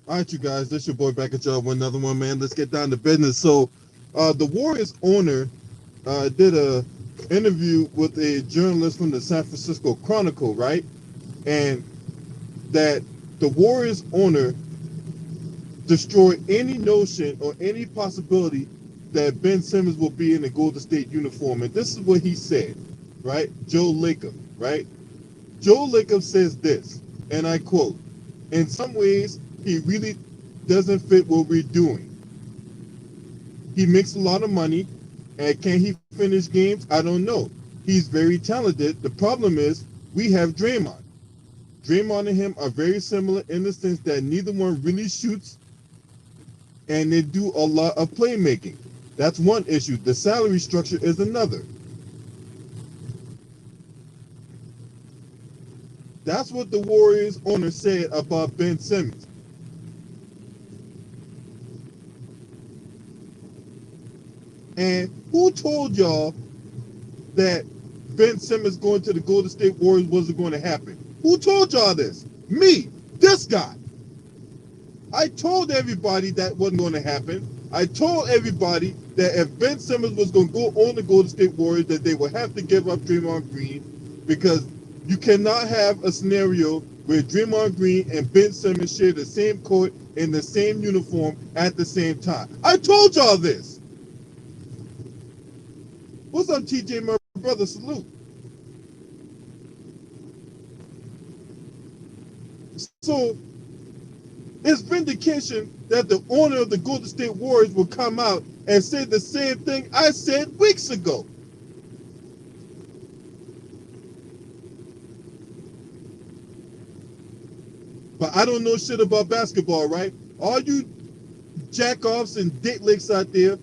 All right, you guys, this your boy back at y'all with another one, man. Let's get down to business. So, the Warriors owner did a interview with a journalist from the San Francisco Chronicle, right? And that the Warriors owner destroyed any notion or any possibility that Ben Simmons will be in the Golden State uniform. And this is what he said, right? Joe Lacob, right? Joe Lacob says this, and I quote, "In some ways, he really doesn't fit what we're doing. He makes a lot of money, and can he finish games? I don't know. He's very talented. The problem is we have Draymond. Draymond and him are very similar in the sense that neither one really shoots, and they do a lot of playmaking. That's one issue. The salary structure is another." That's what the Warriors owner said about Ben Simmons. And who told y'all that Ben Simmons going to the Golden State Warriors wasn't going to happen? Who told y'all this? Me, this guy. I told everybody that wasn't going to happen. I told everybody that if Ben Simmons was going to go on the Golden State Warriors, that they would have to give up Draymond Green, because you cannot have a scenario where Draymond Green and Ben Simmons share the same court in the same uniform at the same time. I told y'all this. What's up, TJ, my brother? Salute. So it's vindication that the owner of the Golden State Warriors will come out and say the same thing I said weeks ago. But I don't know shit about basketball, right? All you jack-offs and dick licks out there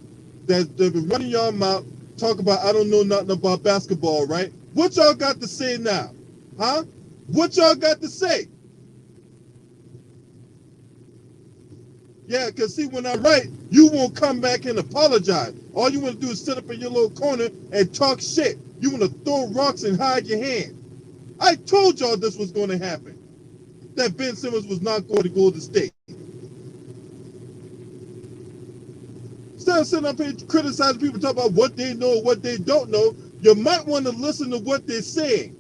that been running y'all mouth, talk about I don't know nothing about basketball, right? What y'all got to say now? Huh? What y'all got to say? Yeah, because see, when I write, you won't come back and apologize. All you want to do is sit up in your little corner and talk shit. You want to throw rocks and hide your hand. I told y'all this was going to happen, that Ben Simmons was not going to Golden State. Instead of sitting up here criticizing people, talk about what they know, what they don't know, you might want to listen to what they're saying,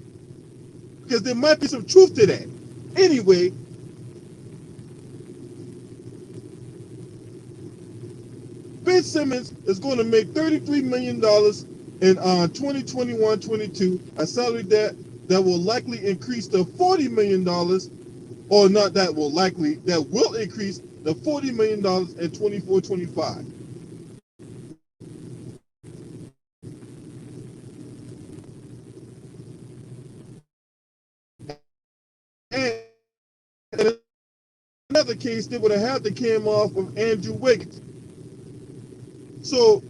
because there might be some truth to that. Anyway, Ben Simmons is going to make $33 million in 2021-22, a salary that will likely increase to $40 million, or not that will likely, that will increase to $40 million in 24-25. And in another case, they would have had to came off of Andrew Wiggins. So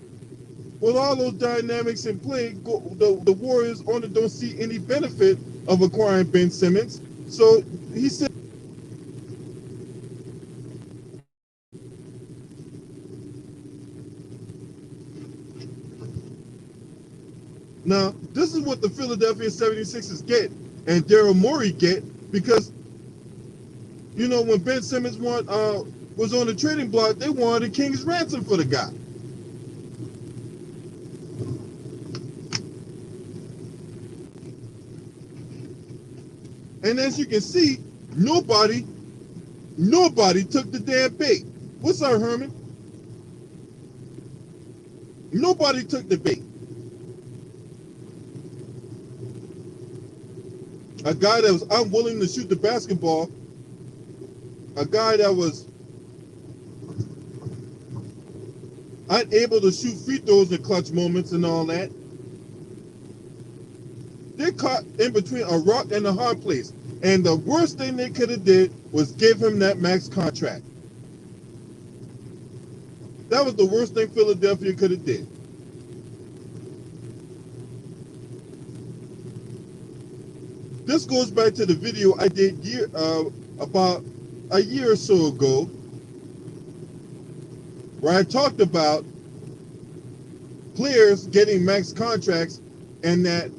with all those dynamics in play, the Warriors owner don't see any benefit of acquiring Ben Simmons. So he said, now this is what the Philadelphia 76ers get and Daryl Morey get, because you know when Ben Simmons was on the trading block, they wanted a king's ransom for the guy. And as you can see, nobody took the damn bait. What's up, Herman? Nobody took the bait. A guy that was unwilling to shoot the basketball, a guy that was unable to shoot free throws in clutch moments and all that. They're caught in between a rock and a hard place. And the worst thing they could have did was give him that max contract. That was the worst thing Philadelphia could have did. This goes back to the video I did about a year or so ago, where I talked about players getting max contracts and that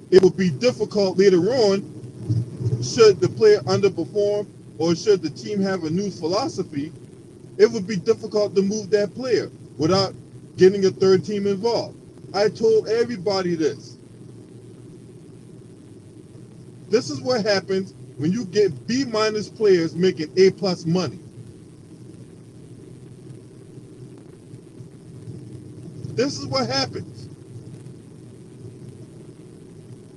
it will be difficult later on should the player underperform or should the team have a new philosophy, it would be difficult to move that player without getting a third team involved. I told everybody this. This is what happens when you get B-minus players making A-plus money. This is what happens.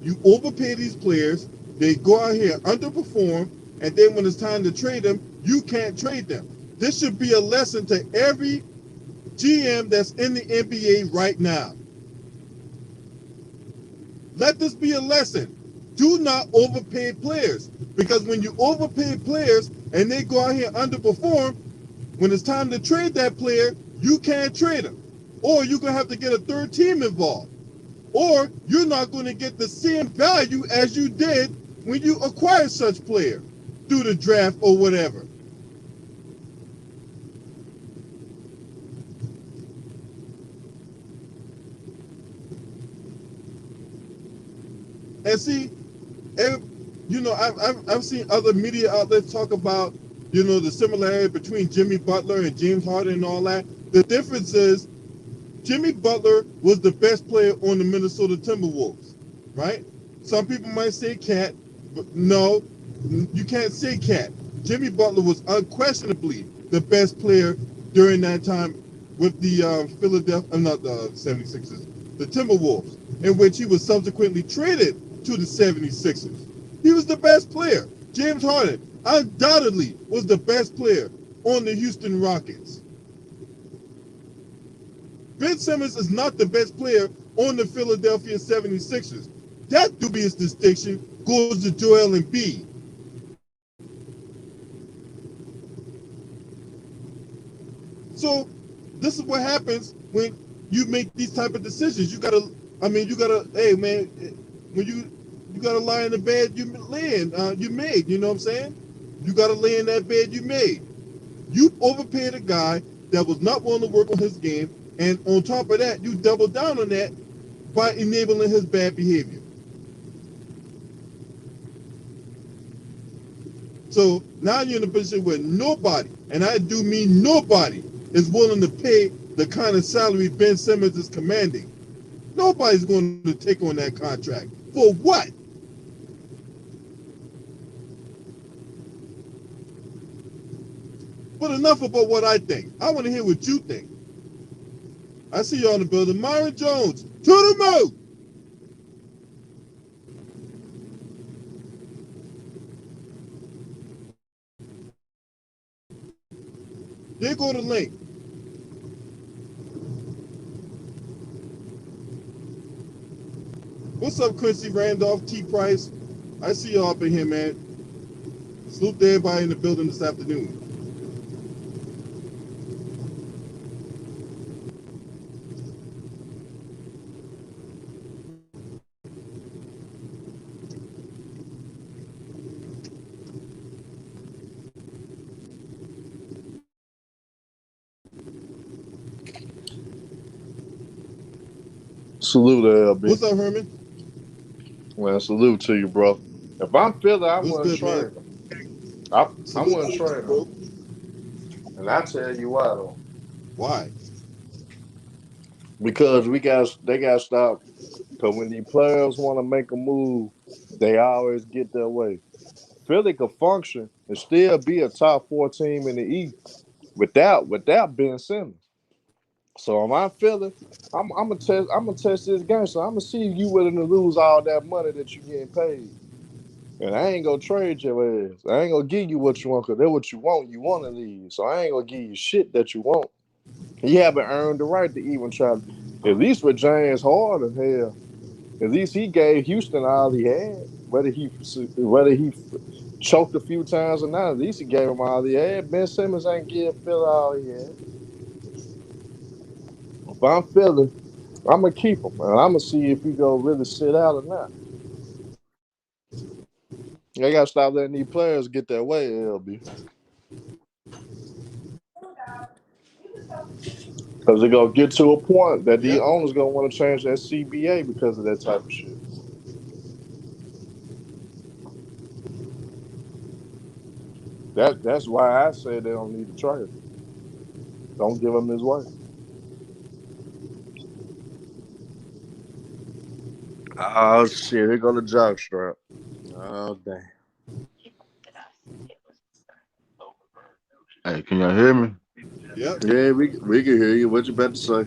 You overpay these players, they go out here, underperform, and then when it's time to trade them, you can't trade them. This should be a lesson to every GM that's in the NBA right now. Let this be a lesson. Do not overpay players, because when you overpay players and they go out here and underperform, when it's time to trade that player, you can't trade them. Or you're going to have to get a third team involved. Or you're not going to get the same value as you did when you acquired such player through the draft or whatever. And see, you know, I've seen other media outlets talk about, you know, the similarity between Jimmy Butler and James Harden and all that. The difference is Jimmy Butler was the best player on the Minnesota Timberwolves, right? Some people might say Cat, but no, you can't say Cat. Jimmy Butler was unquestionably the best player during that time with the not the 76ers, the Timberwolves, in which he was subsequently traded to the 76ers. He was the best player. James Harden undoubtedly was the best player on the Houston Rockets. Ben Simmons is not the best player on the Philadelphia 76ers. That dubious distinction goes to Joel Embiid. So this is what happens when you make these type of decisions. Hey man, when you gotta lie in the bed you made, you know what I'm saying? You gotta lay in that bed you made. You overpaid a guy that was not willing to work on his game, and on top of that, you double down on that by enabling his bad behavior. So now you're in a position where nobody, and I do mean nobody, is willing to pay the kind of salary Ben Simmons is commanding. Nobody's going to take on that contract. For what? But enough about what I think. I want to hear what you think. I see you on the building. Myron Jones, to the moon. There go the link. What's up, Quincy Randolph, T. Price? I see y'all up in here, man. Salute to everybody in the building this afternoon. Salute to LB. What's up, Herman? Well, salute to you, bro. If I'm Philly, I wouldn't trade him. I wouldn't trade him. And I tell you why though. Why? Because they got to stop. Because when these players want to make a move, they always get their way. Philly could function and still be a top 4 team in the East without Ben Simmons. So if I'm Philly, I'm gonna test this game. So I'm gonna see if you willing to lose all that money that you getting paid. And I ain't gonna trade your ass. I ain't gonna give you what you want because that's what you want. You want to leave. So I ain't gonna give you shit that you want. You haven't earned the right to even try. At least with James Harden, hell, at least he gave Houston all he had. Whether he choked a few times or not, at least he gave him all he had. Ben Simmons ain't give Phil all he had. If I'm Philly, I'm gonna keep him, and I'm gonna see if he go really sit out or not. They gotta stop letting these players get their way, LB. Because they're gonna get to a point that the owners gonna want to change that CBA because of that type of shit. That's why I say they don't need to trade him. Don't give him his way. Oh shit! Here go the jock strap. Oh damn. Hey, can y'all hear me? Yep. Yeah, we can hear you. What you about to say?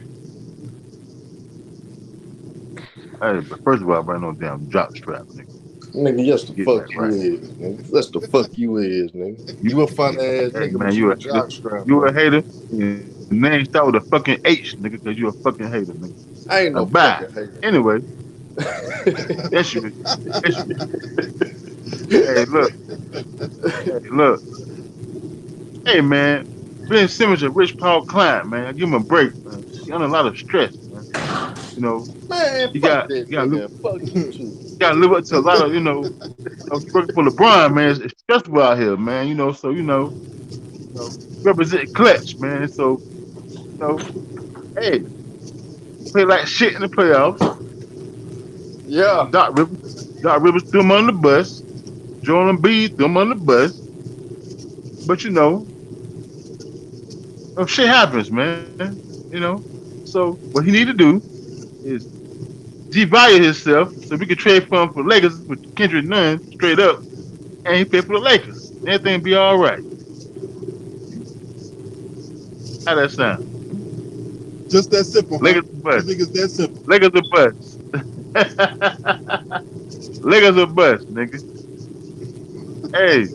Hey, but first of all, I no damn jock strap, nigga. Nigga, yes the Get fuck that you right. is, nigga. Yes the fuck you is, nigga. You a fun ass Hey nigga, man, but you you a a hater. jock strap, You a nigga. hater. Your name start with a fucking H, nigga, because you a fucking hater, nigga. I ain't Now no bye. fucking hater, Anyway, nigga. yes you is. Yes you is. Hey, look. Hey, look. Hey man, Ben Simmons a rich Paul client, man. I give him a break, man. He under a lot of stress, man. You know, Man, he fuck got that he got nigga. Fuck you too. got to live up to a lot of, he working for LeBron, man. It's stressful out here, man. So represent clutch, man. So hey, play like shit in the playoffs. Yeah. Doc Rivers threw him on the bus. Joel Embiid threw him on the bus. But shit happens, man. So what he need to do is devalue himself so we can trade for him for Lakers with Kendrick Nunn straight up, and he play for the Lakers. Everything be all right. How that sound? Just that simple, huh? Lakers a You bust. think it's that simple? Lakers a bust. Lakers a bust, nigga. Hey,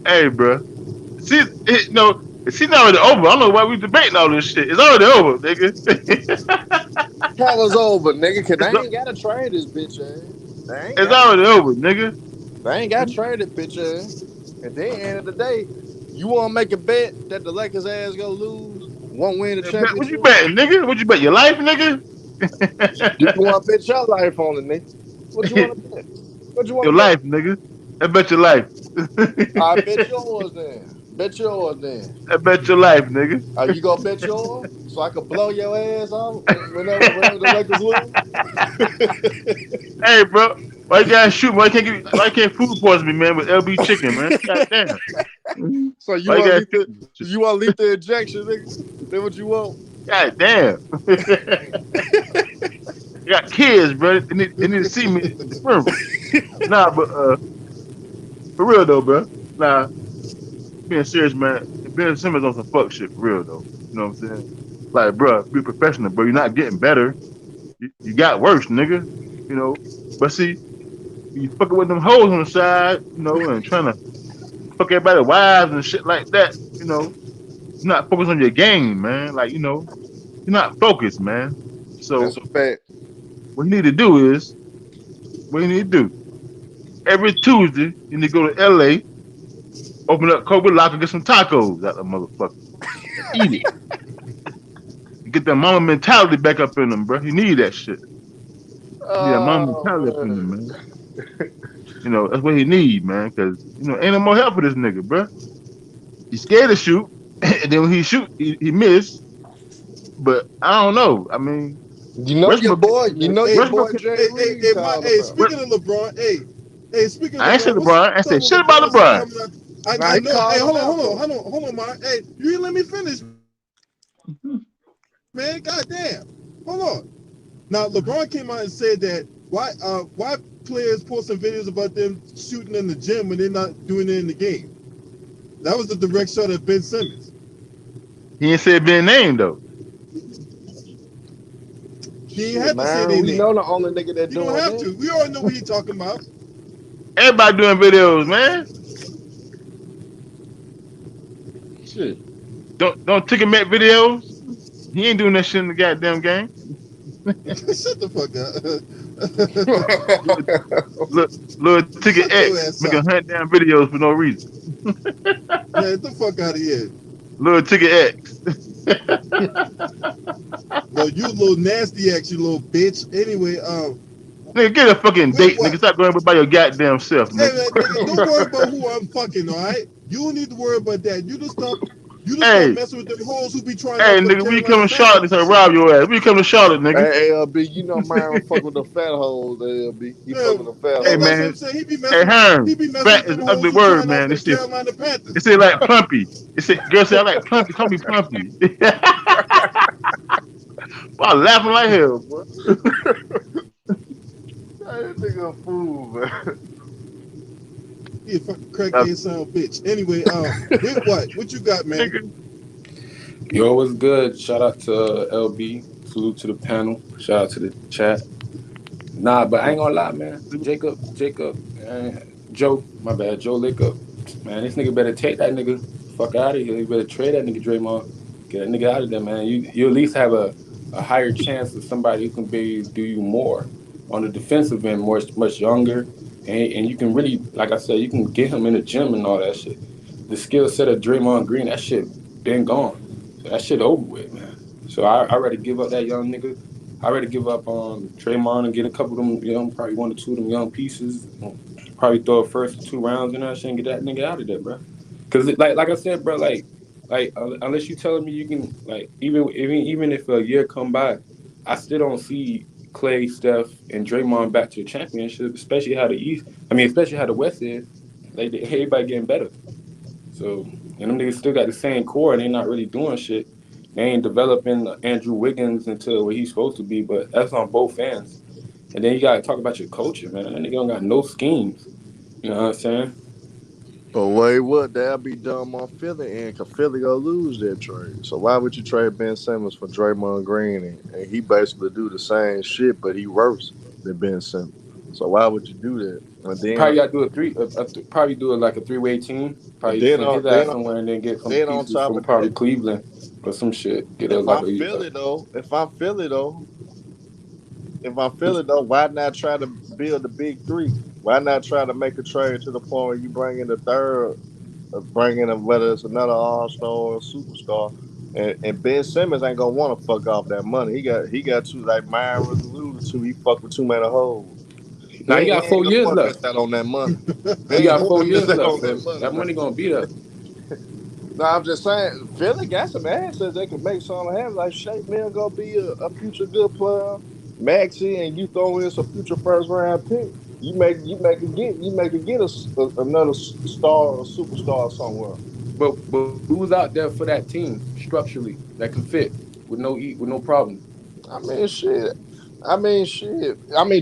hey, bro. See, it's already over. I don't know why we debating all this shit. It's already over, nigga. That was over, nigga, cause it's, they ain't gotta trade this bitch ass. They ain't it's got already to. over, nigga. They ain't got traded, bitch ass. At the end of the day, you wanna make a bet that the Lakers ass gonna lose, won't win the What you championship? betting, nigga? What you bet? Your life, nigga? You wanna bet your life on it, nigga. What you wanna bet? What you wanna Your bet? life, nigga. I bet your life. I bet yours then. Bet yours then. I bet your life, nigga. You gonna bet yours so I can blow your ass off whenever the Lakers lose? Hey, bro. Why you gotta shoot? Why can't food poison me, man, with LB chicken, man? God damn. So you Why you want gotta lethal? shoot? You want lethal injection, nigga? That what you want? God damn. I got kids, bro. They need to see me at the funeral. Nah, but for real though, bro. Nah, being serious, man. Ben Simmons on some fuck shit for real though. You know what I'm saying? Like, bro, be professional, bro. You're not getting better. You got worse, nigga. You know. But see, you fucking with them hoes on the side, and trying to fuck everybody wives and shit like that. You're not focused on your game, man. Like, you're not focused, man. That's So a fact. what you need to do is, what you need to do every Tuesday, you need to go to LA, open up Kobe Lock and get some tacos out of the motherfucker and eat it. And get that mama mentality back up in them, bro. You need that shit. You need that mama Oh mentality up in them, man. man. That's what he need, man. Cause ain't no more help for this nigga, bro. He's scared to shoot, and then when he shoot, he miss. But I don't know. I mean, You know your Westbrook, boy. You know your Hey, boy Westbrook. Jay Reed called him hey, out. speaking of LeBron, hey, speaking of I ain't said LeBron, what's LeBron. I up said with shit about LeBron still LeBron. coming out? Nah, I he know. Hey, called him hold on, out hold on, though. hold on, man. Hey, you didn't let me finish, man. Goddamn. Hold on. Now, LeBron came out and said that why players posting videos about them shooting in the gym when they're not doing it in the game. That was the direct shot at Ben Simmons. He ain't said being named though. He ain't Shit, had to say man. their We know name. the only nigga that You don't doing have that. to. We all know what he's talking about. Everybody doing videos, man. Shit. Don't ticket make videos. He ain't doing that shit in the goddamn game. Shut the fuck Little, up. little ticket Shut your X ass making up. hunt down videos for no reason. Man, get the fuck out of here. Little ticket X. No, you little nasty ass, you little bitch. Anyway, Nigga, get a fucking date, nigga. what? Stop going by your goddamn self, Hey, nigga. man, nigga, don't worry about who I'm fucking, all right? You don't need to worry about that. You just stop. You just Hey, start messing with them hoes who be trying hey, out for the nigga, we Carolina come to Charlotte Panthers. to rob your ass. We come to Charlotte, nigga. Hey, ALB, you know Myron fuck with the fat hoes, ALB. He Yeah, fuck with the fat Hey, that's what hoes. I'm man. saying. Hey, He Herm. be messing with Fat is them an hoes ugly who word, trying out man. for the This shit. Carolina It Panthers. say like plumpy. It say girl say I like plumpy. Call me plumpy. Boy, I'm laughing like hell, boy. That nigga a fool, man. He a fucking Uh, crackhead son of a bitch. Anyway, with what? What you got, man? nigga. Yo, what's good? Shout out to LB. Salute to the panel. Shout out to the chat. Nah, but I ain't gonna lie, man. Jacob, Joe, my bad, Joe Lacob. Man, this nigga better take that nigga fuck out of here. You better trade that nigga Draymond. Get that nigga out of there, man. You at least have a higher chance of somebody who can be do you more on the defensive end, much younger, and you can really, like I said, you can get him in the gym and all that shit. The skill set of Draymond Green, that shit been gone. So that shit over with, man. So I rather give up that young nigga. I already give up on Draymond and get a couple of them, probably one or two of them young pieces. Probably throw a first 2 rounds in that shit and get that nigga out of there, bro. Because like I said, bro, unless you telling me you can, like, even if a year come by, I still don't see Clay, Steph, and Draymond back to the championship, especially how the East. I mean, especially how the West is. Like everybody getting better. So, and them niggas still got the same core and they not really doing shit. They ain't developing Andrew Wiggins into what he's supposed to be, but that's on both ends. And then you got to talk about your coaching, man. That nigga don't got no schemes. You know what I'm saying? But wait, what? That'll be dumb on Philly end, because Philly gonna lose that trade. So why would you trade Ben Simmons for Draymond Green? And he basically do the same shit, but he worse than Ben Simmons. So why would you do that? And You then, probably got to do probably do it like a three-way team. and Probably send his ass somewhere and then get some then on pieces top from of that, probably Cleveland or some shit. Get a if like I'm a Philly though, why not try to build the big three? Why not try to make a trade to the point where you bring in the third, bring in whether it's another all star or a superstar, and Ben Simmons ain't gonna want to fuck off that money. He got too, like Myron was alluded to. He fuck with too many hoes. Now he He got ain't 4 gonna years want to miss left. out on that money. He He ain't got gonna four want to miss years out left, on that so money, that man. money gonna be there. No, I'm just saying, Philly got some assets they can make something happen. Like Shake Mills gonna be a future good player. Maxie, and you throw in some future first round pick. You make it get another star or superstar somewhere. But who's out there for that team structurally that can fit with no problem? I mean, shit.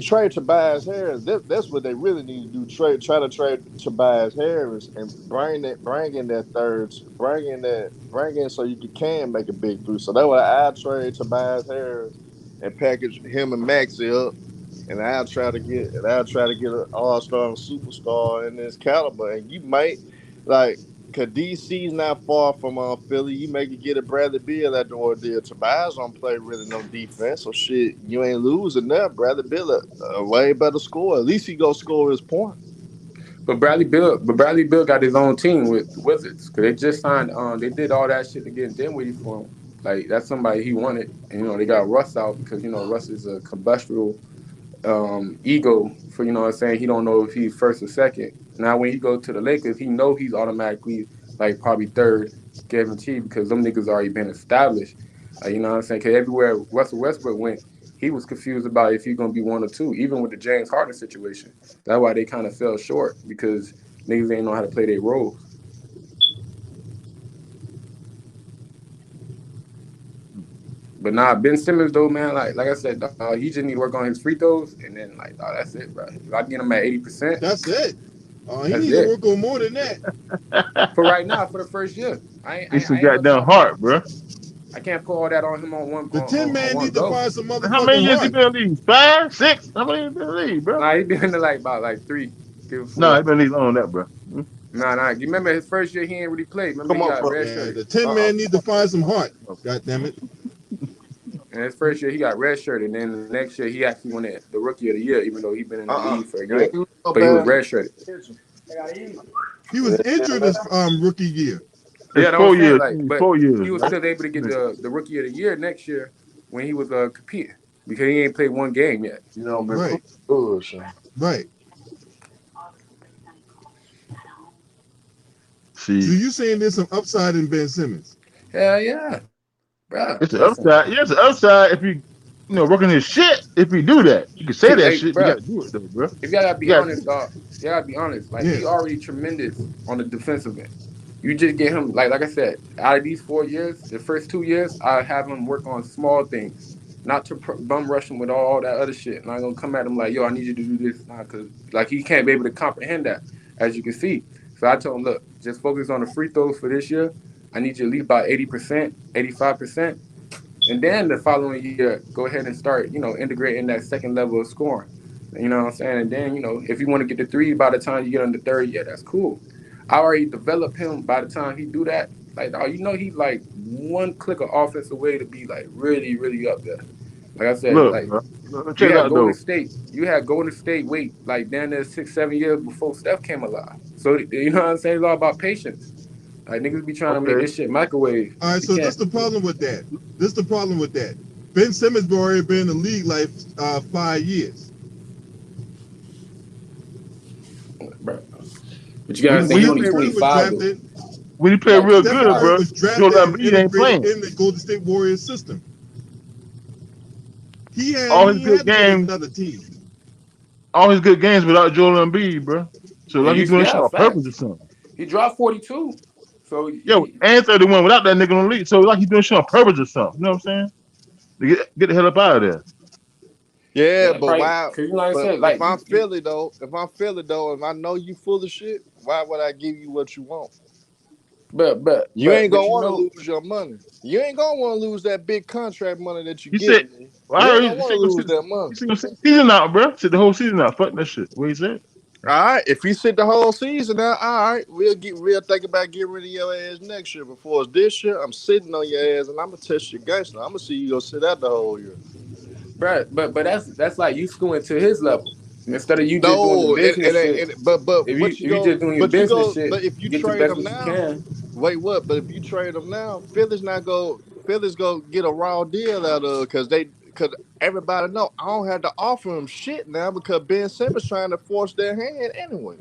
Trade Tobias Harris. That's what they really need to do. Try to trade Tobias Harris and bring in that third, bring in so you can make a big three. So that's why I trade Tobias Harris and package him and Maxie up, and I'll try to get an all star and superstar in this caliber, and you might like. Cause DC's not far from Philly. You make it get a Bradley Beal at the ordeal. Tobias don't play really no defense, so shit, you ain't losing there. Bradley Beal a way better score. At least he go score his point. But Bradley Bill got his own team with the Wizards because they just signed. They did all that shit to get Dinwiddie for him. Like that's somebody he wanted, and they got Russ out because Russ is a combustible ego for what I'm saying. He don't know if he's first or second. Now when he goes to the Lakers, he know he's automatically like probably third guaranteed because them niggas already been established. What I'm saying? Because everywhere Russell Westbrook went, he was confused about if he's gonna be one or two, even with the James Harden situation. That's why they kind of fell short because niggas ain't know how to play their roles. But nah, Ben Simmons though, man, like I said, he just need to work on his free throws, and then like, that's it, bro. If I get him at 80%, That's it. He that's need to it. work on more than that. For right now, for the first year, He's some I ain't gonna goddamn talk about. heart, bro. I can't put all that on him on one The 10 on man one need to go. find some How many motherfucking years he heart. been in the league? 5, 6? How many years he been in the league, bro? Nah, he been in the like about like 3, give No, he 4. been in the league longer than that, bro. Nah. You remember his first year he ain't really played. Remember Come he on, got bro. Yeah, redshirted. the 10 man need to find some heart. God damn it. And his first year he got redshirted, and then the next year he actually won the rookie of the year, even though he been in the league for a You ain't year. lose no But he was bad. redshirted. He was injured his rookie year. It's Yeah, that's what I'm four saying. years. Like, but 4 years, he was right? still able to get the rookie of the year next year when he was competing because he ain't played one game yet. You know, been Right, pushing. right. So See, you saying there's some upside in Ben Simmons? Hell yeah, bro. It's the Listen, upside. Yeah, it's the upside if you working his shit. If you do that, you can say that hey, shit, but you bro. got to do it though, bro. If y'all gotta You be got to do honest, dog. Y'all gotta be honest. Like Yeah. he already tremendous on the defensive end. You just get him like I said. Out of these 4 years, the first 2 years, I have him work on small things, not to bum rush him with all that other shit. Not gonna come at him like, yo, I need you to do this, nah, cause like he can't be able to comprehend that, as you can see. So I told him, look, just focus on the free throws for this year. I need you to lead about 80%, 85%. And then the following year, go ahead and start, integrating that second level of scoring. You know what I'm saying? And then, if you want to get the three by the time you get on the third year, that's cool. I already developed him by the time he do that. Like, he's like one click of offense away to be like really, really up there. Like I said, look, like bro. Check it out though. You had Golden State wait like down there 6, 7 years before Steph came alive. So you know what I'm saying? It's all about patience. Like niggas be trying to make Okay. this shit microwave. All right, You so can't. this the problem with that. Ben Simmons already been in the league like 5 years. Bro. But you gotta understand, he's only 25 though. When he played Like, real Steph good, Curry bro, was Joel drafted and Embiid ain't playing. integrated in the Golden State Warriors system. He All his had good to go to games, another team. without Joel Embiid, bro. So like he's doing shit on purpose or facts. something. He dropped 42. So Yo, and 31 without that nigga on the league. So like he's doing shit on purpose or something. You know what I'm saying? To get the hell up out of there. Yeah, yeah, but probably why? because like I But said, like if I'm Philly though, and I know you full of shit, why would I give you what you want? but You ain't gonna you want to know, lose your money. You ain't gonna want to lose that big contract money that you He get. said, well, You I ain't heard gonna want to lose that money. he said season out, bro. Said the whole season out. Fuck that shit. What he said? All right, if he sit the whole season out, all right, we'll think about getting rid of your ass next year. Before it's this year, I'm sitting on your ass and I'm gonna test your gangster. I'm gonna see you go sit out the whole year. bro, but that's like you screwing to his level instead of you just doing the No, business shit. but what If you just doing your business shit, but if you get the trade best him what you now, can. wait, what? But if you trade him now, Philly's go get a raw deal out of because everybody know I don't have to offer him shit now because Ben Simmons trying to force their hand anyway.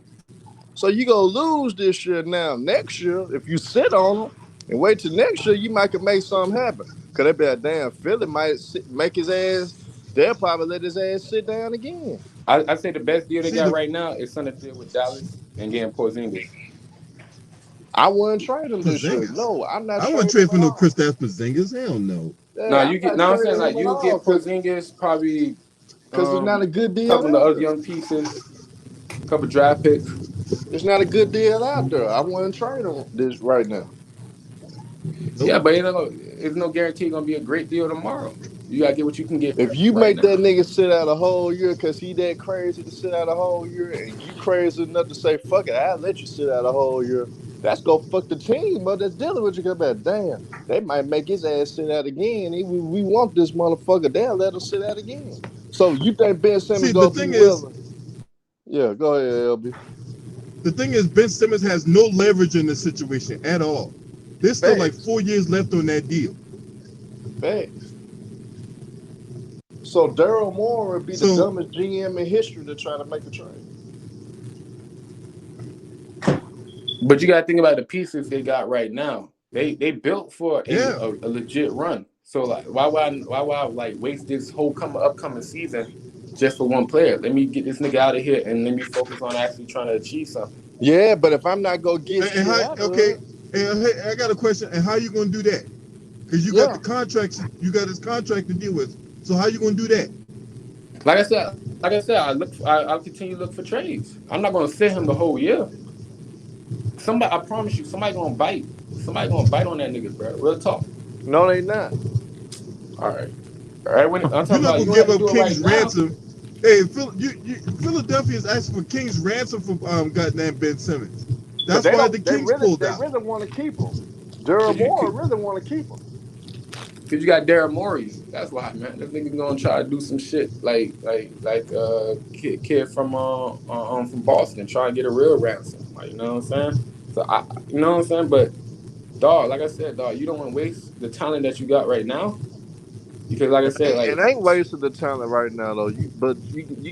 So you gonna lose this year now. Next year, if you sit on him and wait till next year, you might could make something happen. Cause they be like, damn, Philly might make his ass. They'll probably let his ass sit down again. I say the best deal they See got the right now is something to do with Dallas and getting Porzingis. I wouldn't trade him this year. Porzingis. No, I'm not I wouldn't trading him trade at for no all. Kristaps Porzingis. Hell no. No, Yeah, I'm you get. not No, I'm trading saying like him at you all get Porzingis probably because it's not a good a deal couple of out other there. young pieces, a couple draft picks. It's not a good deal out there. I wouldn't trade him this right now. Nope. Yeah, but it's no guarantee gonna be a great deal tomorrow. You gotta get what you can get If you right make that now. nigga sit out a whole year because he that crazy to sit out a whole year, and you crazy enough to say, fuck it, I'll let you sit out a whole year, that's gonna fuck the team up that's dealing with you. Come back, damn, they might make his ass sit out again. We want this motherfucker, they'll let him sit out again. So you think Ben See, Simmons the gonna be thing is, willing? Yeah, go ahead, LB. Ben Simmons has no leverage in this situation at all. There's still like Facts. 4 years left on that deal. Facts. So Daryl Moore would be the So dumbest GM in history to try to make a trade. But you gotta think about the pieces they got right now. They built for yeah, a legit run. So like why would I like waste this whole upcoming season just for one player? Let me get this nigga out of here and let me focus on actually trying to achieve something. Yeah, but if I'm not gonna get and shit how? out of Okay, it, and hey, I got a question. And how you gonna do that? Because you got yeah. the contracts. You got his contract to deal with. So how you gonna do that? Like I said, I'll continue to look for trades. I'm not gonna sit him the whole year. I promise you, somebody gonna bite. Somebody gonna bite on that nigga, bro. Real talk. No, they not. All right. All right, when I'm You're talking not about gonna you don't have give to up do it right King's now. ransom. Hey, Philadelphia is asking for King's ransom for goddamn Ben Simmons. Cause That's why the they Kings pulled they out. really want to keep him. Daryl Cause you, Moore really want to keep him. Cause you got Daryl Morey. That's why, man. This nigga gonna try to do some shit like kid from Boston, try to get a real ransom. Like, you know what I'm saying? So you know what I'm saying? But dog, like I said, dog, you don't want to waste the talent that you got right now. Because like I said, It like ain't wasting the talent right now though. You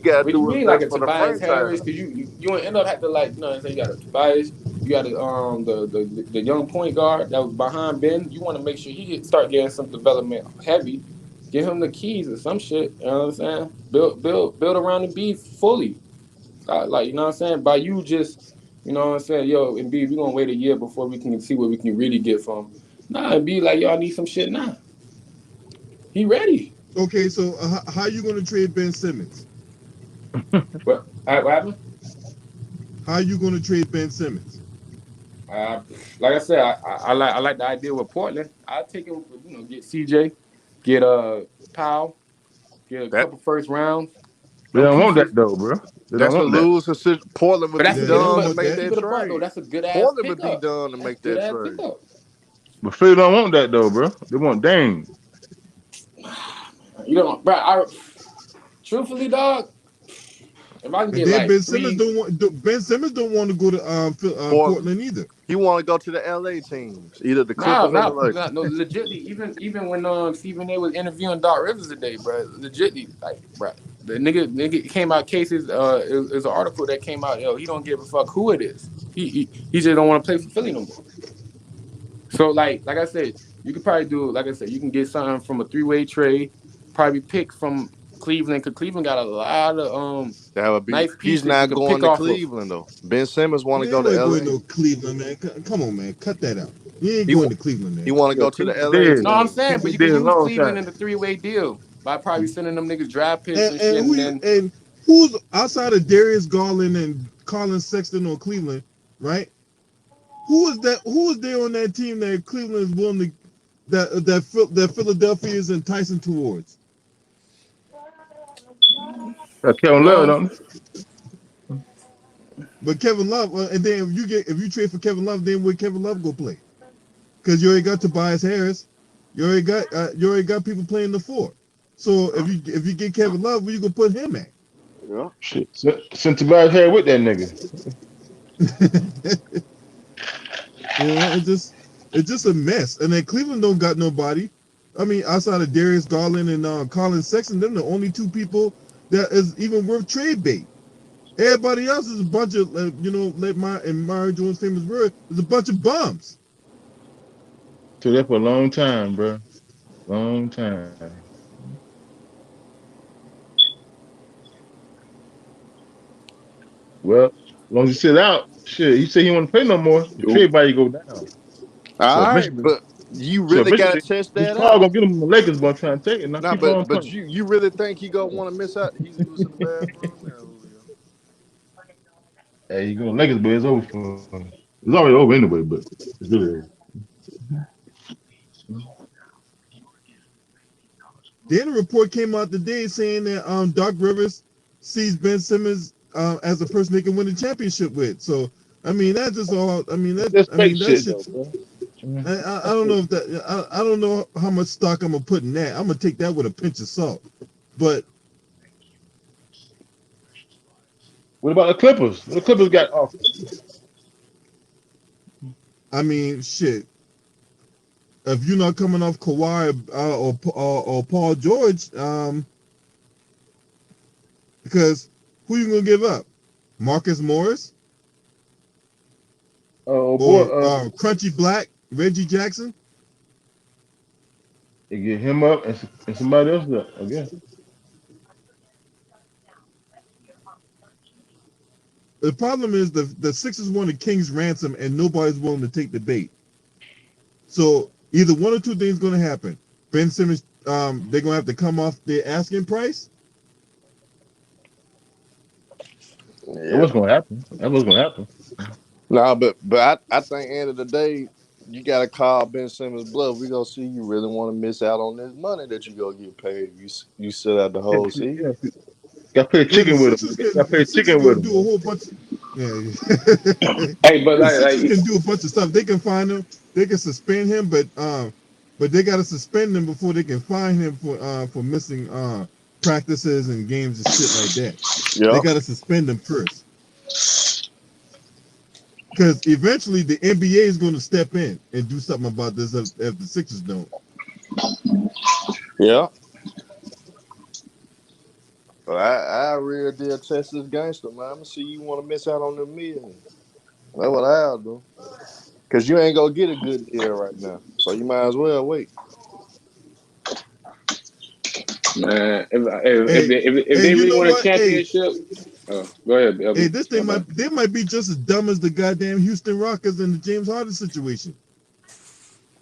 gotta what you do what's mean like best a for the Tobias franchise. Harris? Cause you end up having to like, you know what I'm saying? You got a Tobias, You got the young point guard that was behind Ben. You want to make sure he start getting some development heavy. Give him the keys or some shit. You know what I'm saying? Build around the beef fully. Like, you know what I'm saying? By you just, you know what I'm saying? Yo, and B, we're gonna wait a year before we can see what we can really get from. Nah, and be like, y'all need some shit now. He ready. Okay, so how you gonna trade Ben Simmons? What happened? How you gonna trade Ben Simmons? Like I said, I like the idea with Portland. I'll take him for, get CJ, get Powell, get a That couple first rounds, They them don't want that pieces. though, bro. They don't that's a want that. losing situation. Portland But would be They don't done to want make that. keep that it a buck though. trade. That's a good ass Portland would be pickup. done to That's make good that ass trade. pickup. But Philly don't want that though, bro. They want Dame. You know, bro. Truthfully, dog, if I can And get then like three. Ben Simmons don't want to go to Portland. Portland either. He want to go to the LA teams, either the No, Clippers or the no, Lakers. no, legitly. Even when Stephen A was interviewing Doc Rivers today, bro, legitly, like, bro, the nigga came out cases. It was an article that came out. Yo, he don't give a fuck who it is. He just don't want to play for Philly no more. So like I said, you could probably do, like I said, you can get something from a 3-way trade. Probably pick from Cleveland, because Cleveland got a lot of That would be. nice He's pieces you not could going pick to off of. Cleveland though. Ben Simmons want to Man, go to you ain't going LA. to Cleveland, man. Come on, man. Cut that out. You ain't He going to Cleveland, he man. want to Yeah, go to the Cleveland LA dead. No, I'm team. saying, but Cleveland you can dead a use long Cleveland time. in the 3-way deal by probably sending them niggas draft picks And, and shit, and then and who's outside of Darius Garland and Colin Sexton on Cleveland, right? Who is that? Who is there on that team that Cleveland is willing to that Philadelphia is enticing towards? Kevin Love, um, don't But Kevin Love, and then if you trade for Kevin Love, then where Kevin Love go play? Because you already got Tobias Harris, you already got people playing the four. So if you get Kevin Love, where you gonna put him at? Yeah. shit. Sent Tobias Harris with that nigga. It's just a mess. And then Cleveland don't got nobody. I mean, outside of Darius Garland and Colin Sexton, they're the only two people that is even worth trade bait. Everybody else is a bunch of, let Mario Jones' famous word, is a bunch of bums. So that for a long time, bro. Long time. Well, as long as you sit out, shit. He said he want to play no more. The trade value go down. So All right, eventually, but you really got to test his that car out. gonna get him the Lakers, but I'm trying to take it, and I Nah, keep on but playing. you really think he gonna want to miss out? He was in the bathroom now, Julio. Hey, you go Lakers, but it's over for him. It's already over anyway, but it's really over. Then a report came out today saying that Doc Rivers sees Ben Simmons as a person they can win a championship with. So I mean that's just all. That's fake That shit, shit. though, bro. I That's don't know fake. if that. I don't know how much stock I'm gonna put in that. I'm gonna take that with a pinch of salt. But What about the Clippers? What the Clippers got off? I mean, shit. If you're not coming off Kawhi or Paul George, because who you gonna give up? Marcus Morris Oh boy, or Crunchy Black, Reggie Jackson? they get him up and somebody else up, I guess. The problem is the Sixers want a king's ransom and nobody's willing to take the bait. So either one or two things going to happen. Ben Simmons, they're going to have to come off their asking price. That's Yeah. what's gonna happen. That's what's gonna happen. Nah, but I think end of the day, you gotta call Ben Simmons bluff. We gonna see you really want to miss out on this money that you gonna get paid. You sit out the whole season. Yeah, got to play Well, chicken with him. Got to The play Sixers chicken going with to him, do a man. whole bunch. Yeah, hey, but the like, Sixers like can do a bunch of stuff. They can find him. They can suspend him, but they got to suspend him before they can fine him for missing practices and games and shit like that. They Yeah. got to suspend him first. Because eventually the NBA is going to step in and do something about this if the Sixers don't. Yeah. But I real deal test this gangster, man. I'm gonna see you want to miss out on the million. That's what I'll do. Because you ain't going to get a good deal right now. So you might as well wait. Man, Hey, if hey, they you really know want a what? Hey, championship, go ahead, hey, LB. this My thing bad. they might be just as dumb as the goddamn Houston Rockets in the James Harden situation.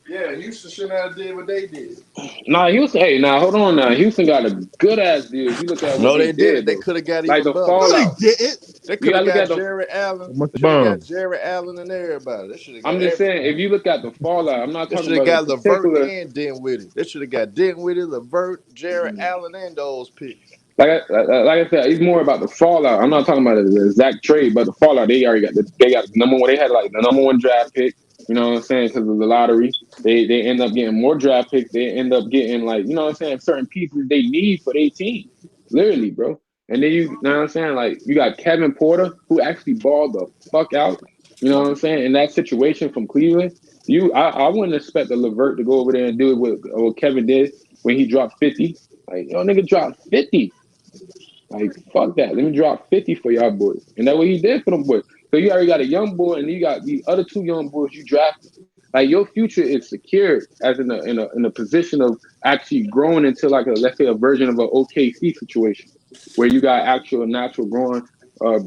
Yeah, Houston shouldn't have did what they did. Nah, Houston. Hey, now hold on. Now Houston got a good ass deal. If you look at what No, they they didn't. did, They though, could have got like even the better. No, they fallout. didn't. They You could have gotta look got at the. Jared Allen. Much They should have got bums. Jared Allen and everybody. They should have got I'm just saying, everybody. if you look at the fallout, I'm not They talking should have about a got Levert particular. and Dinwiddie. They should have got Dinwiddie, Levert, Jared Allen, and those picks. Like I said, it's more about the fallout. I'm not talking about the exact trade, but the fallout. They already got they got the number one. They had like the number one draft pick. You know what I'm saying? Because of the lottery, they end up getting more draft picks. They end up getting like you know what I'm saying certain pieces they need for their team. Literally, bro. And then you know what I'm saying? Like you got Kevin Porter who actually balled the fuck out. You know what I'm saying? In that situation from Cleveland, I wouldn't expect the Levert to go over there and do it what Kevin did when he dropped 50. Like yo, nigga dropped 50. Like, fuck that. Let me drop 50 for y'all boys. And that's what he did for them boys. So you already got a young boy and you got the other two young boys you drafted. Like your future is secured as in a position of actually growing into like a let's say a version of an OKC situation where you got actual natural growing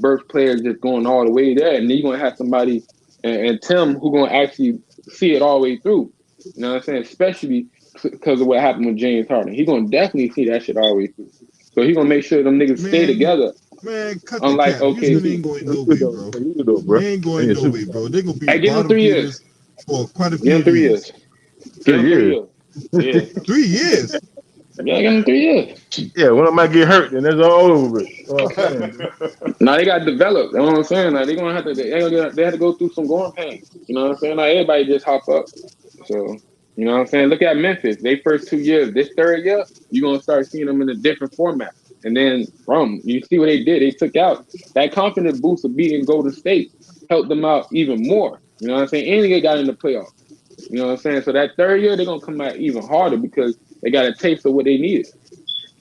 birth players just going all the way there. And then you're gonna have somebody and Tim who gonna actually see it all the way through. You know what I'm saying? Especially because of what happened with James Harden. He's gonna definitely see that shit all the way through. So he gonna make sure them niggas stay Man, together. man, cut the Unlike cap. Houston OKC. ain't going That's no good way, though. bro. That's good though, bro. They ain't And going you're no super. way, bro. They're gonna be Hey, give him bottom 3 years. feeders for quite a Give few him 3 years. years. Give 3 him 3 years. years. Yeah. 3 years. Yeah, give him 3 years. Yeah, one of them might get hurt, then that's all over with. That's what I'm saying. Now they got to develop. You know what I'm saying? Like they gonna have to. They had to go through some growing pains. You know what I'm saying? Like everybody just hop up. So you know what I'm saying? Look at Memphis. They first 2 years. This third year, you're gonna start seeing them in a different format. And then from you see what they did. They took out that confidence boost of beating Golden State helped them out even more. You know what I'm saying? And they got in the playoffs. You know what I'm saying? So that third year, they're gonna come out even harder because they got a taste of what they needed.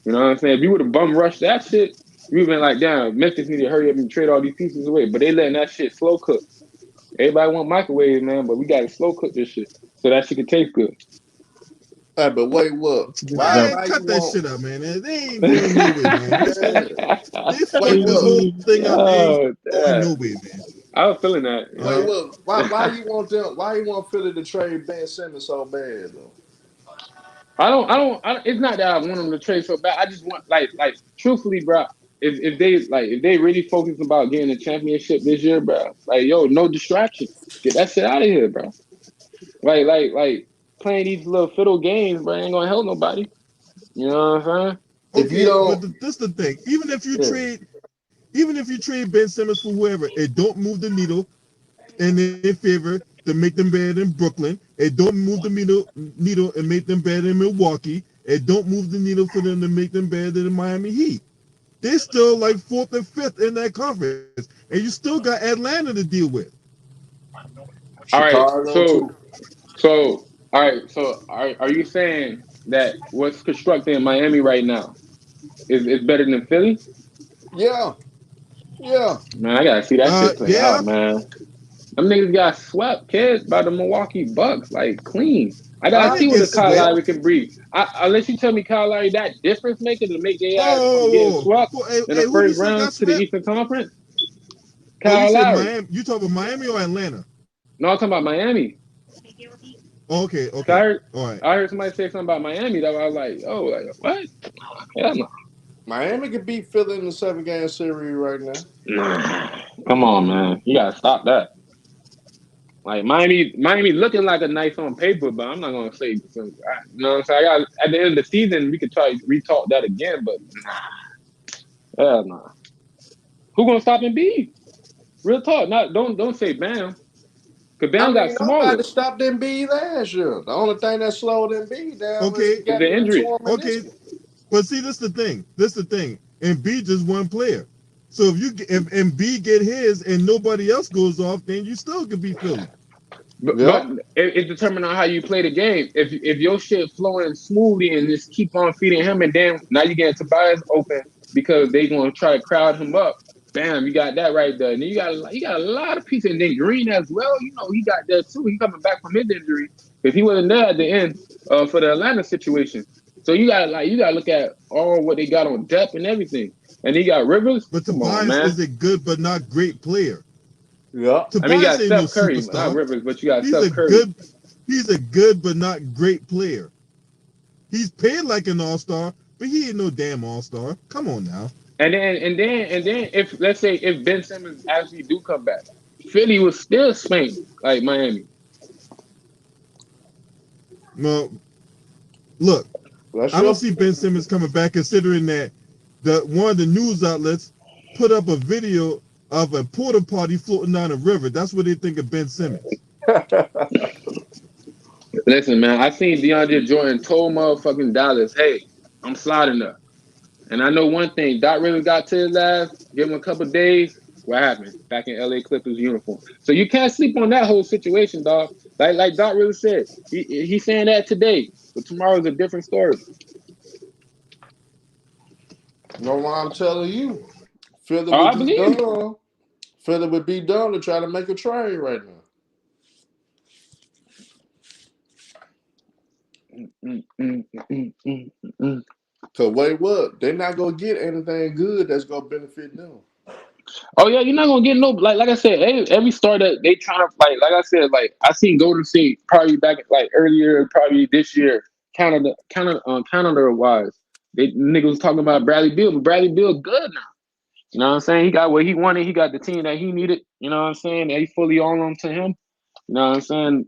You know what I'm saying? If you would have bum rushed that shit, you would have been like, damn, Memphis need to hurry up and trade all these pieces away. But they letting that shit slow cook. Everybody want microwaves, man, but we gotta slow cook this shit so that shit can taste good. Hey, but wait, what? That's a good Why? jump. Man, Why you cut that want? shit out, man. They ain't going nowhere, man. Houston, they Wait, fucked this what? whole thing up. They ain't Oh, going damn. nowhere, man. I was feeling that. You Wait, know? what? Why you want them? Why you want Philly to trade Ben Simmons so bad though? It's not that I want them to trade so bad. I just want, truthfully, bro. If they really focus about getting a championship this year, bro, like, yo, no distraction. Get that shit out of here, bro. Like playing these little fiddle games, bro, ain't gonna help nobody. You know what I'm saying? If you Okay, but don't, this the thing. yeah. Even if you trade Ben Simmons for whoever, it don't move the needle in their favor to make them better than Brooklyn. It don't move the needle and make them better than Milwaukee. It don't move the needle for them to make them better than the Miami Heat. They're still like fourth and fifth in that conference, and you still got Atlanta to deal with. All right, Chicago too. are you saying that what's constructed in Miami right now is better than Philly? Yeah, yeah. Man, I gotta see that shit play Yeah. out, man. Them niggas got swept, kids, by the Milwaukee Bucks, like clean. I They gotta I didn't see what get the Kyle swept. Lowry can bring. Unless you tell me Kyle Lowry that difference maker to make their ass from getting Oh, swept in hey, the who do you first say got round to the swept? Eastern Conference. Oh, you Kyle said Lowry. Miami. You talking about Miami or Atlanta? No, I'm talking about Miami. Okay, I okay, heard, all right. I heard somebody say something about Miami that I was like, oh, like, what? Hell no. Miami could beat Philly in the 7-game series right now. Nah. Come on, man. You gotta stop that. Like Miami looking like a nice on paper, but I'm not gonna say. You know what I'm saying? At the end of the season, we could try to retalk that again, but hell no. Who gonna stop Embiid? Real talk. Not don't say Bam, because I Bam got mean, nobody smaller. stopped Embiid last year. The only thing that slowed Embiid down was he Okay, Is got the that injury? torn okay. meniscus. But see, this the thing. This the thing. Embiid just one player. So if Embiid get his and nobody else goes off, then you still could be Philly. But Yep. it's determined on how you play the game. If your shit flowing smoothly and just keep on feeding him, and then now you get Tobias open because they gonna try to crowd him up. Bam, you got that right there. And then you got a lot of pieces. And then Green as well, he got that too. He coming back from his injury because he wasn't there at the end for the Atlanta situation. So you got to look at all what they got on depth and everything. And he got Rivers. But Come on, Tobias man. is a good but not great player. Yeah. Tobias I mean, you got ain't no Steph Curry, superstar. not Rivers, but you got He's Steph Curry. He's a good but not great player. He's paid like an all-star, but he ain't no damn all-star. Come on now. And then if let's say if Ben Simmons actually do come back, Philly was still spanked like Miami. No, look, I don't see Ben Simmons coming back, considering that one of the news outlets put up a video of a porta potty floating down a river. That's what they think of Ben Simmons. Listen, man, I seen DeAndre Jordan told motherfucking Dallas, "Hey, I'm sliding up." And I know one thing, Doc really got to his ass, give him a couple days. What happened? Back in LA Clippers uniform. So you can't sleep on that whole situation, dog. Like Doc really said. He's saying that today, but tomorrow's a different story. No, what I'm telling you, Philly I would be believe. dumb. Philly would be dumb to try to make a trade right now. Cause wait, what? They're not gonna get anything good that's gonna benefit them. Oh yeah, you're not gonna get no like I said, every star that they trying to like I said, like I seen Golden State probably back like earlier, probably this year, Canada wise. They niggas was talking about Bradley Beal, but Bradley Beal good now. You know what I'm saying? He got what he wanted, he got the team that he needed, you know what I'm saying? They fully on them to him. You know what I'm saying?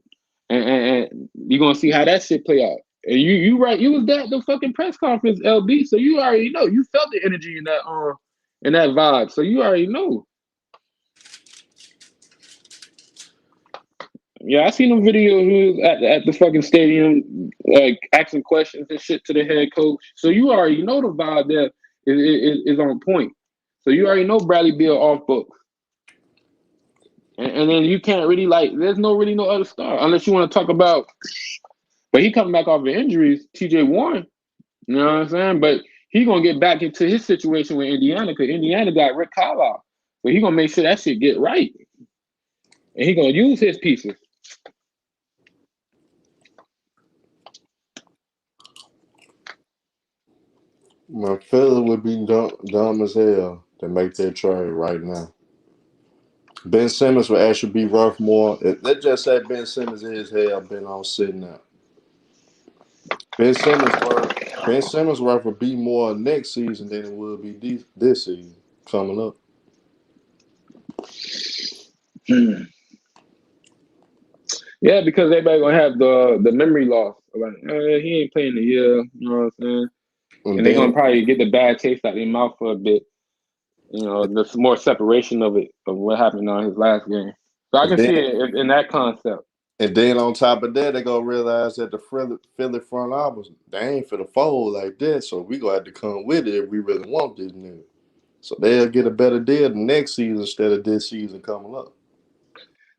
And you're gonna see how that shit play out. And you right, you was at the fucking press conference, LB, so you already know. You felt the energy in that vibe. So you already know. Yeah, I seen them videos. He was at the fucking stadium, like asking questions and shit to the head coach. So you already know the vibe there is on point. So you already know Bradley Beal off books, and then you can't really there's really no other star unless you want to talk about. But he coming back off of injuries, T.J. Warren. You know what I'm saying? But he gonna get back into his situation with Indiana because Indiana got Rick Carlisle. So he gonna make sure that shit get right, and he gonna use his pieces. My Philly would be dumb as hell to make that trade right now. Ben Simmons would actually be worth more. Let's just say Ben Simmons is hell been on sitting out. Ben Simmons worth would be more next season than it will be this season coming up. Yeah, because everybody gonna have the memory loss. Like, he ain't playing the year. You know what I'm saying? And they're gonna probably get the bad taste out their mouth for a bit. You know, there's more separation of what happened on his last game. So I can see it in that concept. And then on top of that, they're gonna realize that the Philly front office, they ain't for the fold like that. So we gonna have to come with it if we really want this nigga. So they'll get a better deal the next season instead of this season coming up.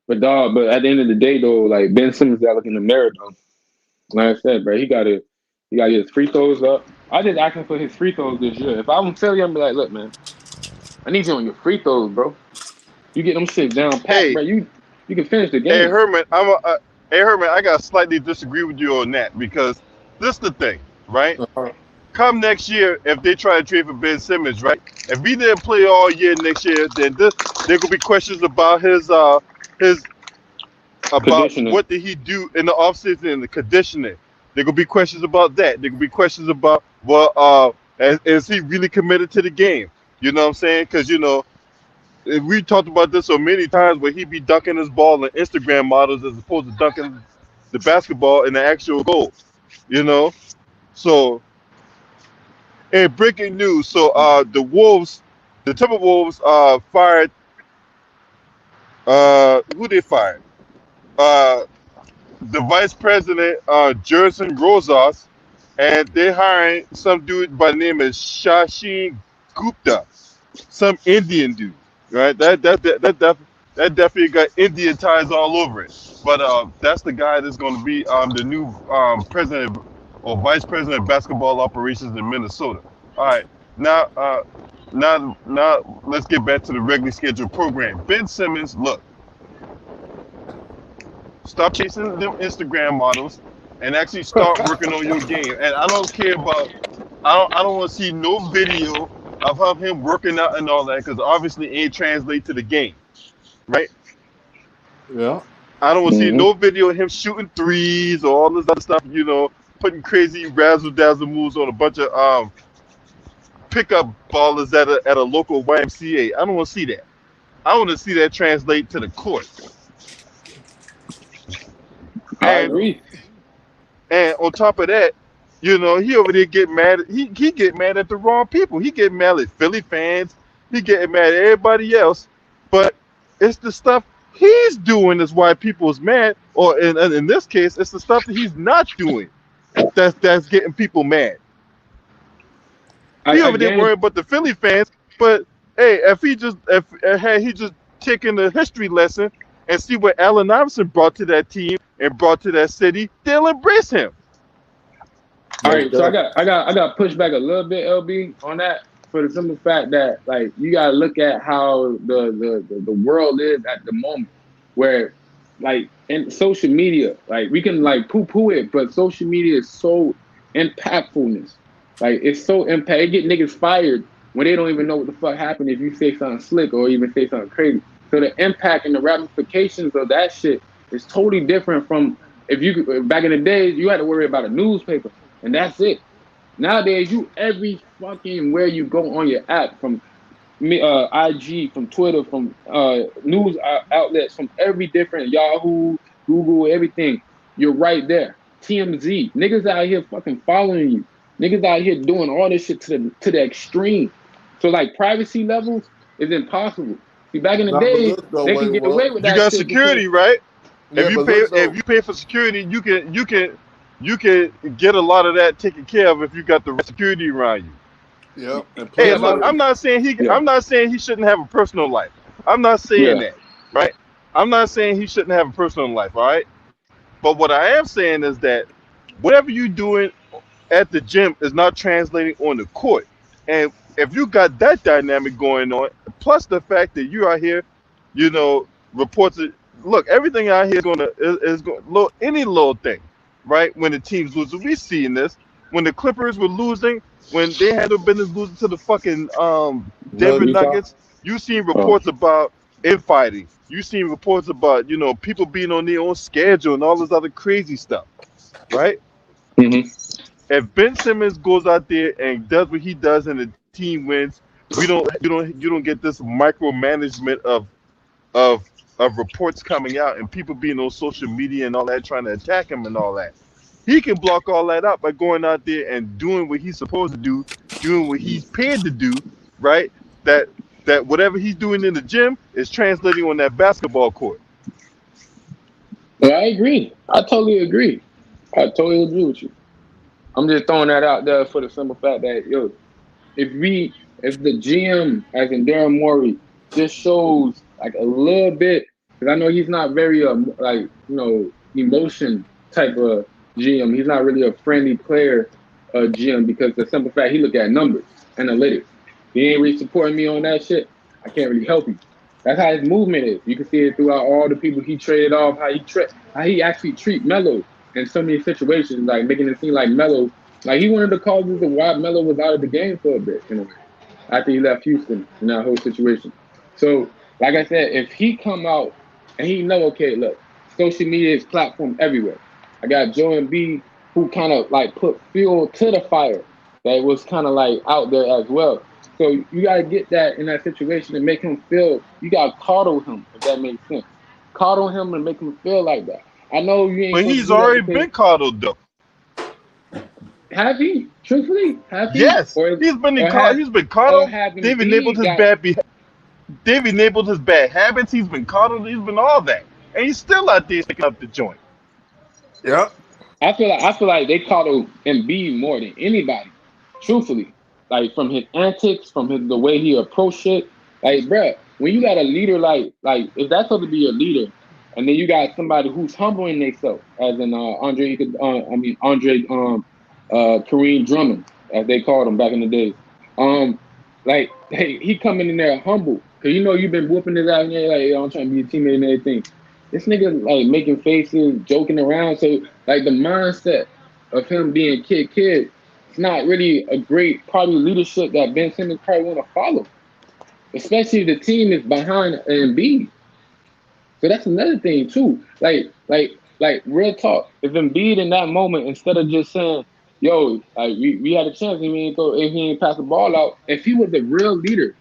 But at the end of the day though, like Ben Simmons got to look in the mirror though. Like I said, bro, he gotta get his free throws up. I just asked him for his free throws this year. If I was Philly, I'm be like, look, man, I need you on your free throws, bro. You get them shit down pat, bro. You can finish the game. Hey Herman, I gotta slightly disagree with you on that because this is the thing, right? Come next year, if they try to trade for Ben Simmons, right? If he didn't play all year next year, then there could be questions about his about what did he do in the offseason and the conditioning. There could be questions about that. There could be questions about is he really committed to the game? You know what I'm saying? Because we talked about this so many times where he be dunking his ball in Instagram models as opposed to dunking the basketball in the actual goal. You know, so. And breaking news: so the Timberwolves, fired. Who they fired? The vice president, Jerson Rosas, and they hiring some dude by the name of Shashi Gupta, some Indian dude, right? That definitely got Indian ties all over it. But that's the guy that's going to be the new president or vice president of basketball operations in Minnesota. All right, now now let's get back to the regularly scheduled program. Ben Simmons, look, stop chasing them Instagram models and actually start working on your game. And I don't care about, I don't want to see no video of him working out and all that, because obviously it ain't translate to the game, right? Yeah. I don't want to see no video of him shooting threes or all this other stuff, putting crazy razzle dazzle moves on a bunch of pickup ballers at a local YMCA. I don't want to see that. I want to see that translate to the court. I agree. And on top of that, he over there get mad. He get mad at the wrong people. He get mad at Philly fans. He getting mad at everybody else. But it's the stuff he's doing is why people's mad. Or in this case, it's the stuff that he's not doing that's getting people mad. He over there worrying about the Philly fans. But hey, if he just taken a history lesson and see what Allen Iverson brought to that team and brought to that city, they'll embrace him. All right, so I got pushed back a little bit, LB, on that, for the simple fact that, like, you gotta look at how the world is at the moment, where, like, in social media, like, we can like poo it, but social media is so impactfulness. Like, it's so impact. It get niggas fired when they don't even know what the fuck happened if you say something slick or even say something crazy. So the impact and the ramifications of that shit is totally different from if you back in the days you had to worry about a newspaper and that's it. Nowadays you every fucking where you go on your app, from IG, from Twitter, from news outlets, from every different Yahoo, Google, everything, you're right there. TMZ, niggas out here fucking following you. Niggas out here doing all this shit to the extreme. So like privacy levels is impossible. See, back in the day, they can get away with that. You got security, right? Yeah, if you pay for security, you can get a lot of that taken care of if you got the right security around you. Yeah. Hey, look, I'm not saying he shouldn't have a personal life. I'm not saying that, right? I'm not saying he shouldn't have a personal life, all right? But what I am saying is that whatever you're doing at the gym is not translating on the court. And if you got that dynamic going on, plus the fact that you are here, reports it. Look, everything out here is going any little thing, right? When the teams lose, we seen this when the Clippers were losing, when they had no business losing to the fucking Denver Nuggets. You seen reports about infighting. You seen reports about people being on their own schedule and all this other crazy stuff, right? Mm-hmm. If Ben Simmons goes out there and does what he does and the team wins, you don't get this micromanagement of reports coming out and people being on social media and all that trying to attack him and all that. He can block all that out by going out there and doing what he's supposed to do, doing what he's paid to do, right? That whatever he's doing in the gym is translating on that basketball court. Yeah, I agree. I totally agree with you. I'm just throwing that out there for the simple fact that, if the GM, as in Darren Morey, just shows like a little bit, because I know he's not very emotion type of GM. He's not really a friendly player GM, because the simple fact he look at numbers, analytics. He ain't really supporting me on that shit. I can't really help you. That's how his movement is. You can see it throughout all the people he traded off, how he actually treat Melo in so many situations, like making it seem like Melo, like he one of the causes of why Melo was out of the game for a bit, in a way, after he left Houston in that whole situation. So, like I said, if he come out and he know, okay, look, social media is platform everywhere. I got Joe and B who kind of like put fuel to the fire that was kind of like out there as well. So you got to get that in that situation and make him feel, you got to coddle him, if that makes sense. Coddle him and make him feel like that. I know you ain't. But he's already been coddled, though. Have he? Truthfully, have he? Yes, he's been coddled. They've enabled his bad habits. He's been coddled. He's been all that, and he's still out there picking up the joint. Yeah. I feel like they coddle Embiid more than anybody. Truthfully, like from his antics, from the way he approached shit. Like, bruh, when you got a leader like if that's supposed to be a leader, and then you got somebody who's humbling themselves, as in Kareem Drummond, as they called him back in the day. Like, hey, he coming in there humble. Cause you know you've been whooping his ass and you're like, yo, I'm trying to be a teammate and everything. This nigga like making faces, joking around. So like the mindset of him being kid, it's not really a great probably leadership that Ben Simmons probably want to follow. Especially if the team is behind Embiid. So that's another thing too. Like real talk. If Embiid in that moment, instead of just saying, "Yo, like we had a chance," if he ain't pass the ball out. If he was a real leader,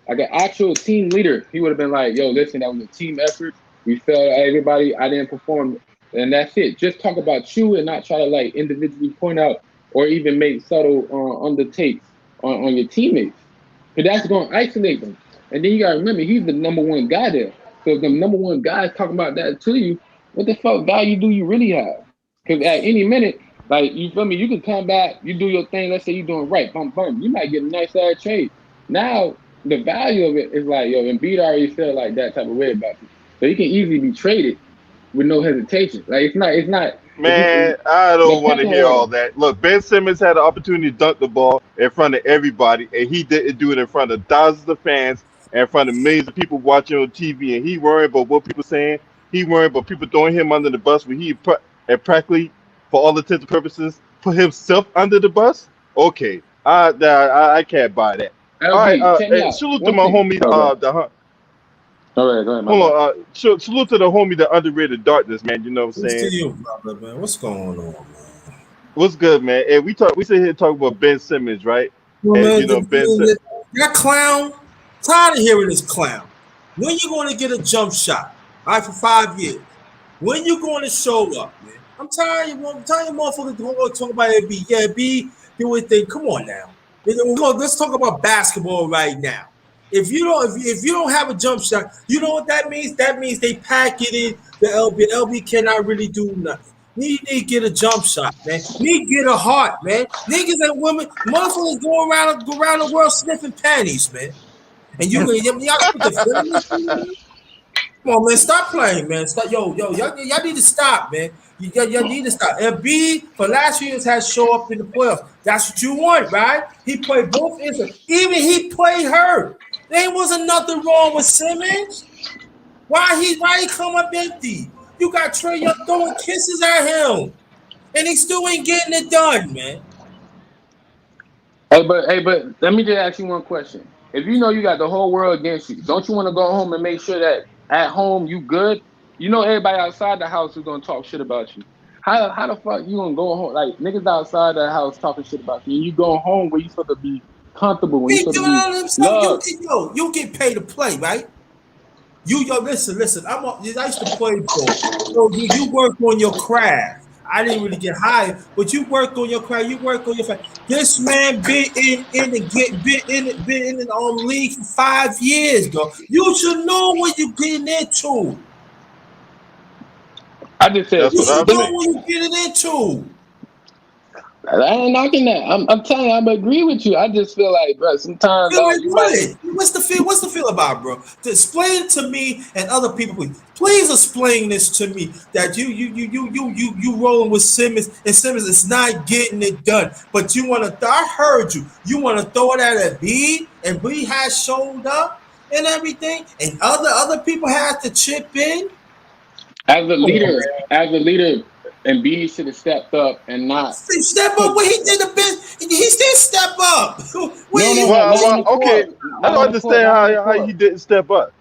like an actual team leader, he would have been like, "Yo, listen, that was a team effort. We failed everybody. I didn't perform, and that's it. Just talk about you and not try to like individually point out or even make subtle undertakes on your teammates, because that's going to isolate them. And then you got to remember, he's the number one guy there. So if the number one guy is talking about that to you, what the fuck value do you really have? Because at any minute, like, you feel me, you can come back, you do your thing, let's say you're doing right, bum, bum, you might get a nice ass trade. Now, the value of it is like, yo, Embiid already feel like that type of way about you. So he can easily be traded with no hesitation. Like, it's not, Man, I the don't want to pecking hear all order. that. Look, Ben Simmons had the opportunity to dunk the ball in front of everybody, and he didn't do it in front of thousands of fans and in front of millions of people watching on TV. And he worried about what people saying. He worried about people throwing him under the bus when he and practically, for all intents and purposes, put himself under the bus. Okay, I can't buy that. All right, LB, check me out. salute to One my thing. homie, All right, go ahead, my hold bad. on, salute to the homie, the underrated darkness, man. You know what I'm What's to saying? you, brother, man? What's going on, man? What's good, man? And we sit here and talk about Ben Simmons, right? Well, And man, you know that clown, tired of hearing this clown. When you going to get a jump shot? All right, for 5 years. When you going to show up, man? I'm tired of motherfuckers talking about it. Yeah, B, do it thing. Come on now. Let's talk about basketball right now. If you don't have a jump shot, you know what that means? That means they pack it in the LB. LB cannot really do nothing. Need to get a jump shot, man. Need to get a heart, man. Niggas and women, motherfuckers go around the world sniffing panties, man. And y'all put the feminist in there? Come on, man. Stop playing, man. Stop, y'all need to stop, man. Y'all need to stop. And B, for last few years, has show up in the playoffs. That's what you want, right? He played both ends. Even he played hurt. There wasn't nothing wrong with Simmons. Why he come up empty? You got Trey Young throwing kisses at him, and he still ain't getting it done, man. Hey, but let me just ask you one question. If you know you got the whole world against you, don't you want to go home and make sure that at home you good? You know everybody outside the house is gonna talk shit about you. How the fuck you gonna go home? Like, niggas outside the house talking shit about you, and you going home where you supposed to be comfortable, when you He supposed to doing be all them stuff. loved. You get paid to play, right? Listen. I used to play ball. So you work on your craft. I didn't really get hired, but you worked on your craft. You work on your craft. This man been in the league for 5 years, though. You should know what you're getting into. I just said, that's You what should I'm know saying. what you're getting into. I ain't knocking that. I'm telling you, I agree with you. I just feel like, bro, sometimes Feel like you might. what? What's the feel? What's the feel about, bro? To explain to me and other people, please. Please explain this to me. That you rolling with Simmons, and Simmons is not getting it done. But you want to? I heard you. You want to throw it at B, and B has showed up and everything, and other people have to chip in. As a Come on, leader, man. Embiid should have stepped up and not Step up put. where he did the best. He still step up. No, no, Wait, no, not on Well, the okay. court, I not don't on the court, understand not on the how he court, didn't step up.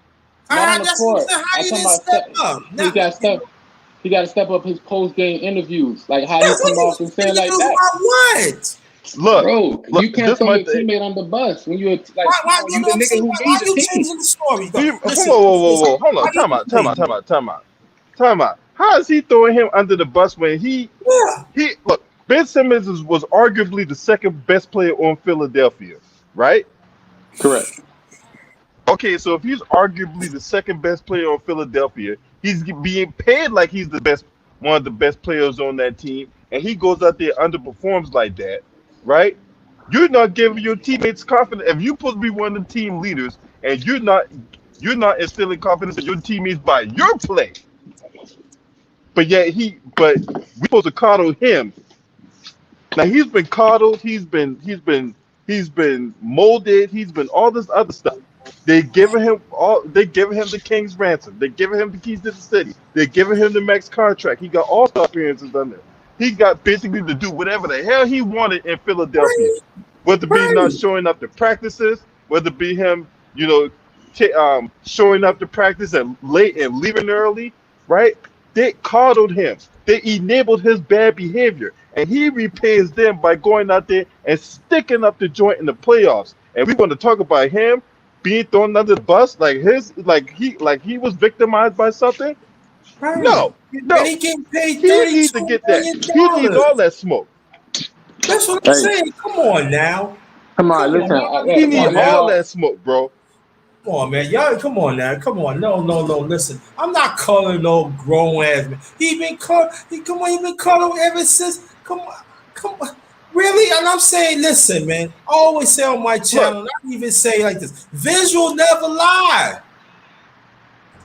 not on the that's what I'm court. saying. How I'm he talking didn't about step step. up? He got step. He got to step up his post game interviews. Like, how do you come off and saying like Interviews that, about what? Look, bro? look. You can't This throw my your thing. teammate on the bus when you're Why? like, come Why? on, You you know the what I'm nigga saying? who Why lead are the you team. changing the story? Whoa, Go. Listen, whoa. Hold on. how do Time you out. play, man? Time out. How is he throwing him under the bus when he Yeah. look? Ben Simmons was arguably the second best player on Philadelphia, right? Correct. Okay, so if he's arguably the second best player on Philadelphia, he's being paid like he's one of the best players on that team, and he goes out there underperforms like that, right? You're not giving your teammates confidence. If you're supposed to be one of the team leaders, and you're not instilling confidence in your teammates by your play, but we supposed to coddle him. Now he's been coddled. He's been He's been molded. He's been all this other stuff. They giving him the king's ransom. They giving him the keys to the city. They giving him the max contract. He got all star appearances on there. He got basically to do whatever the hell he wanted in Philadelphia. Whether it be not showing up to practices, whether it be him, showing up to practice late and leaving early, right? They coddled him. They enabled his bad behavior, and he repays them by going out there and sticking up the joint in the playoffs. And we want to talk about him being thrown under the bus, like he was victimized by something. Right. No. And he getting paid He needs to get that. He needs all that smoke. That's what I'm saying. Come on now. Come on, listen. He needs all that smoke, bro. Come on, man. Y'all, come on now. Come on. No. Listen, I'm not calling no grown ass man. He been calling ever since. Come on. Really? And I'm saying, listen, man. I always say on my channel, I even say like this: visual never lie.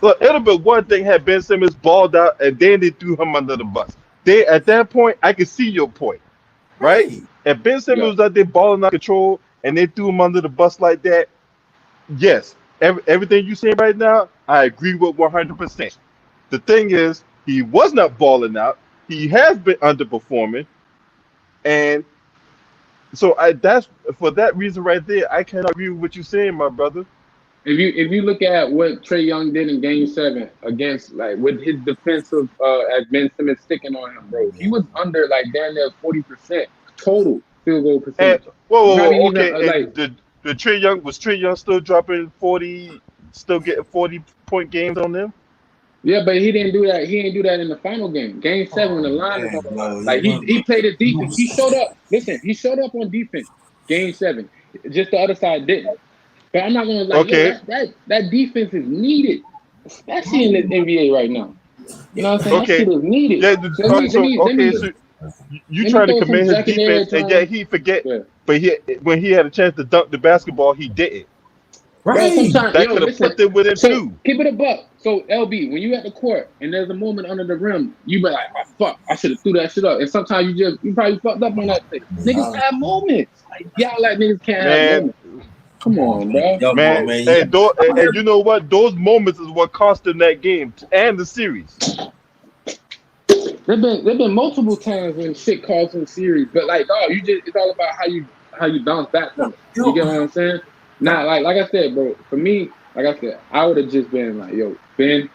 Look, it'll be one thing had Ben Simmons balled out and then they threw him under the bus. At that point, I can see your point, right? If Ben Simmons was out there balling out of control and they threw him under the bus like that, yes, everything you're saying right now, I agree with 100%. The thing is, he was not balling out. He has been underperforming, and so that's for that reason right there. I cannot agree with what you're saying, my brother. If you look at what Trae Young did in Game 7 against, like, with his defensive as Ben Simmons sticking on him, bro, he was under like damn near 40% total field goal percentage. Whoa, okay. The Trae Young still dropping 40, still getting 40-point games on them? Yeah, but he didn't do that. He didn't do that in the final game. Game 7, the line is on the line. Like he played his defense. He showed up. Listen, he showed up on defense. Game 7, just the other side didn't. But I'm not gonna lie. That defense is needed, especially in the NBA right now. You know what I'm saying? Okay. That shit is needed. So you trying to commend his defense, and yet he forget. Yeah. But when he had a chance to dunk the basketball, he didn't. Right. That could have put them with him too. Keep it a buck. So LB, when you at the court and there's a moment under the rim, you be like, fuck, I should have threw that shit up. And sometimes you probably fucked up on that thing. Niggas have moments. Like, y'all like niggas can't have moments. Come on, bro. Man. And you know what? Those moments is what cost them that game and the series. There've been multiple times when shit cost in the series, but like, it's all about how you bounce back from it. You get what I'm saying? Nah, like I said, bro, for me, like I said, I would have just been like, yo, Ben,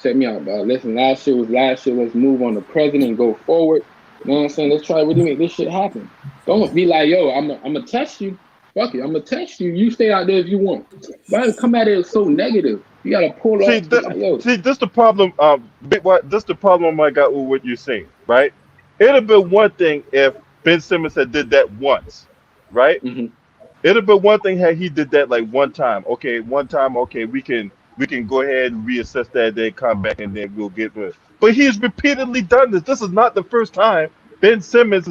check me out, bro. Listen, last year. Let's move on the present and go forward. You know what I'm saying? Let's try to really make this shit happen. Don't be like, yo, I'm gonna test you. Fuck it, I'm gonna test you. You stay out there if you want. But come at it so negative. You gotta pull up. See, this the problem. This the problem I got with what you're saying, right? It'd have been one thing if Ben Simmons had did that once, right? Mm-hmm. It'd have been one thing had he did that like one time. Okay, we can go ahead and reassess that, then come back, and then we'll get to it. But he's repeatedly done this. This is not the first time Ben Simmons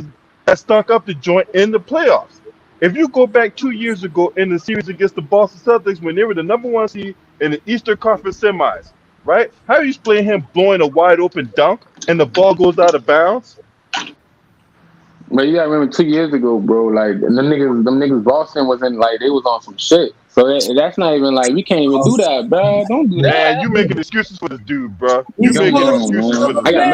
has stunk up the joint in the playoffs. If you go back 2 years ago in the series against the Boston Celtics when they were the #1 seed in the Eastern Conference semis, right? How are you explain him blowing a wide open dunk and the ball goes out of bounds? But you gotta remember 2 years ago, bro, like them niggas Boston wasn't like they was on some shit. So that's not even like we can't even do that, bro. Don't do that. Man, you making excuses for this dude, bro. You making excuses for this dude. I got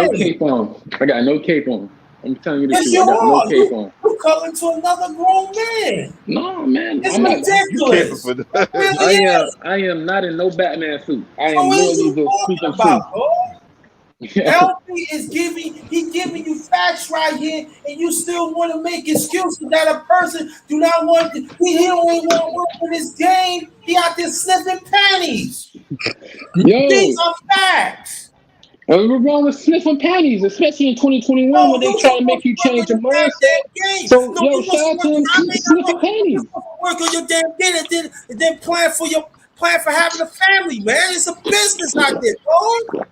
no cape on. I'm telling you the truth. I got no cape on. You calling to another grown man. No, man. It's ridiculous. I am not in no Batman suit. I am literally just speaking truth. LP is giving you facts right here, and you still want to make excuses that a person do not want to. He don't even want to work in this game. He out there sniffing panties. These are facts. We're wrong with sniffing panties, especially in 2021 when they try to make you change your mindset. So, shout out to him sniffing panties. Work on your damn game and then plan for having a family, man. It's a business out there, dog.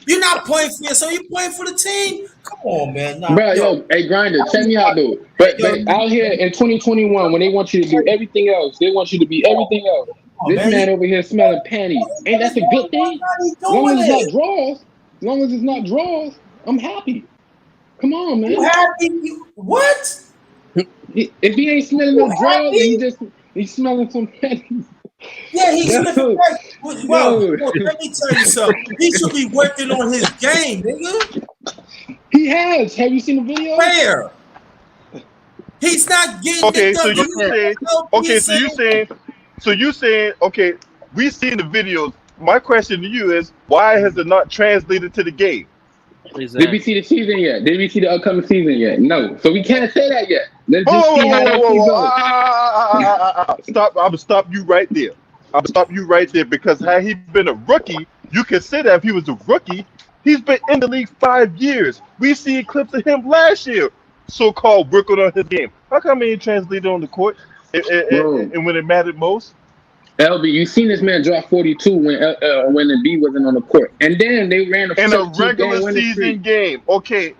You're not playing for yourself. You're playing for the team. Come on, man. Bro, hey, Grinder, check me out, dude. But out here in 2021, when they want you to do everything else, they want you to be everything else. This man over here smelling panties. Ain't that a good thing? As long as it's not draws, I'm happy. Come on, man. You happy? What? If he ain't smelling You no drugs happy? and he's smelling some panties. Yeah, he's sniffing. Yo, Well, yo, let me tell you something. He should be working on his game, nigga. he has. Have you seen the video? Where? He's not getting Okay, it so done. you say, okay, so you saying, okay, we seen the videos. My question to you is, why has it not translated to the game? Did we see the season yet? Did we see the upcoming season yet? No. So we can't say that yet. Let's just see how that shit goes. Stop! I'm gonna stop you right there. I'm gonna stop you right there because had he been a rookie, you could say that if he was a rookie, he's been in the league 5 years. We see clips of him last year, so-called working on his game. How come he ain't translated on the court Bro, and when it mattered most? LB, you seen this man drop 42 when the B wasn't on the court. And then they ran a In a 17 regular game winning season streak. game, okay.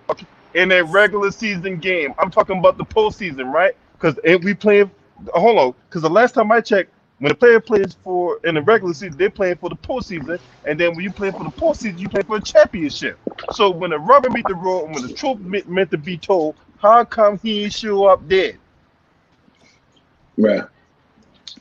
In a regular season game, I'm talking about the postseason, right? Because we play. Hold on, because the last time I checked, when a player plays for in the regular season, they're playing for the postseason, and then when you play for the postseason, you play for a championship. So when the rubber meet the road, and when the truth meant to be told, how come he ain't show up dead? Bruh.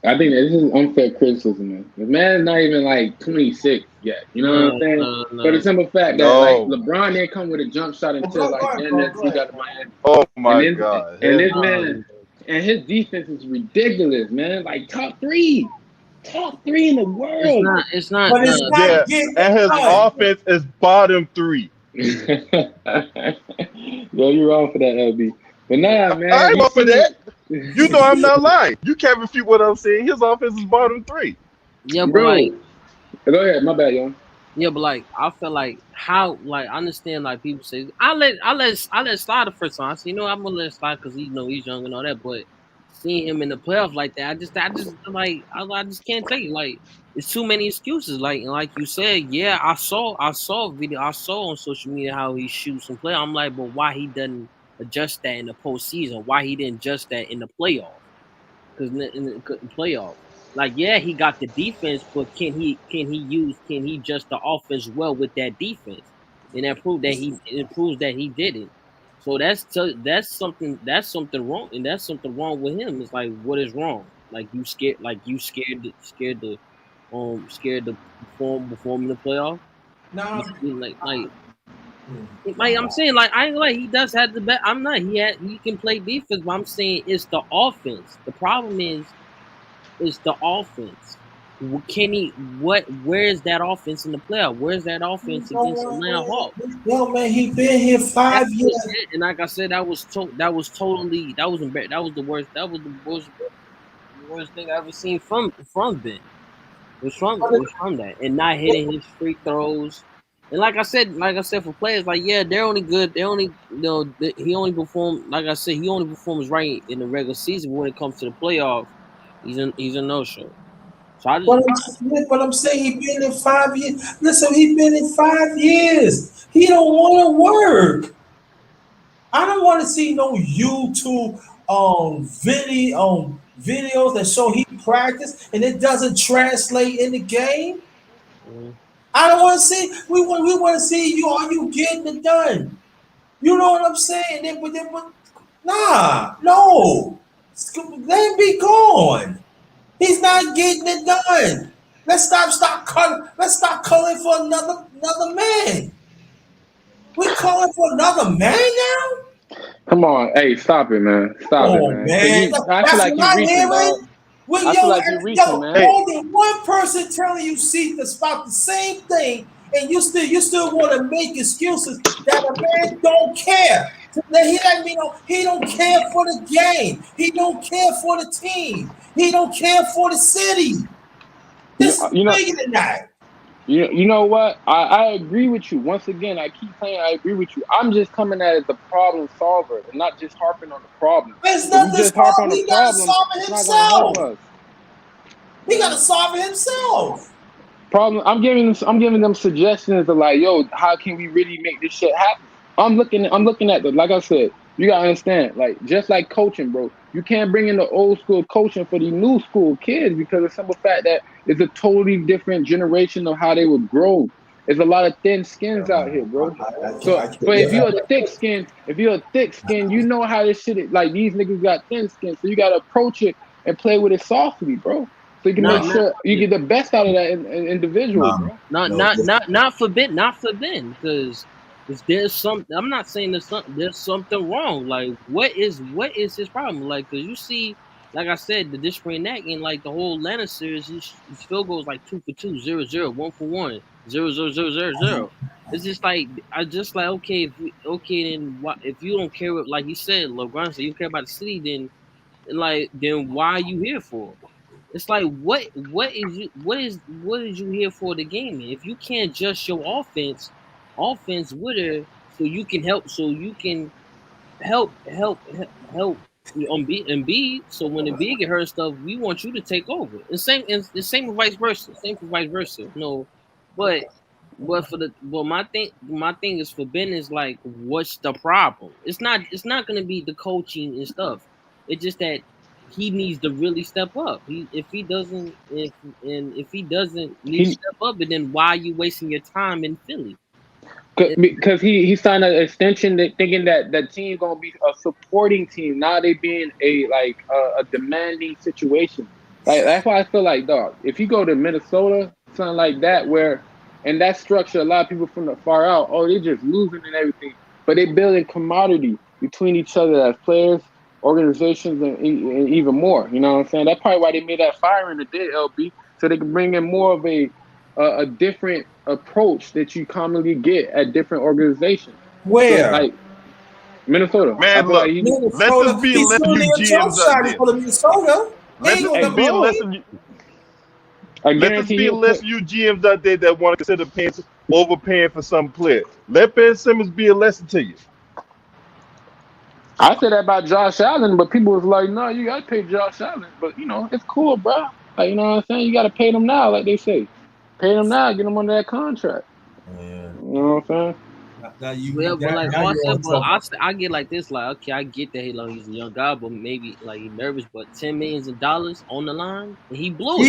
I think that this is unfair criticism, man. The man is not even like 26 yet. You know what I'm saying? No. For the simple fact that like LeBron didn't come with a jump shot until like he got to Miami. Oh my and God! And this man and his defense is ridiculous, man. Like top three in the world. It's not. But it's not getting and his offense is bottom 3. Yo, you're wrong for that, LB. But nah, man. I'm up for that. You know I'm not lying. You can't refute what I'm saying. His offense is bottom 3. Yeah, but Bro. like, go ahead. My bad, yo. yeah, but like, I feel like how, like, I understand, like, people say, I let slide the first time. I said, I'm gonna let it slide because he's young and all that. But seeing him in the playoffs like that, I just like, I just can't take it. Like, it's too many excuses. Like, and like you said, yeah, I saw a video, I saw on social media how he shoots and play. I'm like, but why he doesn't adjust that in the postseason? Why he didn't adjust that in the playoffs? Because in the playoffs. Like, yeah, he got the defense, but can he adjust the offense well with that defense? And that proves that he didn't. So that's something wrong, and that's something wrong with him. It's like, what is wrong? Like, you scared to perform in the playoff. No. Like I'm saying, like, I ain't like he does have the best. I'm not. He can play defense, but I'm saying it's the offense. The problem is the offense. Can he? Where is that offense in the playoff? Where's that offense against Atlanta Hawks? Yo, man, he been here 5 years. And like I said, that was the worst thing I ever seen from Ben. It was from that, and not hitting his free throws. And like I said, for players, like, yeah, they're only good. They only, he only performed. Like I said, he only performs right in the regular season. But when it comes to the playoffs, he's a no-show. So But I'm saying he been in 5 years. Listen, he been in 5 years. He don't want to work. I don't want to see no YouTube videos that show he practiced and it doesn't translate in the game. I don't want to see. We want to see you. Are you getting it done? You know what I'm saying? No. Let him be gone. He's not getting it done. Let's stop calling. Let's stop calling for another man. We calling for another man now? Come on, hey, stop it, man. Stop it, man. I feel like you're reaching, dog. I feel like you're reaching, man. More than one person telling you about the same thing, and you still want to make excuses that a man don't care. He don't care for the game. He don't care for the team. He don't care for the city. This is bigger than that. You know what? I agree with you. Once again, I keep saying I agree with you. I'm just coming at it as the problem solver and not just harping on the problem. There's nothing to solve. He got to solve it himself. He got to solve it himself. Problem. I'm giving them suggestions of like, yo, how can we really make this shit happen? I'm looking at the, like I said, you gotta understand, like, just like coaching, bro. You can't bring in the old school coaching for the new school kids because of the simple fact that it's a totally different generation of how they would grow. It's a lot of thin skins out here, bro. So, but if you're a thick skin, you know how this shit is. Like these niggas got thin skin, so you gotta approach it and play with it softly, bro. So you can make sure you get the best out of that individual, bro. Not for Ben, because there's some. I'm not saying there's something wrong. Like what is his problem? Like because you see, like I said, the discipline that in like the whole Atlanta series, his field goal is like 2 for 2, 0-0, 1 for 1, 0-0-0-0-0. It's just like okay, then what if you don't care? Like he said, LeBron said, you care about the city, then why are you here for? It's like what is you here for the game? If you can't just show offense with her, so you can help Embiid. So when Embiid get hurt and stuff, we want you to take over. The same for vice versa. No, but my thing is for Ben is like, what's the problem? It's not gonna be the coaching and stuff. It's just that he needs to really step up. If he doesn't need to step up, and then why are you wasting your time in Philly? Because he signed an extension thinking that the team gonna be a supporting team. Now they being a demanding situation. Like that's why I feel like, dog, if you go to Minnesota, something like that, where in that structure, a lot of people from the far out, they're just losing and everything, but they building commodity between each other as players, organizations, and even more. You know what I'm saying? That's probably why they made that firing today, LB, so they can bring in more of a different approach that you commonly get at different organizations. Where? So, like Minnesota. Man, look, let this be a lesson you GMs out there. Minnesota. Let this be a lesson you GMs out there that want to consider overpaying for some player. Let Ben Simmons be a lesson to you. I said that about Josh Allen, but people was like, no, you got to pay Josh Allen. But, it's cool, bro. Like, you know what I'm saying? You got to pay them now, like they say. Pay them now, get them under that contract. Yeah. You know what I'm saying? I get like this, like, okay, I get that he's a young guy, but maybe like he's nervous, but $10 million on the line, and he blew it.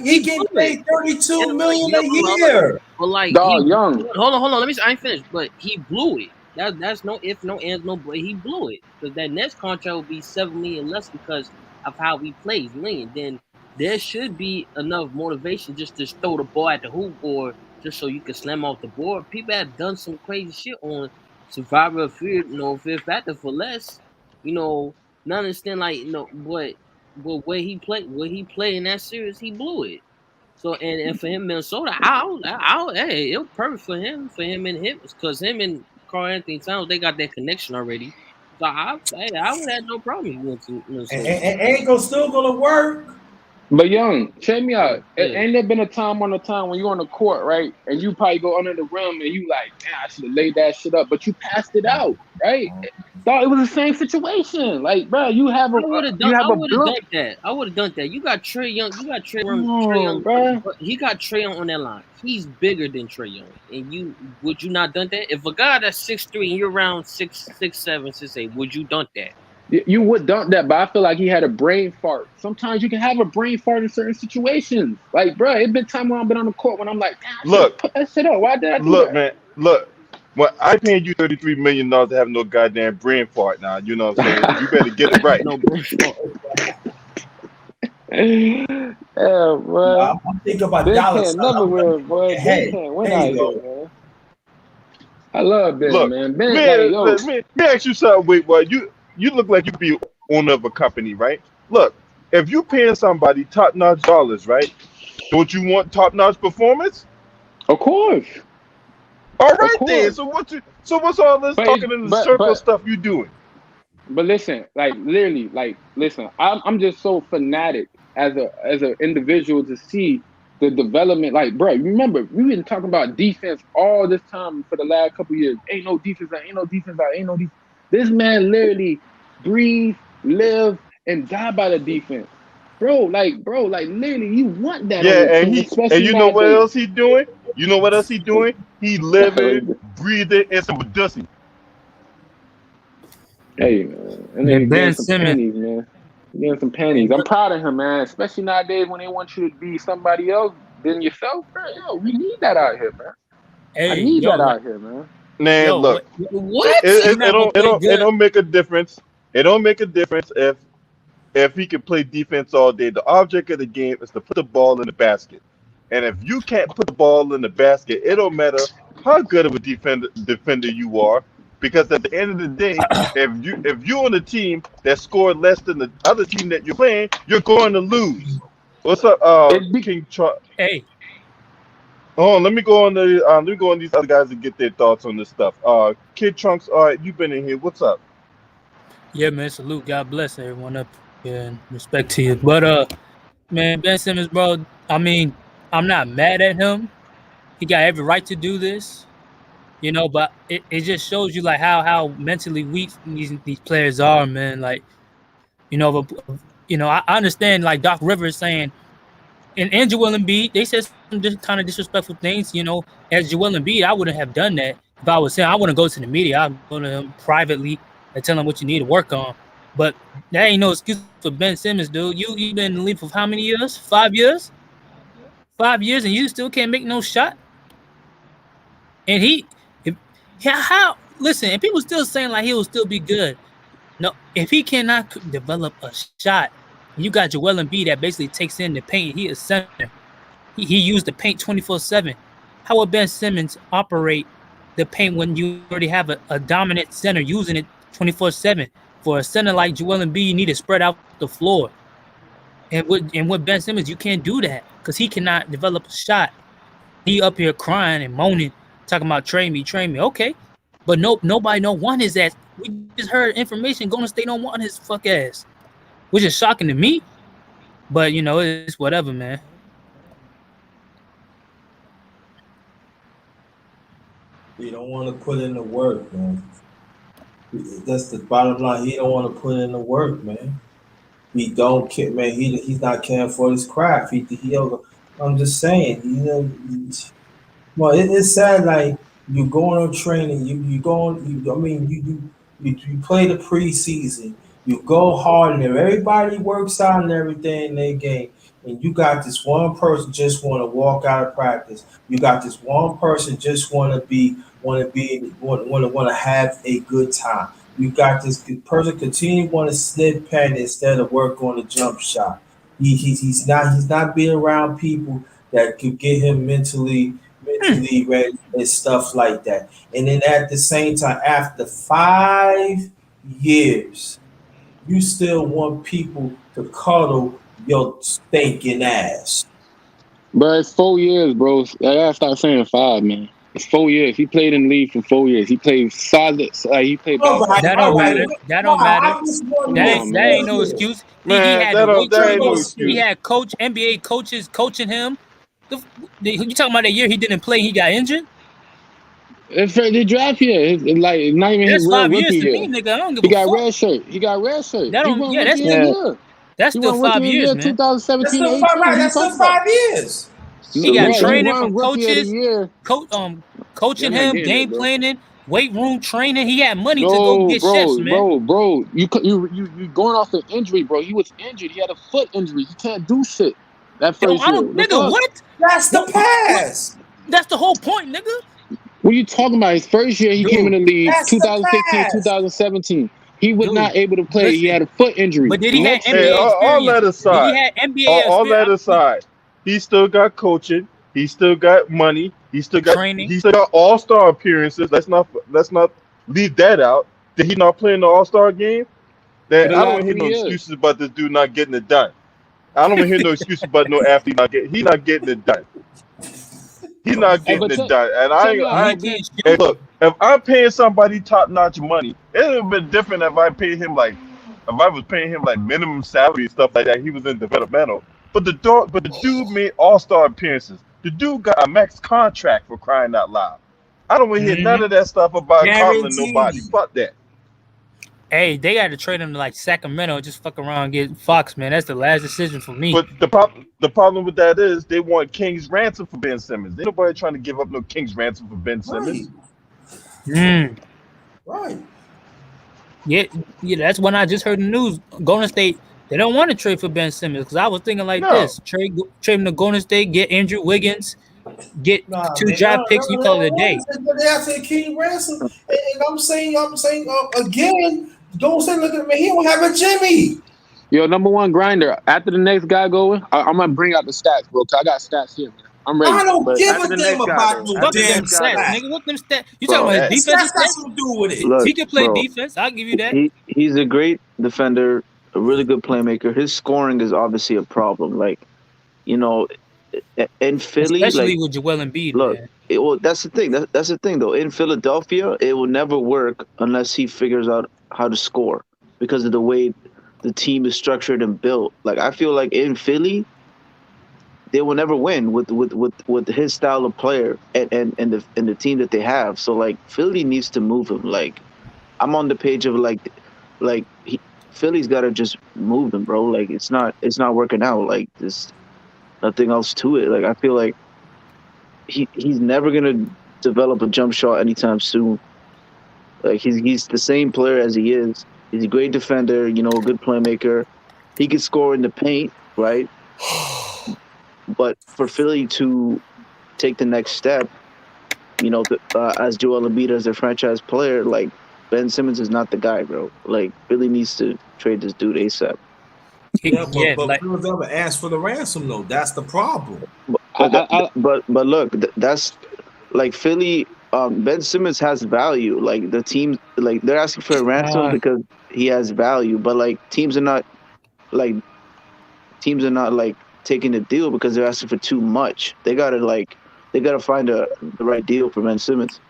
He getting paid $32 million a year. But like, young. Hold on, I ain't finished. But he blew it. That's no if, no ands, no but. He blew it because that next contract will be $7 million less because of how he plays. Then there should be enough motivation just to throw the ball at the hoop or just so you can slam off the board. People have done some crazy shit on Survivor of Fear, Fear Factor for less. Not understand but where he played in that series, he blew it. So and for him, Minnesota, it was perfect for him and him, because him and Karl Anthony Towns, they got that connection already. So I would have no problem if he went to Minnesota. And still gonna work. But young, check me out. Ain't there been a time when you're on the court, right? And you probably go under the rim and you like, man, I should have laid that shit up, but you passed it out, right? Thought it was the same situation. Like, bro, you have a I would have done that. I would have done that. You got Trae Young. Trae Young, bro. He got Trae Young on that line. He's bigger than Trae Young. And would you not done that? If a guy that's 6'3" and you're around 6'7", 6'8", would you dunk that? You would dunk that, but I feel like he had a brain fart. Sometimes you can have a brain fart in certain situations. Like, bro, it's been time when I've been on the court when I'm like, look, put that shit up. Why did I do that? Look, man, look. Well, I paid you $33 million to have no goddamn brain fart now. You know what I'm saying? You better get it right. No brain fart. Yeah, bro. I'm thinking about Ben Dallas. can't never win, boy. Ben can't win out here, man. I love Ben, Look, man. Ben, let me ask you something. Wait, boy, you look like you be owner of a company, right? Look, if you paying somebody top-notch dollars, right? Don't you want top-notch performance? Of course. All right, then. So what's all this talking in the circle stuff you doing? But listen, listen. I'm just so fanatic as an individual to see the development. Like, bro, remember we've been talking about defense all this time for the last couple of years. Ain't no defense out. This man literally breathe, live, and die by the defense. Bro, literally, you want that. Yeah, and you know what else he doing? You know what else he doing? He living, breathing, and some pussy. Hey, man. And Ben Simmons, panties, man. Getting some panties. I'm proud of him, man. Especially nowadays when they want you to be somebody else than yourself, bro. Yo, we need that out here, man. Hey, I need yo, that out here, man. Man, yo, look, What? He's not gonna play it good. don't make a difference. It don't make a difference if he can play defense all day. The object of the game is to put the ball in the basket. And if you can't put the ball in the basket, it don't matter how good of a defender you are, because at the end of the day, if you're on a team that scored less than the other team that you're playing, you're going to lose. What's up, It be, King Trump? Hey, Oh, let me go on these other guys and get their thoughts on this stuff. Kid Trunks, all right, you've been in here. What's up? yeah, man. Salute. God bless everyone up here and respect to you. But man, Ben Simmons, bro. I mean, I'm not mad at him. He got every right to do this. But it just shows you like how mentally weak these players are, man. Like, I understand like Doc Rivers saying and Joel Embiid, they said some kind of disrespectful things. As Joel Embiid, I wouldn't have done that if I was saying I wouldn't go to the media. I'd go to him privately and tell him what you need to work on. But that ain't no excuse for Ben Simmons, dude. You've been in the league for how many years? 5 years? 5 years, and you still can't make no shot. And listen, and people still saying like he will still be good. No, if he cannot develop a shot, you got Joel Embiid that basically takes in the paint. He is center. He used the paint 24/7. How would Ben Simmons operate the paint when you already have a dominant center using it 24/7? For a center like Joel Embiid, you need to spread out the floor. And with Ben Simmons, you can't do that because he cannot develop a shot. He up here crying and moaning, talking about train me. Okay, but nobody don't want his ass. We just heard information Golden State don't want his fuck ass, which is shocking to me. But it's whatever, man. He don't want to put in the work, man. That's the bottom line. He don't want to put in the work, man. He don't care, man. He's not caring for his craft. I'm just saying, well, it's sad. Like you going on training, you play the preseason, you go hard in there. Everybody works out and everything in their game, and you got this one person just want to walk out of practice. You got this one person just want to have a good time. You got this person continue want to slip pen instead of work on the jump shot. He's not being around people that could get him mentally ready and stuff like that. And then at the same time, after 5 years, you still want people to cuddle your stinking ass. bro, it's 4 years, bro. I gotta stop saying 5, man. It's 4 years. He played in the league for 4 years. He played solid. He played basketball. That don't matter. That don't matter. That ain't no excuse. He had that the ain't no excuse. He had NBA coaches coaching him. You talking about that year he didn't play? He got injured. It's for the draft year. It's like not even That's his real 5 years rookie to year. me, nigga. I don't give He a got fuck. red shirt. He got red shirt. That He don't. won Yeah, rookie of the year. that's He still won 5 rookie of the years, year, man. 2017, That's 18. still 5 years. He got Bro, training he won from rookie of the coaches, year. coaching You're not him, getting game it, bro. planning, weight room training. He had money to go No, get chefs, man. bro. You going off an injury, bro. He was injured. He had a foot injury. He can't do shit that first year. Nigga, what? That's the past. That's the whole point, nigga. What are you talking about? His first year he came in the league, That's the 2016, past. 2017. He was not able to play. He listen, had a foot injury. But did he have Next year, NBA all that experience? aside, He had NBA all that experience. aside, he still got coaching. He still got money. He still got Training. He still got All-Star appearances. Let's not leave that out. Did he not play in the All-Star game? For the I don't last want to hear 3 no years. excuses about this dude not getting it done. I don't want to hear no excuses about no athlete He's not getting it done. He's not getting but it done. And Hey, look, if I'm paying somebody top-notch money, it would have been different if I was paying him like minimum salary and stuff like that. He was in developmental. But the dude made All-Star appearances. The dude got a max contract, for crying out loud. I don't want to hear none of that stuff about coddling nobody. Fuck that. Hey, they got to trade him to like Sacramento and just fuck around and get Fox, man. That's the last decision for me. But the problem with that is they want King's ransom for Ben Simmons. Ain't nobody trying to give up no King's ransom for Ben Simmons. Right. Yeah, that's when I just heard the news. Golden State, they don't want to trade for Ben Simmons because I was thinking like this: trade him to Golden State, get Andrew Wiggins, get Nah, 2 man. draft picks, you call it a day. They have to King Ransom, and I'm saying again. Don't say look at me. He don't have a Jimmy. Yo, number one grinder. After the next guy going, I'm gonna bring out the stats, bro. Cause I got stats here, man. I'm ready. I don't But give after a the damn next guy, about though. no Fuck After the them damn next guy, stats, though. nigga. What them stats? You Bro, talking about That his stats defensive got stats? something to do with it. Look, He can play bro, defense. I'll give you that. he's a great defender, a really good playmaker. His scoring is obviously a problem. Like, you know, in Philly, Especially like, with Joel Embiid, look, man. that's the thing. That's the thing, though. In Philadelphia, it will never work unless he figures out how to score because of the way the team is structured and built. Like, I feel like in Philly, they will never win with his style of player and the team that they have. So like Philly needs to move him. Like I'm on the page of Philly's got to just move him, bro. Like it's not working out. Like there's nothing else to it. Like I feel like he's never gonna develop a jump shot anytime soon. Like he's the same player as he is. He's a great defender, you know, a good playmaker. He can score in the paint, right? But for Philly to take the next step, you know, as Joel Embiid as their franchise player, like Ben Simmons is not the guy, bro. Like Philly needs to trade this dude ASAP. Yeah, Yeah, but like Philadelphia asked for the ransom though. That's the problem. But look, that's like Philly. Ben Simmons has value. Like the team, like they're asking for a ransom because he has value. But like teams are not like taking the deal because they're asking for too much. They gotta find the right deal for Ben Simmons.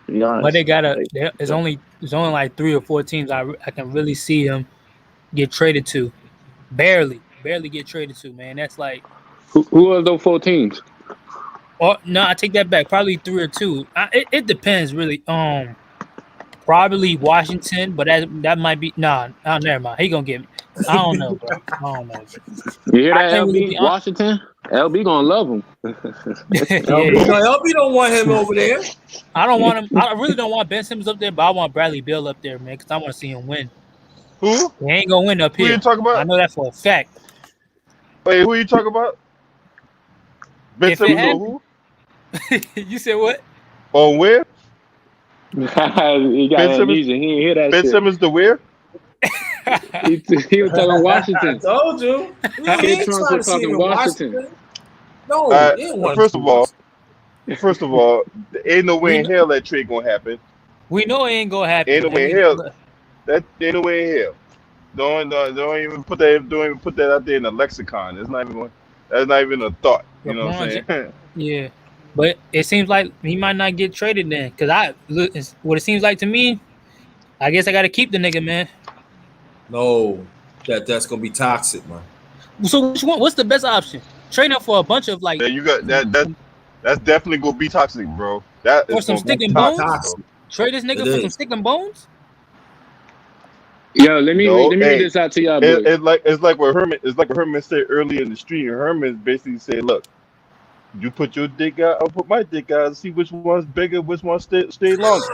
To be honest, but they gotta. Like, There's only like 3 or 4 teams I can really see him get traded to. Barely get traded to, man. That's like, who are those 4 teams? oh no, I take that back. Probably 3 or 2. It depends really. Probably Washington, but that might be never mind. He gonna get me. I don't know, bro. I don't know. You hear that, can't LB? really be Washington? LB gonna love him. LB don't want him over there. I don't want him. I really don't want Ben Simmons up there, but I want Bradley Beal up there, man, because I want to see him win. Who? He ain't gonna win up Who here. you talking about? I know that for a fact. Wait, who you talking about? Ben If it Simmons had- on who? You said what? On where? He got Ben Simmons- amnesia. He didn't hear that Ben shit. Simmons the where? He was talking I Washington. told you. We ain't Trump trying to was see talking him in Washington. Washington. No, he didn't want First to of see all, Washington. First of all, there ain't no way in hell that trade gonna happen. We know it ain't gonna happen. Ain't no way in hell. That ain't no way in hell. Don't even put that out there in the lexicon. It's not even going. That's not even a thought. You know what I'm saying? Yeah, but it seems like he might not get traded then. Cause what it seems like to me, I guess I got to keep the nigga, man. No, that's gonna be toxic, man. So which one? What's the best option? Trade him for a bunch of like. Yeah, you got that. That's definitely gonna be toxic, bro. That For is some gonna be stick and toxic, bones? bro. Trade this nigga for some stick and bones. Yo, let me No, read this out to y'all, boys. It's like what Herman said earlier in the street. Herman basically said, "Look, you put your dick out, I'll put my dick out. See which one's bigger, which one stay longer."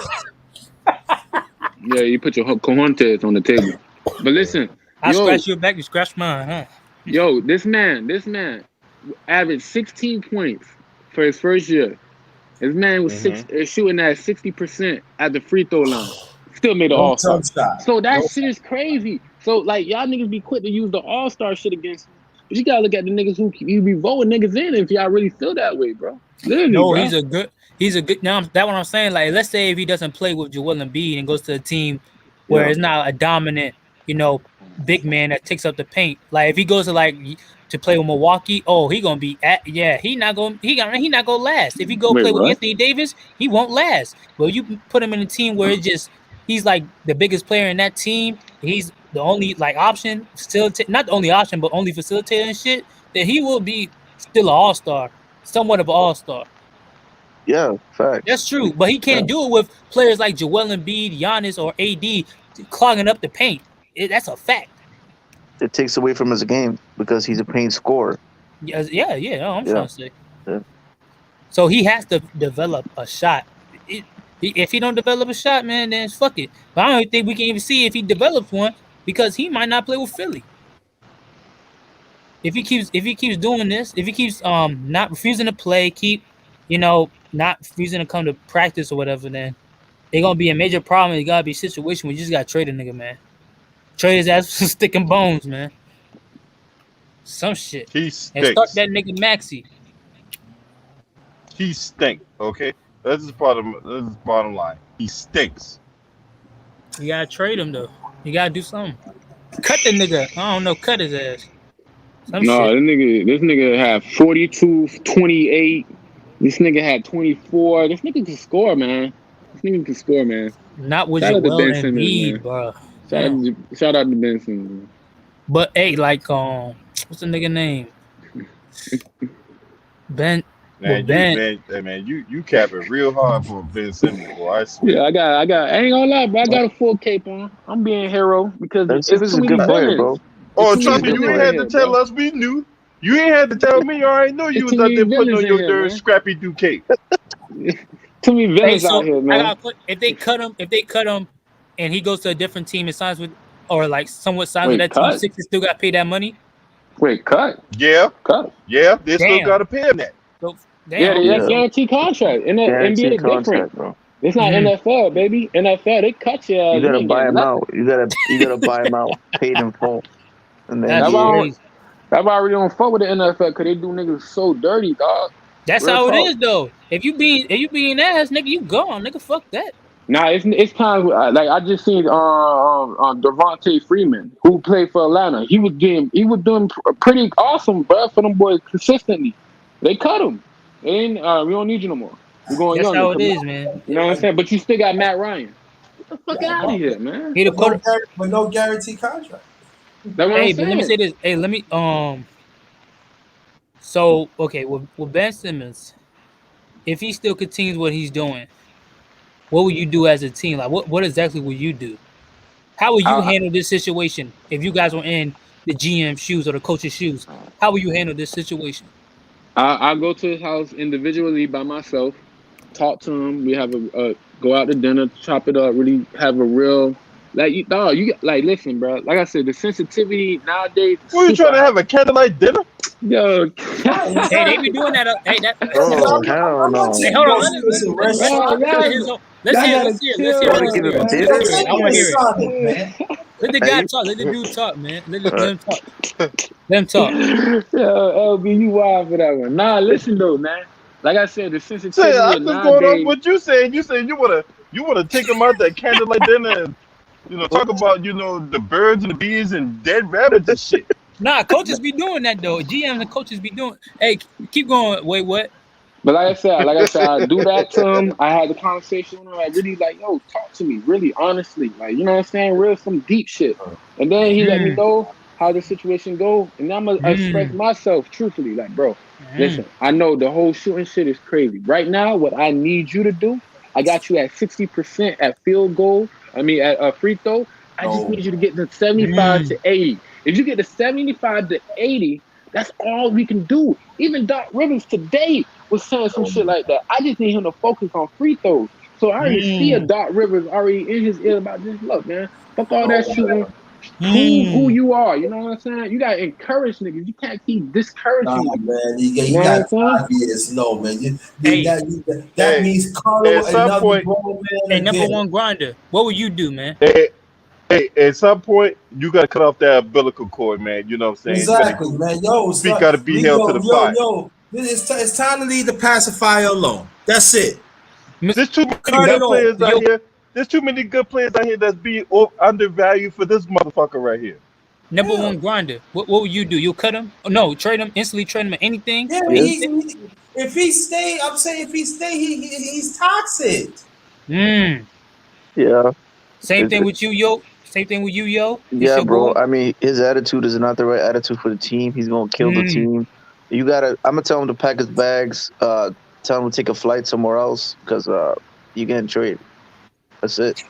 Yeah, you put your cojones on the table. But listen, I scratch your back, you scratch mine, huh? Yo, this man averaged 16 points for his first year. His man was shooting at 60% at the free throw line. Still made an all-star. So that shit is crazy. So like y'all niggas be quick to use the all-star shit against him. But you gotta look at the niggas who you be voting niggas in if y'all really feel that way, bro. Literally, no, bro. he's a good now that's what I'm saying. Like, let's say if he doesn't play with Joel Embiid and goes to a team where it's not a dominant, big man that takes up the paint. Like if he goes to play with Milwaukee, he gonna be he not gonna last. If he play with Anthony Davis, he won't last. But you put him in a team where he's like the biggest player in that team. He's the only option, not the only option, but only facilitator and shit. Then he will be still an all-star, somewhat of an all-star. Yeah, fact. That's true, but he can't do it with players like Joel Embiid, Giannis, or AD clogging up the paint. That's a fact. It takes away from his game because he's a paint scorer. Yeah. I'm trying to say. Yeah. So he has to develop a shot. If he don't develop a shot, man, then fuck it. But I don't think we can even see if he develops one because he might not play with Philly. If he keeps doing this, if he keeps not refusing to play, keep not refusing to come to practice or whatever, then they're gonna be a major problem. It gotta be a situation where you just gotta trade a nigga, man. Trade his ass for stick and bones, man. Some shit. He And start stinks. that nigga Maxey. He stink. Okay, that's his bottom line. He stinks. You gotta trade him though. You gotta do something. Cut the nigga. I don't know. Cut his ass. Some No, shit. this nigga had 42, 28. This nigga had 24. This nigga can score, man. This nigga can score, man. Not with Shout out to Joel Ben Simmons, Embiid, man. bro. Shout out to Ben Simmons, man. But hey, like what's the nigga name? Ben. Man, you capping real hard for Ben Simmons, boy. I swear. Yeah, I ain't gonna lie, bro. I got a full cape on. I'm being hero because Ben it's Simmons too is a many good player, villains. bro. Oh, trust me, you ain't had to tell us. We knew. You ain't had to tell me. You already know you was out there putting on your dirty Scrappy Doo cape. Too many Hey, villains so out here, I man. got if they cut him, and he goes to a different team and signs with, or like somewhat signs with Wait, that team, cut? Sixers still got to pay that money. Wait, cut? Yeah, Cut? yeah. They still Damn. got to pay him that. So, Yeah, damn. that's guaranteed contract. In the NBA, Guaranteed it's different. contract, bro. It's not NFL, baby. NFL, they cut you. You gotta ain't buy getting him nothing. out. You gotta buy him out, paid in full. And then That's crazy. That's why I really don't fuck with the NFL because they do niggas so dirty, dog. That's Real how talk. it is, though. If you being ass, nigga, you gone, nigga. Fuck that. Nah, it's times like I just seen Devontae Freeman who played for Atlanta. He was doing pretty awesome, bro, for them boys consistently. They cut him. They ain't we don't need you no more. We're going That's younger. how it is, man. You know what I'm saying? But you still got Matt Ryan. Get the fuck out of here, man. He the quarter. With no guarantee contract. That's what Hey, I'm but let me saying. say this. Hey, let me So okay, with Ben Simmons, if he still continues what he's doing, what would you do as a team? Like, what exactly would you do? How would you handle this situation if you guys were in the GM shoes or the coach's shoes? How would you handle this situation? I'll go to his house individually by myself, talk to him. We have a go out to dinner, chop it up, really have a real you listen, bro. Like I said, the sensitivity nowadays. What, you trying to have a candlelight dinner? Yo, hey, they be doing that. Hey, that. Oh, hell no. Hey, hold on. Let's hear it. I want to hear it. Let the guy talk. Let the dude talk, man. Let him talk. Let him talk. Yo, LB, you wild for that one. Nah, listen though, man. Like I said, the sensitivity Say, I'm of just going nowadays. off what you saying. You saying you wanna take them out that candlelight dinner and talk about the birds and the bees and dead rabbits and shit. Nah, coaches be doing that though. GMs and coaches be doing. Hey, keep going. Wait, what? But like I said, I do that to him. I had the conversation with him. I really yo, talk to me, really, honestly. Like, you know what I'm saying? Real some deep shit. And then he let me know how the situation go. And I'm gonna express myself truthfully. Like, bro, listen, I know the whole shooting shit is crazy. Right now, what I need you to do, I got you at 60% at field goal. I mean at a free throw. I just need you to get to 75 to 80. If you get to 75 to 80, that's all we can do. Even Doc Rivers today was saying some shit like that. I just need him to focus on free throws. So I already see a Doc Rivers already in his ear about this. Look, man, fuck all that shooting. Prove who you are. You know what I'm saying? You gotta encourage niggas. You can't keep discouraging Nah, niggas. man, you got 5 years. No, man. That means Carlo another grown man. Hey, number one grinder. What would you do, man? Hey, at some point, you got to cut off that umbilical cord, man. You know what I'm saying? Exactly, man. Yo, feet got to be held to the fire. It's time to leave the pacifier alone. That's it. There's too many good players out here. There's too many good players out here that's being undervalued for this motherfucker right here. Number one grinder. What would you do? You'll cut him? Oh, no, trade him, instantly trade him at anything? Yeah, if he stay, I'm saying if he stay, he's toxic. Yeah. Same thing with you, yo. Same thing with you, yo. Yeah, bro. I mean, his attitude is not the right attitude for the team. He's gonna kill the team. I'm gonna tell him to pack his bags. Tell him to take a flight somewhere else because you getting traded. That's it.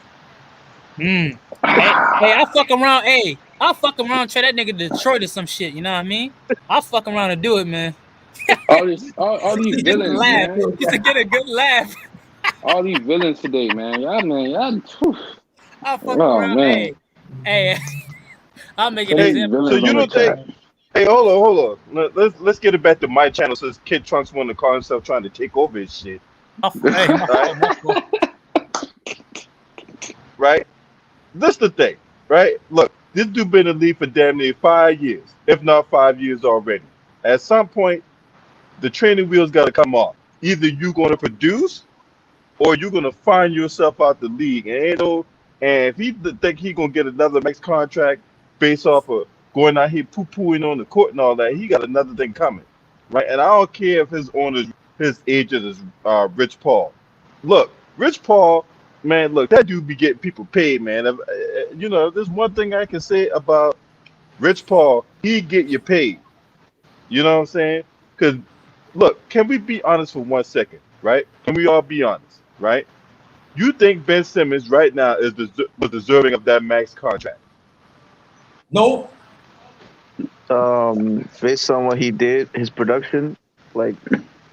Hey, I'll fuck around. Hey, I'll fuck around and trade that nigga to Detroit or some shit. You know what I mean? I'll fuck around and do it, man. all these villains, man. Just to get a good laugh. All these villains today, man. Y'all. I'll fuck around. Man. Hey, I'll make an example. So you don't think? Hey, hold on. Let's get it back to my channel since Kid Trunks wanted to call himself trying to take over his shit. Hey, my Right? fault, my fault. Right? This the thing, right? Look, this dude been in the league for damn near 5 years, if not 5 years already. At some point, the training wheels got to come off. Either you going to produce, or you're going to find yourself out the league. And if he think he gonna get another max contract based off of going out here poo-pooing on the court and all that, he got another thing coming, right? And I don't care if his agent is Rich Paul. Look, Rich Paul, man, look, that dude be getting people paid, man. There's one thing I can say about Rich Paul, he get you paid. You know what I'm saying? Because look, can we be honest for 1 second, right? Can we all be honest, right? You think Ben Simmons right now was deserving of that max contract? No. Based on what he did, his production, like,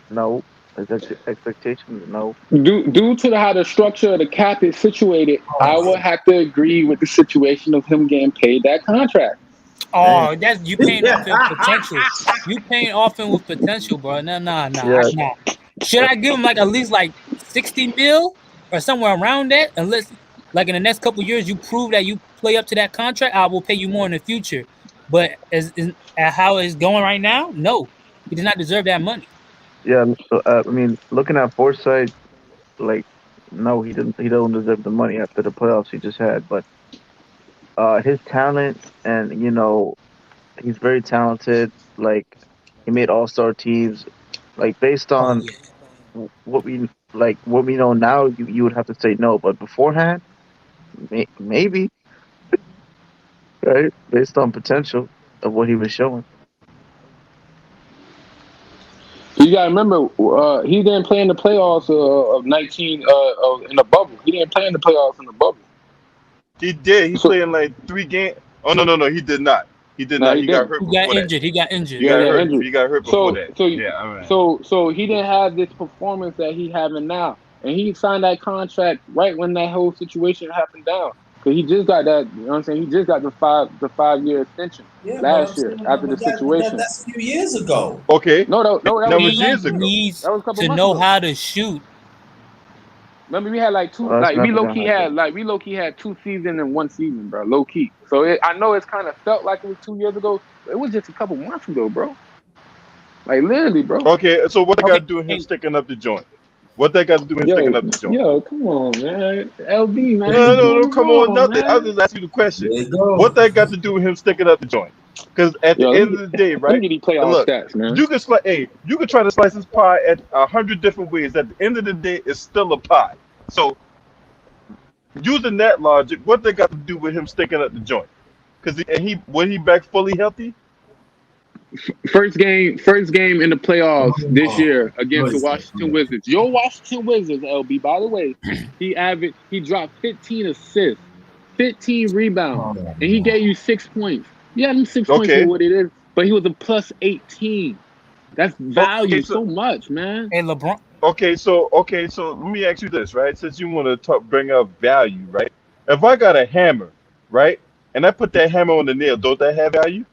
no. His expectations, no. Due to how the structure of the cap is situated, I would have to agree with the situation of him getting paid that contract. Oh, that's you paying off him potential. You paying off him with potential, bro. Nah. Should I give him like at least like 60 mil or somewhere around that? Unless like in the next couple of years you prove that you play up to that contract, I will pay you more in the future. But at how it's going right now, no, he does not deserve that money. Yeah, so, I mean, looking at Forsyth, like, no, he don't deserve the money after the playoffs he just had. But his talent, and he's very talented. Like, he made all-star teams. Like, based on what we know now, you would have to say no. But beforehand, maybe, right? Based on potential of what he was showing. You gotta remember, he didn't play in the playoffs of 19 in the bubble. He didn't play in the playoffs in the bubble. He did. He played in like 3 games. Oh no, he did not. He did not. He got hurt. He got injured. He got injured. He got hurt before that. So he didn't have this performance that he having now, and he signed that contract right when that whole situation happened down. Because he just got that, you know what I'm saying? He just got the 5-year extension last year after the situation. That's a few years ago. Okay. No, that was years ago. Needs that was a couple to months know ago. how to shoot. Remember, we had like two. We low key had 2 seasons in 1 season, bro. Low key. So I know it's kind of felt like it was 2 years ago. But it was just a couple months ago, bro. Like literally, bro. Okay, so what they got to do with him sticking up the joint? What they got to do with him sticking up the joint? Yo, come on, man. LB, man. No, come on, nothing. I was just asking you the question. What they got to do with him sticking up the joint? Because at the end of the day, right? Look, stats, man. You can try to slice this pie at 100 different ways. At the end of the day, it's still a pie. So, using that logic, what they got to do with him sticking up the joint? Because when he back fully healthy? First game in the playoffs this year against the Washington Wizards. Your Washington Wizards, LB, by the way, he dropped 15 assists, 15 rebounds, and he gave you 6 points. Yeah, them 6 points for what it is, but he was a plus 18. That's value so much, man. Hey, LeBron. Okay, so let me ask you this, right? Since you want to bring up value, right? If I got a hammer, right, and I put that hammer on the nail, don't that have value?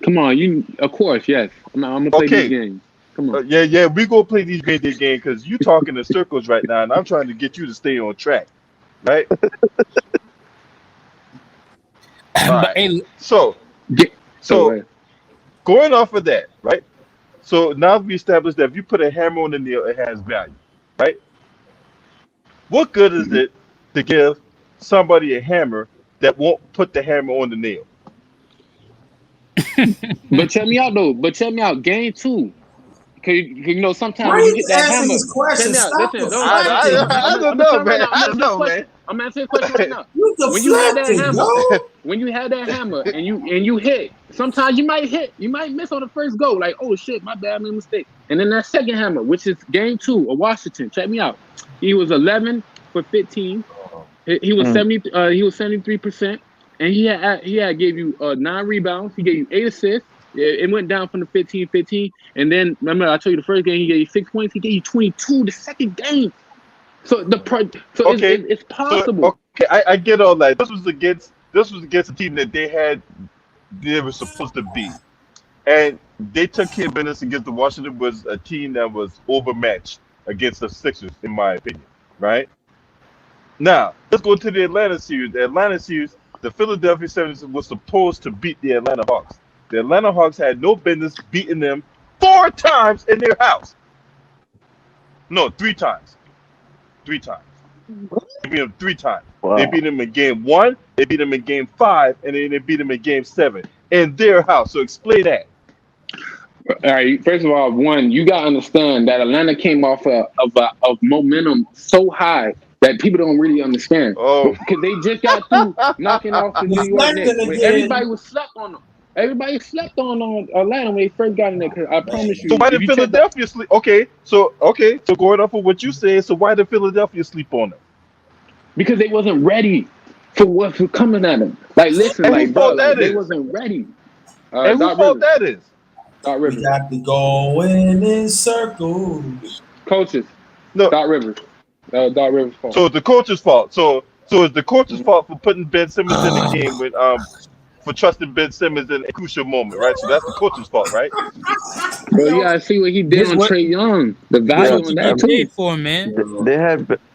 Come on, of course, yes. I'm gonna play these games. Come on. Yeah, we gonna play these games because you talking in circles right now, and I'm trying to get you to stay on track, right? Right. So going off of that, right? So now we established that if you put a hammer on the nail, it has value, right? What good is it to give somebody a hammer that won't put the hammer on the nail? But check me out though. Game 2. Cause sometimes you get that hammer. I don't know, man. I'm answering a question right now. When you had that hammer and you hit, sometimes you might miss on the first go. Like, oh shit, my bad, I made a mistake. And then that second hammer, which is game 2 of Washington. Check me out. He was 11 for 15. He was 73%. And he had gave you 9 rebounds. He gave you 8 assists. It went down from the 15, and then remember I told you the first game he gave you 6 points. He gave you 22 the second game. So it's possible. So, I get all that. This was against a team that they had they were supposed to be. And they took care of business against the Washington was a team that was overmatched against the Sixers, in my opinion. Right? Now, let's go to the Atlanta series. The Atlanta series, the Philadelphia 76ers was supposed to beat the Atlanta Hawks. The Atlanta Hawks had no business beating them 4 times in their house. No, 3 times. 3 times. They beat them 3 times. Wow. They beat them in game 1, they beat them in game 5, and then they beat them in game 7 in their house. So explain that. All right. First of all, one, you gotta understand that Atlanta came off of momentum so high that people don't really understand. Oh. Because they just got through knocking off the New York Knicks. When everybody was slept on them. Everybody slept on Atlanta when they first got in there. Cause I promise you. So why did Philadelphia sleep? Okay, so going off of what you said, so why did Philadelphia sleep on them? Because they wasn't ready for what's coming at them. Like, listen, And like, who bro, fault that they is? wasn't ready. And whose fault that is? Doc We Rivers. got to go in circles. Coaches. No. Doc Rivers. Doc Rivers' fault. So it's the coach's fault. So it's the coach's fault for putting Ben Simmons in the game with for trusting Ben Simmons in a crucial moment, right? So that's the coach's fault, right? Bro, you gotta see what he did on Trae Young. The value on that too. Paid for him, man.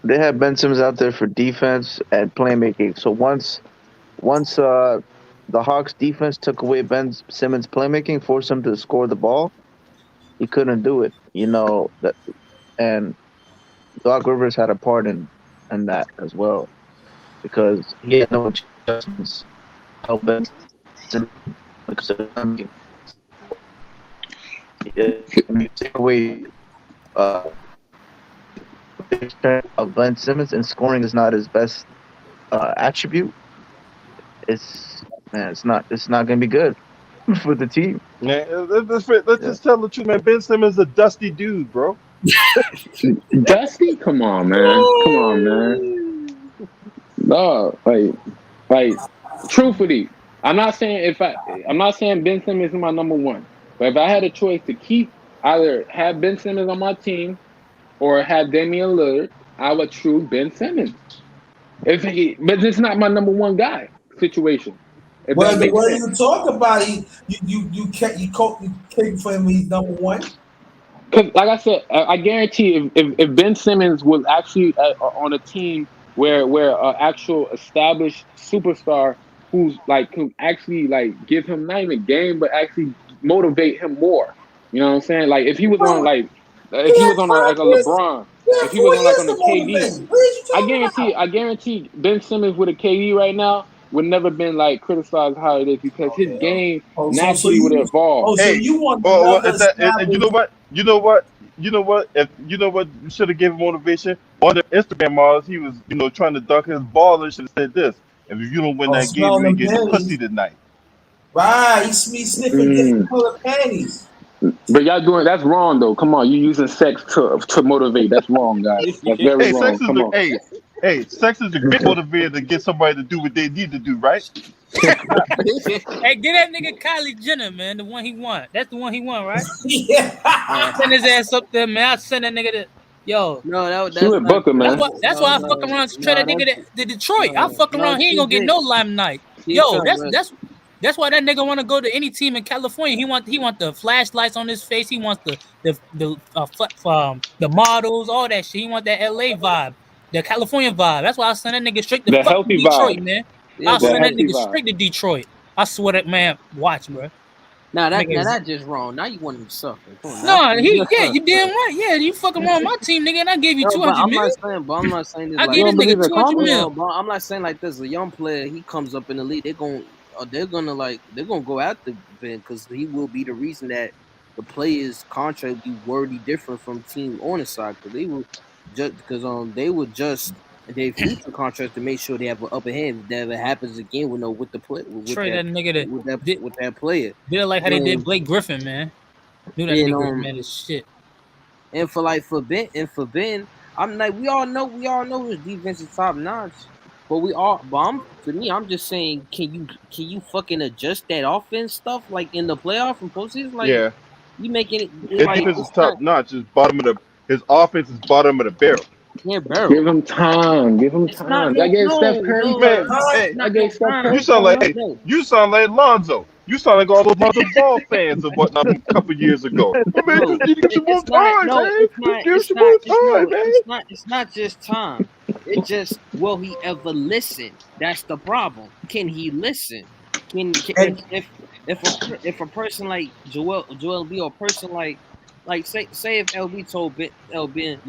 They had Ben Simmons out there for defense and playmaking. So once the Hawks defense took away Ben Simmons' playmaking, forced him to score the ball, he couldn't do it. You know that, and Doc Rivers had a part in that as well, because he had no adjustments. How Ben Simmons, when you take away of Ben Simmons, and scoring is not his best attribute, it's not going to be good for the team. Man, let's just tell the truth, man. Ben Simmons is a dusty dude, bro. Dusty? Come on, man. No, like, truthfully, I'm not saying Ben Simmons is my number one. But if I had a choice to keep, either have Ben Simmons on my team or have Damian Lillard, I would choose Ben Simmons. But it's not my number one guy situation. Well, the way you talk about it, you can't for him. He's number one. Because, like I said, I guarantee if Ben Simmons was actually on a team where an actual established superstar who's like can actually like give him not even a game, but actually motivate him more. You know what I'm saying? Like if he was on like if he was on like a LeBron, if he was on like on the KD, I guarantee Ben Simmons with a KD right now would never been like criticized how it is because his game naturally would evolve. So you want you know what? If you know what you should have given motivation on the Instagram models, he was trying to dunk his ball and should have said this. And if you don't win that game, you ain't getting pussy tonight. Right, he's sniffing different color panties. But y'all doing that's wrong though. Come on, you using sex to motivate. That's wrong, guys. That's very wrong. Sex is a great motivator to get somebody to do what they need to do, right? Hey, get that nigga Kylie Jenner, man. The one he want. That's the one he want, right? Yeah. Send his ass up there, man. I'll send that nigga to No, that's Booker, man. That's why I fuck around to trade that nigga to Detroit. I'll fuck around. He ain't gonna get no limelight. Yo, that's why that nigga want to go to any team in California. He want the flashlights on his face. He wants the models, all that shit. He want that LA vibe, the California vibe. That's why I send that nigga straight to fucking Detroit, vibe. Man. Yeah, I'll send that nigga straight to Detroit. I swear that man. Watch, bro. That's just wrong. Now you want him to suffer. No, you damn right. Yeah, you fucking wrong my team, nigga, and I gave you 200 million. I'm not saying this. I gave this nigga 200 million. I'm not saying like this. A young player, he comes up in the league, they're gonna go after Ben because he will be the reason that the player's contract be wordly different from team owner side because they would just their future contract to make sure they have an upper hand. If that ever happens again, with the play with that player. Did like how they did Blake Griffin, man. Knew that nigga man is shit. And for Ben, I'm like we all know his defense is top notch. But I'm just saying, can you fucking adjust that offense stuff like in the playoff and postseason? Like, yeah, you making it. His defense is top notch. His offense is bottom of the barrel. can't barrel. Give him time. Give him It's not time. I gave Steph Curry Man, time. hey, I gave Steph you Curry sound like time. you sound like Lonzo. You sound like all those Lonzo Ball fans of whatnot from a couple years ago. Oh, man, No, just need to give you more it's not. time, No, man. it's Just not. give It's you not. more It's time, no. man. It's not. It's not just time. It just will he ever listen? That's the problem. Can he listen? Can And if a person like Joel B, or a person like say if LB told Ben,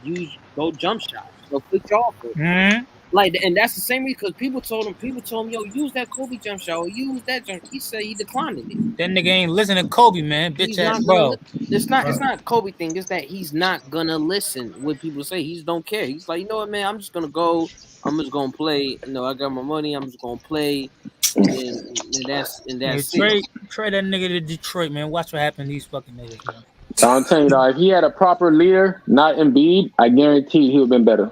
use go jump shots, go flick your offense. Hmm. Like, and that's the same reason because people told him, yo, use that Kobe jump shot or use that jump. He said he declined it. That nigga ain't listening to Kobe, man. Bitch He's ass not bro. it's not Kobe thing. It's that he's not gonna listen what people say. He just don't care. He's like, you know what, man, I'm just gonna go. I'm just gonna play. You know, I got my money. I'm just gonna play, and that's Hey, it. trade that nigga to Detroit, man. Watch what happens to these fucking niggas, man. I'm telling you, though, if he had a proper leader, not Embiid, I guarantee he would have been better.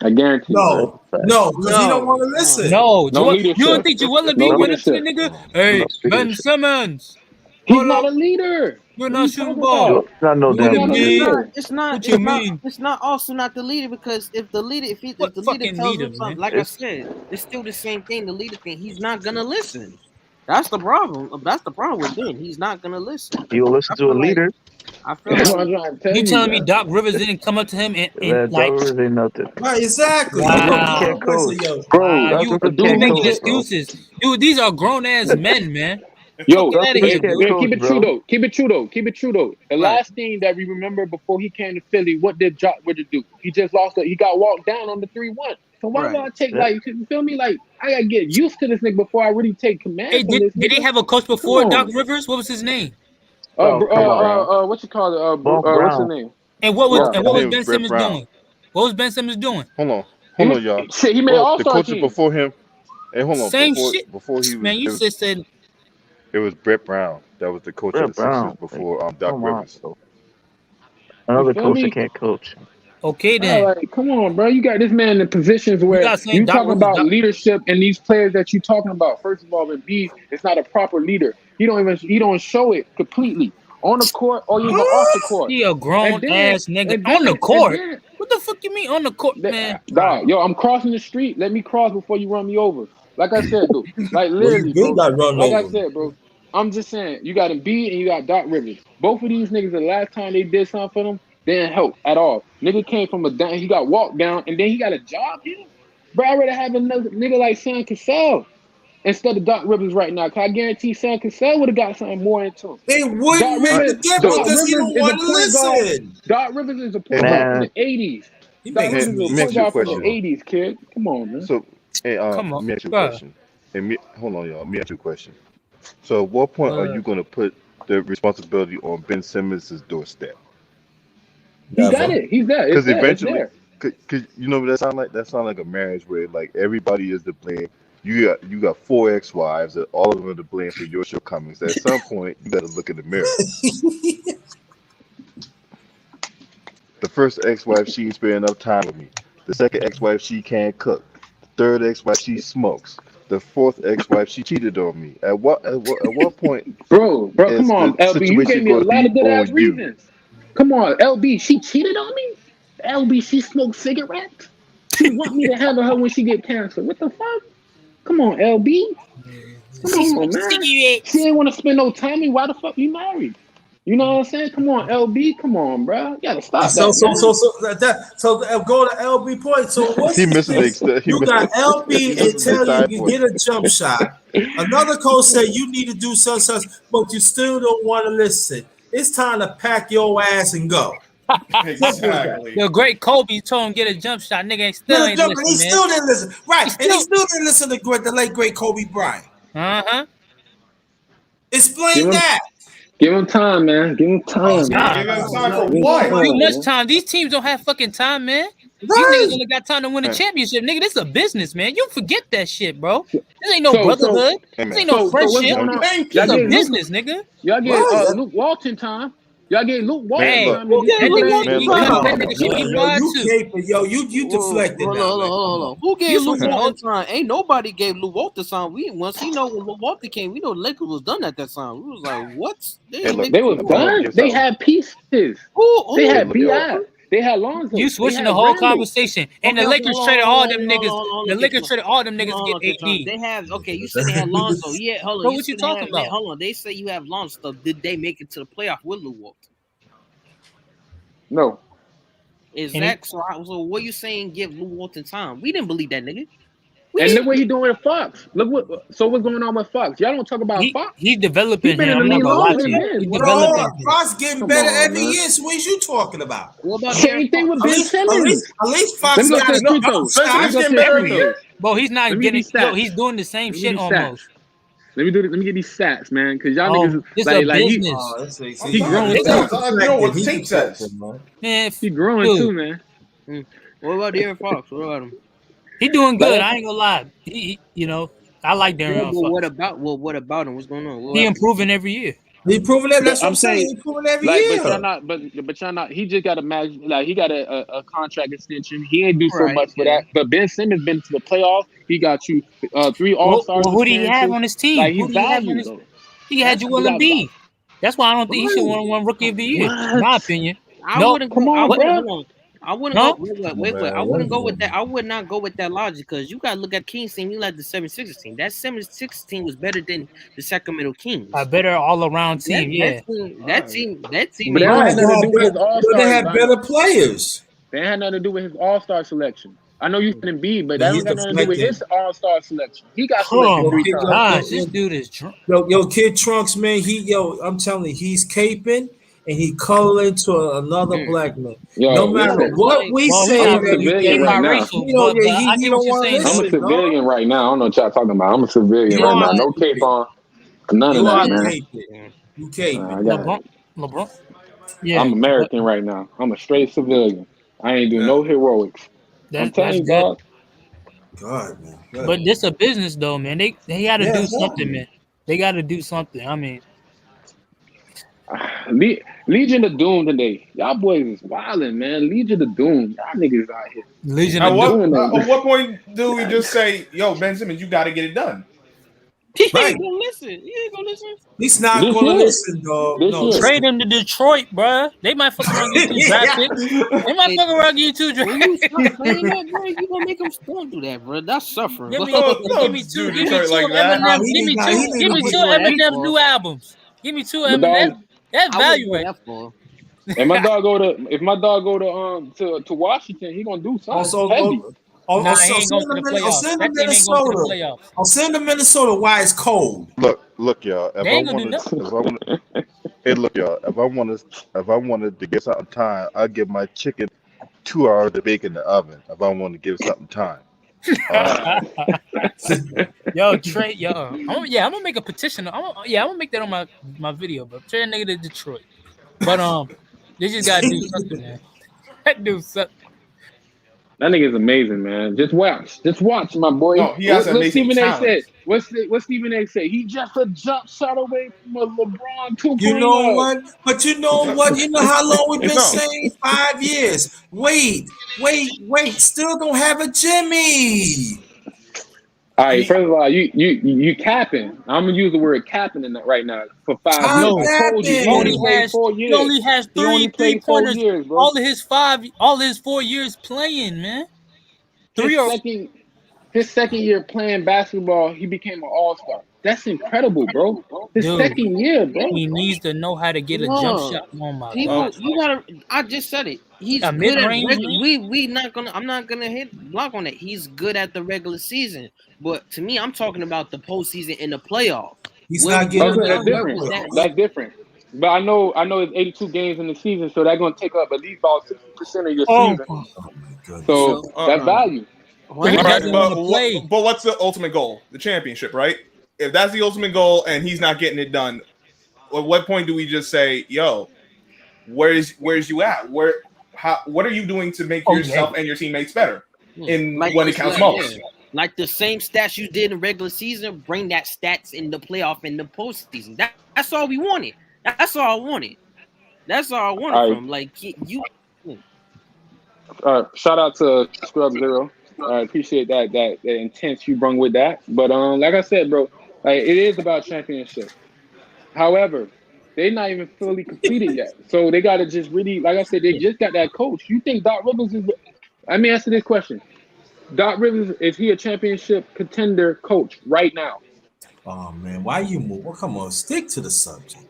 I guarantee. no, because he don't want to listen. No, No leadership. you don't think Joel No Embiid went up to the leadership. nigga? Hey, No Ben leadership. Simmons, He's not a leader. you're What are not you shooting talking ball. about? Not no You damn wanna leader. be- What you mean? It's not also not the leader because if the leader if What the leader fucking tells leader, him something, man? like I said, it's still the same thing. The leader thing, he's not gonna listen. That's the problem. That's the problem with Ben. He's not gonna listen. You will listen I to a feel like leader. I feel That's what like I'm trying to tell You you. telling me man. Doc Rivers didn't come up to him and Man, like, Doc Rivers ain't nothing. Right, exactly. Wow. Doc Rivers can't coach. Bro, Doc you Rivers you can't making coach, bro. excuses, dude? These are grown ass men, man. yo, Fuck out of Rivers here, can't dude. coach, keep it bro. true though. Keep it true though. Keep it true though. The Right. last thing that we remember before he came to Philly, what did Jock Ritter do? He just lost. He got walked down on the 3-1. So why Right. would I take Yeah. like? You feel me? Like I gotta get used to this nigga before I really take command Hey, from this did he nigga. have a coach before Come Doc on. Rivers? What was his name? Oh, come on. What you call it? Bob What's his Brown. name? And what was Yeah. His name was Ben Brett Simmons Brown. doing? What was Ben Simmons doing? Hold He on, y'all. shit. He made an The all-star coaches team. before him. Hey, hold on. Same shit, Before he was, man. You just said it was Brett Brown that was the coach of Brett the Sixers Brown. before Doc Come on, Rivers. bro. Another feel coach me? that can't coach. okay Bro, then. like, come on, bro. You got this man in positions You where got saying you Doc talking Rivers. about leadership and these players that you talking about. First of all, Embiid is not a proper leader. He don't show it completely on the court or even off the court. He a grown And then, ass nigga and on the then, court. and What the fuck you mean on the court, then, man? dog, yo, I'm crossing the street. Let me cross before you run me over. Like I said, dude. Like Well, you literally, been bro. got run Like I over. said, bro. I'm just saying, you got Embiid and you got Doc Rivers. Both of these niggas, the last time they did something for them, they didn't help at all. Nigga came from a down, he got walked down, and then he got a job here. Bro, I'd rather have another nigga like Sam Cassell instead of Doc Rivers right now. Cause I guarantee Sam Cassell would have got something more into him. It Doc wouldn't make Rivers, a difference Doc because he Rivers don't is a want to point guard. listen. Doc Rivers is a point Hey, guard from Man, the 80s. He Doc makes Rivers Hey, is let a me point ask you a guard from the question. 80s, kid. Come on, man. So, hey, Come on, let me ask you a bro. question. Hold on, y'all. Let me ask you a question. So, at what point are you going to put the responsibility on Ben Simmons' doorstep? He got Never. it. He's there. It's Because there. It's eventually, there. cause you know what that sound like? That sound like a marriage where like everybody is to blame. You got 4 ex-wives that all of them are to blame for your shortcomings. At some point, you got to look in the mirror. The first ex-wife, she ain't spend enough time with me. The second ex-wife, she can't cook. The third ex-wife, she smokes. The fourth ex-wife, she cheated on me. At what point Bro, is come on, the LB. You gave situation me a going to lot be of good ass on you? reasons. Come on, LB. She cheated on me? LB, she smoked cigarettes? She want me to handle her when she get cancer. What the fuck? Come on, LB. Come She on, smokes man. cigarettes. She ain't want to spend no time with me. Why the fuck you married? You know what I'm saying? Come on, LB. Come on, bro. You gotta stop So that, man. go to LB point. So what's He the missing the difference? extent. You got LB and missing the tell you entire you point. get a jump shot. Another coach said you need to do such, but you still don't want to listen. It's time to pack your ass and go. Exactly. The great Kobe told him get a jump shot. Nigga still ain't Jump, and he listening, still man. didn't listen. Right, He and he still still didn't listen to the late great Kobe Bryant. uh-huh. Explain that. Give him time, man. Give him time, man. Give him time for Give him what? Too time, much man. time. These teams don't have fucking time, man. These Right. niggas only got time to win a Hey. championship, nigga. This is a business, man. You forget that shit, bro. This ain't no So- brotherhood. Hey, This man. ain't no So what's friendship. going on? Thank This is Y'all a get Luke, business, nigga. y'all get Right. Luke Walton time. Y'all get Luke Walton Man, Hey, look. time. Who And gave that Luke nigga, Walton Man, look. because time? that nigga should be Yo, fired you too. caping. Yo, you deflected Hold that. on. Who gave You Luke some- Walton time? Ain't nobody gave Luke Walton time. Once he know when Luke Walton came, we know the Lakers was done at that time. We was like, what? They Hey, ain't look. make they was I'm gonna done. give They something. had pieces. who They Hey, had look, y'all. BI. They had Lonzo. You They switching had the whole Randall. conversation. And the Okay, Lakers hold traded on, all hold them on, niggas. hold on, The okay, Lakers traded all them niggas hold to on, okay, get John. AD. They have okay. You said they had Lonzo. Yeah, hold on. Bro, You what you said they talking had, about? hold on. They say you have Lonzo stuff. Did they make it to the playoff with Lou Walton? No. Exactly. So what you saying? Give Lou Walton time. We didn't believe that nigga. We And look didn't. what he doing with Fox. What's going on with Fox? Y'all don't talk about Fox. He's He developing been him. in the I'm not league gonna lie longer to than you. Ben. He's Hold on, developing him. Fox getting Come better on, every man. year. So what is you talking about? What about Same De'Aaron thing Fox? with Ben Simmons. At least Let Fox me go got to a the free jump throws. shot. Let me Simmons go getting to the better free every year. throws. Bro, he's not Let me get getting. these stats. He's doing the same Let me shit get these stats. almost. Let me get these stats, man. Because y'all niggas It's a like he business, I'm he telling growing you, It's a- stats. I know what the tape says. man. he growing Dude, too, man. What about De'Aaron Fox? What about him? he doing Like good. I ain't gonna lie. You know, I like Yeah, Darren but Fox. what about him? What's going on? What He happened? improving every year. He proving that. but That's what I'm I'm saying. saying, He proving every like, year. but y'all not. He just got a match. Like he got a contract extension. He ain't do so Right. much for Yeah. that. But Ben Simmons been to the playoffs. He got you 3 All Stars Well, who do he have appearances. on his team? Like Who he's do he have on valued his? though. He had He Joel got Embiid. That's why I don't think he should Right. win one Rookie of the Year, in what? my opinion. I No, wouldn't Come go. I on, what? wouldn't. bro. Hold on. I wouldn't No, go. Wait. I wouldn't go with that. I would not go with that logic because you got to look at Kings team. You like the 76ers team. That 76ers team was better than the Sacramento a Kings. better all-around team. Yeah. That team But that ain't don't Right. have good. nothing to do with his All But they Stars, have Zion. better players. That had nothing to do with his All Star selection. I know you said Embiid, but Man, that he's don't got nothing to do with deflecting. his All Star selection. He got selected Oh Yo, 3 my kid, times. gosh, this dude is drunk. yo, Kid Trunks, man. I'm telling you, he's caping and he coloring to another Mm. black man. Yo, No matter listen, what we Well, say, he I'm a not that really. he He civilian can't. right now. biracial, You know, yeah, but I he get don't what you're want to saying I'm though. a listen, civilian dog. right now. I don't know what y'all talking about. I'm a civilian You right are now. But No cape on. None of you that, are man. caping. You caping. I got LeBron, it. LeBron. Yeah, I'm but American right now. I'm a straight civilian. I ain't do Yeah. no heroics. I'm telling that's you, good. dog. God, man. But God. this a business though, man. They got to Yeah, do exactly. something, man. They got to do something. I mean, Legion of Doom today. Y'all boys is wildin', man. Legion of Doom. Y'all niggas out here Legion At of Doom. doing that. what point do we just say, "Yo, Ben Simmons, you got to get it done"? he Right. ain't gonna listen. He ain't gonna listen. He's not This gonna year. listen, dog. This No, year. Trade listen. him to Detroit, bruh. They might fuck around and get 2 draft Yeah. picks. They might Hey, fuck around and get you 2 draft when you stop picks. saying that, bro, you gonna make him don't do that, bro. That's suffering. Give Bro. me, give me Don't two, do give me Detroit two like that. Nah, Eminem, he need not. He need give to me get. two Go that Eminem far. new albums. Give me two My Eminem. dog. That's I wouldn't value go right. that far. If my dog go to Washington, he gonna do something Also, heavy. Nah, he I'll ain't going to the playoffs. send to That team ain't going to the Minnesota. playoffs. I'll send to Minnesota. Why it's cold. Look, y'all. They ain't gonna do nothing. Hey, look, y'all. If I wanted to get something time, I'd give my chicken 2 hours to bake in the oven. If I want to give something time, all right. Yo, Trey, I'm gonna make a petition. I'm gonna make that on my video, bro. Trade a nigga to Detroit. But they just gotta do something, man. Do something. That nigga's amazing, man. Just watch, my boy. No, he has What amazing Stephen A. talent. said? What Stephen A. said? He just a jump shot away from a LeBron You know 2.0. what? But you know what? You know how long we've been No, saying? 5 years. Wait. Still don't have a Jimmy. All right, he first of all, you capping. I'm gonna use the word capping in that right now for 5 Stop years. I No, told you he he only capping. played 4 he years. only has He only three played 4 pointers. years, bro. All his 4 years playing, man. His Three or second year playing basketball, he became an all-star. That's incredible, bro. His dude. second year, bro. He needs to know how to get a jump No, shot. Oh my people, god, you gotta. I just said it. He's a mid good at range. regular. We not gonna. I'm not gonna hit block on it. He's good at the regular season, but to me, I'm talking about the postseason and the playoffs. He's not getting Okay, enough that's Where different. was that? numbers. That's different. But I know it's 82 games in the season, so they're gonna take up at least about 60% of your Oh, season. Oh my goodness. So So that's value. but he all what? right. doesn't want But to play. what's the ultimate goal? The championship, right? If that's the ultimate goal and he's not getting it done, at what point do we just say, "Yo, where's you at? What are you doing to make Oh yeah, yourself and your teammates better in Like when it this, counts yeah. most?" Like the same stats you did in regular season, bring that stats in the playoff in the postseason. That's all we wanted. That's all I wanted. That's all I wanted All right. from like you. Shout out to Scrub Zero. I appreciate that intense you brung with that. But like I said, bro, like it is about championship. However, They're not even fully completed yet. So they got to just really, like I said, they just got that coach. You think Doc Rivers is? Let me answer this question. Doc Rivers, is he a championship contender coach right now? Oh man, why you move? Well, come on, stick to the subject.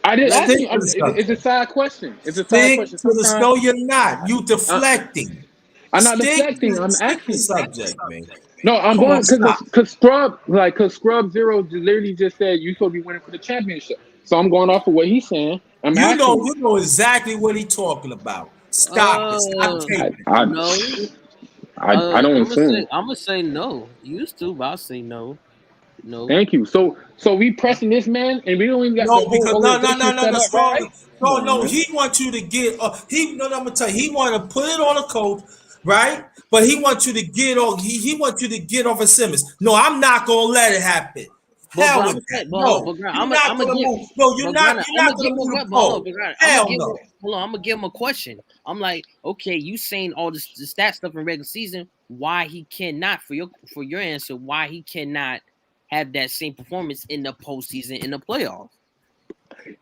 I didn't ask Stick you. to the It's a subject. side question. It's a side Stick question. to the. Sometimes No, you're not. You deflecting. I'm not Stick deflecting. I'm to the asking. subject, man. No, I'm Come on, going stop. because Scrub Zero literally just said you supposed to be winning for the championship. So I'm going off of what he's saying. I'm asking you. You know exactly what he's talking about. Stop it. Stop I, taping. I, No. I don't assume. I'm gonna say no. Used to, but I'll say no. No. Thank you. So we pressing this man, and we don't even got the No, whole because organization set up strong. right. Come on, No. man. He wants you to get. I'm gonna tell you. He want to put it on a coach, right? But he wants you to get on. He wants you to get over Simmons. No, I'm not gonna let it happen. But Hell I'm with that. saying, but hold on, No, but Grant, you're I'm not gonna gonna give, move. No, you're but not. Grant, You're I'm not gonna give gonna him a move the question. Hold on, pole. but Grant, Hell no. hold on, I'm gonna give him a question. I'm like, okay, you saying all this the stat stuff in regular season, why he cannot for your answer, why he cannot have that same performance in the postseason in the playoffs?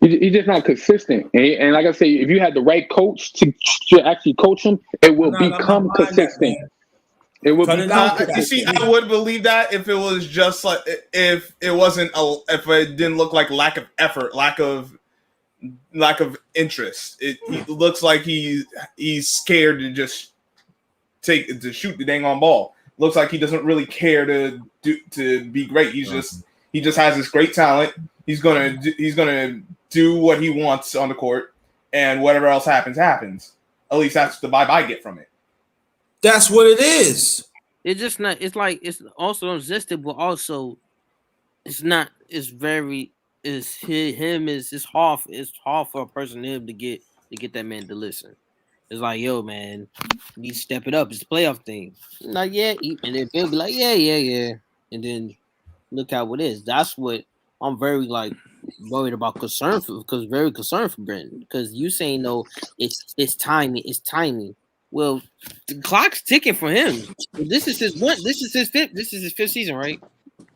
He's just not consistent. And like I say, if you had the right coach to actually coach him, it will I'm not become buying that, consistent. man. It will Cut it become out. You see, consistent. I would believe that if it was just like if it wasn't if it didn't look like lack of effort, lack of interest. He looks like he's scared to just shoot the dang on ball. Looks like he doesn't really care to be great. He just has this great talent. He's gonna do what he wants on the court, and whatever else happens. At least that's the vibe I get from it. That's what it is. It's just not. It's like it's also existed, but also it's not. It's very. It's him. It's hard. It's hard for a person him to get that man to listen. It's like, yo, man, you need to step it up. It's a playoff thing. Like, yeah, and then Bill be like, yeah, and then look how it is. That's what I'm very like worried about, very concerned for Brenton, because you saying no, it's timing. Well, the clock's ticking for him. This is his fifth season, right?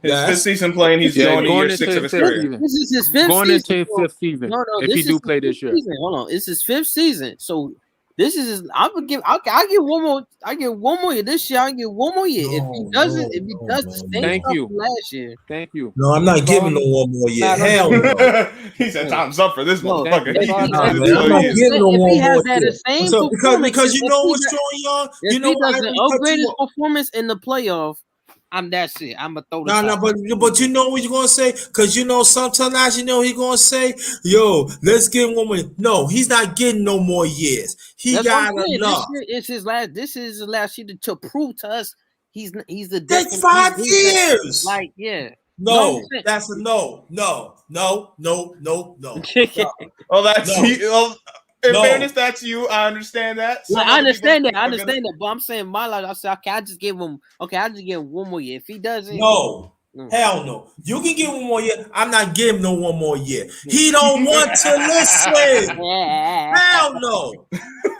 His fifth season playing, he's going to year 6 of his career. This is his fifth Going season. into his fifth season. No, if he do play this year. Season. Hold on, it's his fifth season. So this is his. I give one more. I get one more year this year. I get one more year. If he does the same stuff from last year. Thank you. No, I'm not giving no one more year. Hell no. He said time's up for this motherfucker. I'm not giving no one more year. Because you know what's going on. If he doesn't upgrade his performance in the playoff, that's it. I'm gonna throw this. No, but you know what you're gonna say? Because you know sometimes he's gonna say, "Yo, let's give him one more." No, he's not getting no more years. He got enough. This is his last year to prove to us he's the. That's 5 years. Like, yeah. No, that's a no. Well, that's in fairness, that's you. I understand that. I understand that. But I'm saying my life. I said, okay, I just give him one more year. If he doesn't, no. Hell no. You can give him 1 more year. I'm not giving him no 1 more year. He don't want to listen. Hell no.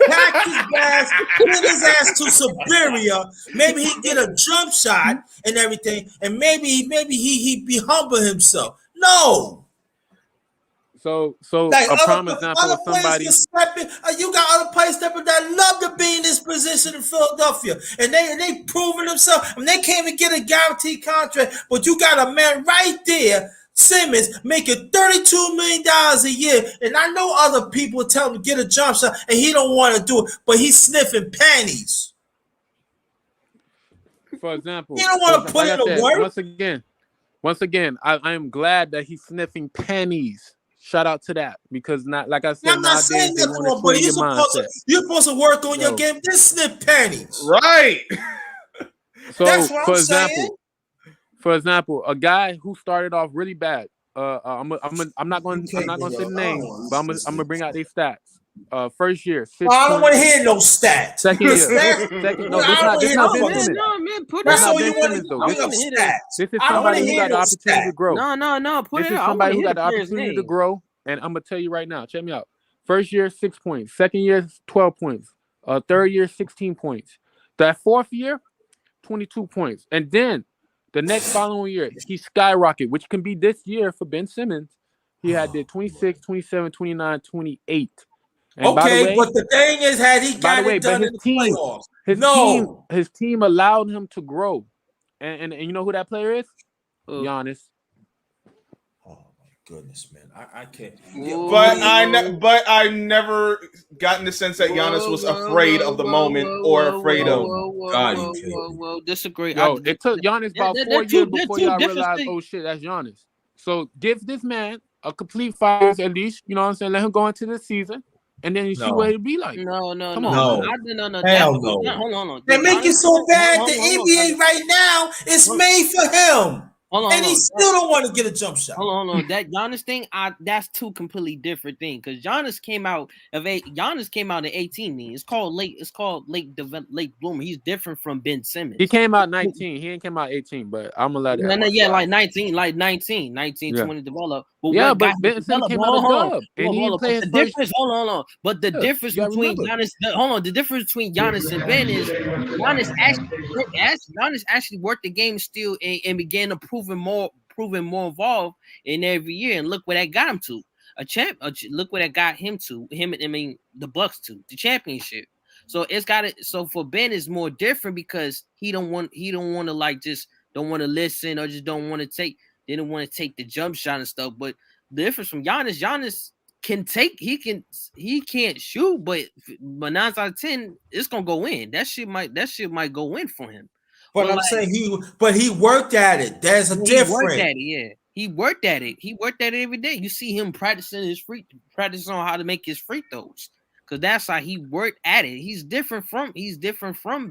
Pack his ass, get his ass to Siberia. Maybe he get a jump shot and everything, and maybe he be humble himself. No. So like a prime example of somebody. You got other players stepping that love to be in this position in Philadelphia, and they proving themselves. And they can't even get a guaranteed contract, but you got a man right there, Simmons, making $32 million a year. And I know other people tell him to get a jump shot, and he don't want to do it, but he's sniffing panties. For example, you don't want to put in the work. Once again, I am glad that he's sniffing panties. Shout out to that, because not like I said, I'm not saying that for him, but you're supposed to work on your game. Just sniff panties, right? So, that's what I'm saying. For example, a guy who started off really bad. I'm not going to say the name, but I'm gonna bring out these stats. First year, 6 I don't want to hear no stats. Second year, no, this not Ben Simmons. That's all you want to do. This is somebody who got the opportunity to grow. No. This is somebody who got the opportunity to grow, and I'm gonna tell you right now. Check me out. First year, 6 points. Second year, 12 points. Third year, 16 points. That fourth year, 22 points, and then the next following year, he skyrocketed, which can be this year for Ben Simmons. he did 26, 27, 29, 28. And by the Okay, way, but the thing is, had he by the got way, it but done his in the team, playoffs? his No. team allowed him to grow. And you know who that player is? Oh. Giannis. Oh my goodness, man, I can't. But I never gotten the sense that Giannis was afraid of the moment or afraid of. Whoa, disagree. Yo, it took Giannis about 4 years before y'all realized, things. oh shit, that's Giannis. So give this man a complete 5 years at least. You know what I'm saying? Let him go into the season, and then you see what he'll be like. No. Come on, No. Hell no. Hold on. They make it so bad. The NBA right now is made for him. And he still don't want to get a jump shot. Hold on. That Giannis thing, that's two completely different things. Because Giannis came out in 18. It's called late bloomer. He's different from Ben Simmons. He came out 19. He ain't came out 18, but I'm gonna let it. Yeah, like 19, 20 develop. But yeah, but Ben Simmons came out a dub, and he played his first. Difference. Hold on. But the difference between Giannis, the difference between Giannis and Ben is Giannis actually worked the game still and began to proving more involved in every year. And look where that got him to look where that got him to the Bucks to the championship. So so for Ben it's more different because he don't want to like just don't want to listen or just don't want to take. They didn't want to take the jump shot and stuff. But the difference from Giannis can take. He can't shoot, but 9 out of 10, it's gonna go in. That shit might go in for him. But I'm saying he worked at it. There's a difference. He worked at it, yeah. He worked at it. He worked at it every day. You see him practicing on how to make his free throws. Because that's how he worked at it. He's different from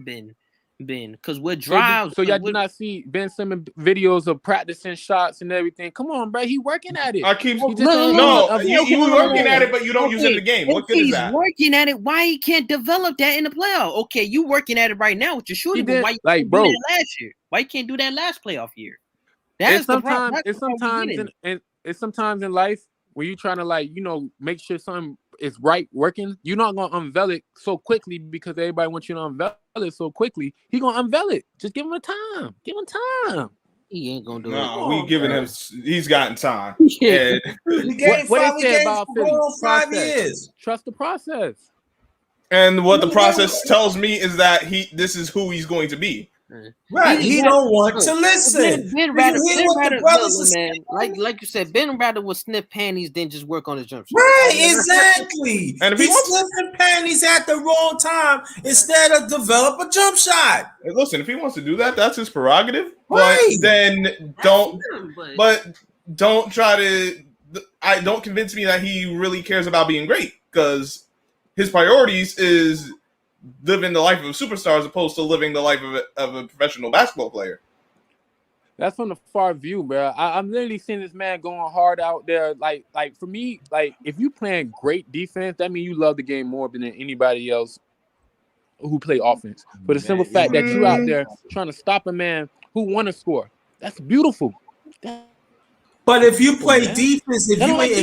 Ben. Because we're drives. So y'all do not see Ben Simmons videos of practicing shots and everything. Come on, bro. He working at it. I keep you working at it, but you don't use it in the game. What good is that? He's working at it. Why he can't develop that in the playoff? Okay, you working at it right now with your shooting, but why you can't do that last year? Why you can't do that last playoff year? That's the problem. It's sometimes in life when you're trying to make sure something is working, you're not gonna unveil it so quickly because everybody wants you to unveil it so quickly. He gonna unveil it. Just give him a time. Give him time. He ain't gonna do it. No, we giving him. He's gotten time. Yeah. What they say about Philly? 5 years. Trust the process. And what the process tells me is that this is who he's going to be. Right, he don't want to listen. Ben like you said, Ben rather would sniff panties than just work on his jump shot. Right, exactly. And if he's sniffing panties at the wrong time instead of develop a jump shot. Hey, listen, if he wants to do that, that's his prerogative. Right. But then don't try to. Don't convince me that he really cares about being great because his priorities is living the life of a superstar as opposed to living the life of a professional basketball player. That's from the far view, bro. I'm literally seeing this man going hard out there. Like for me, if you playing great defense, that means you love the game more than anybody else who play offense. For the simple fact that you out there trying to stop a man who want to score, that's beautiful. But if you play defense, if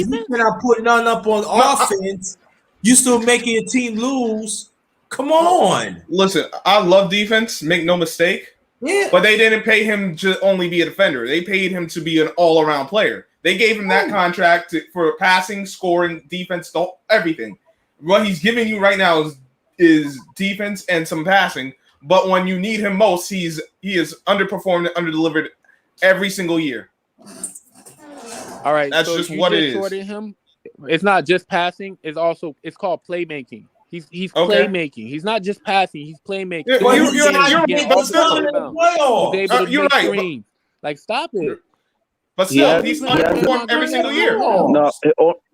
you cannot put none up on offense, you still making your team lose. Come on. Listen, I love defense, make no mistake. Yeah. But they didn't pay him to only be a defender. They paid him to be an all-around player. They gave him that contract for passing, scoring, defense, everything. What he's giving you right now is defense and some passing. But when you need him most, he is underperformed and underdelivered every single year. All right. That's just what it is. Him, it's not just passing. It's called playmaking. He's playmaking. He's not just passing. He's playmaking. Yeah, you're right. Like, stop it. But still, he's underperformed every single year. No,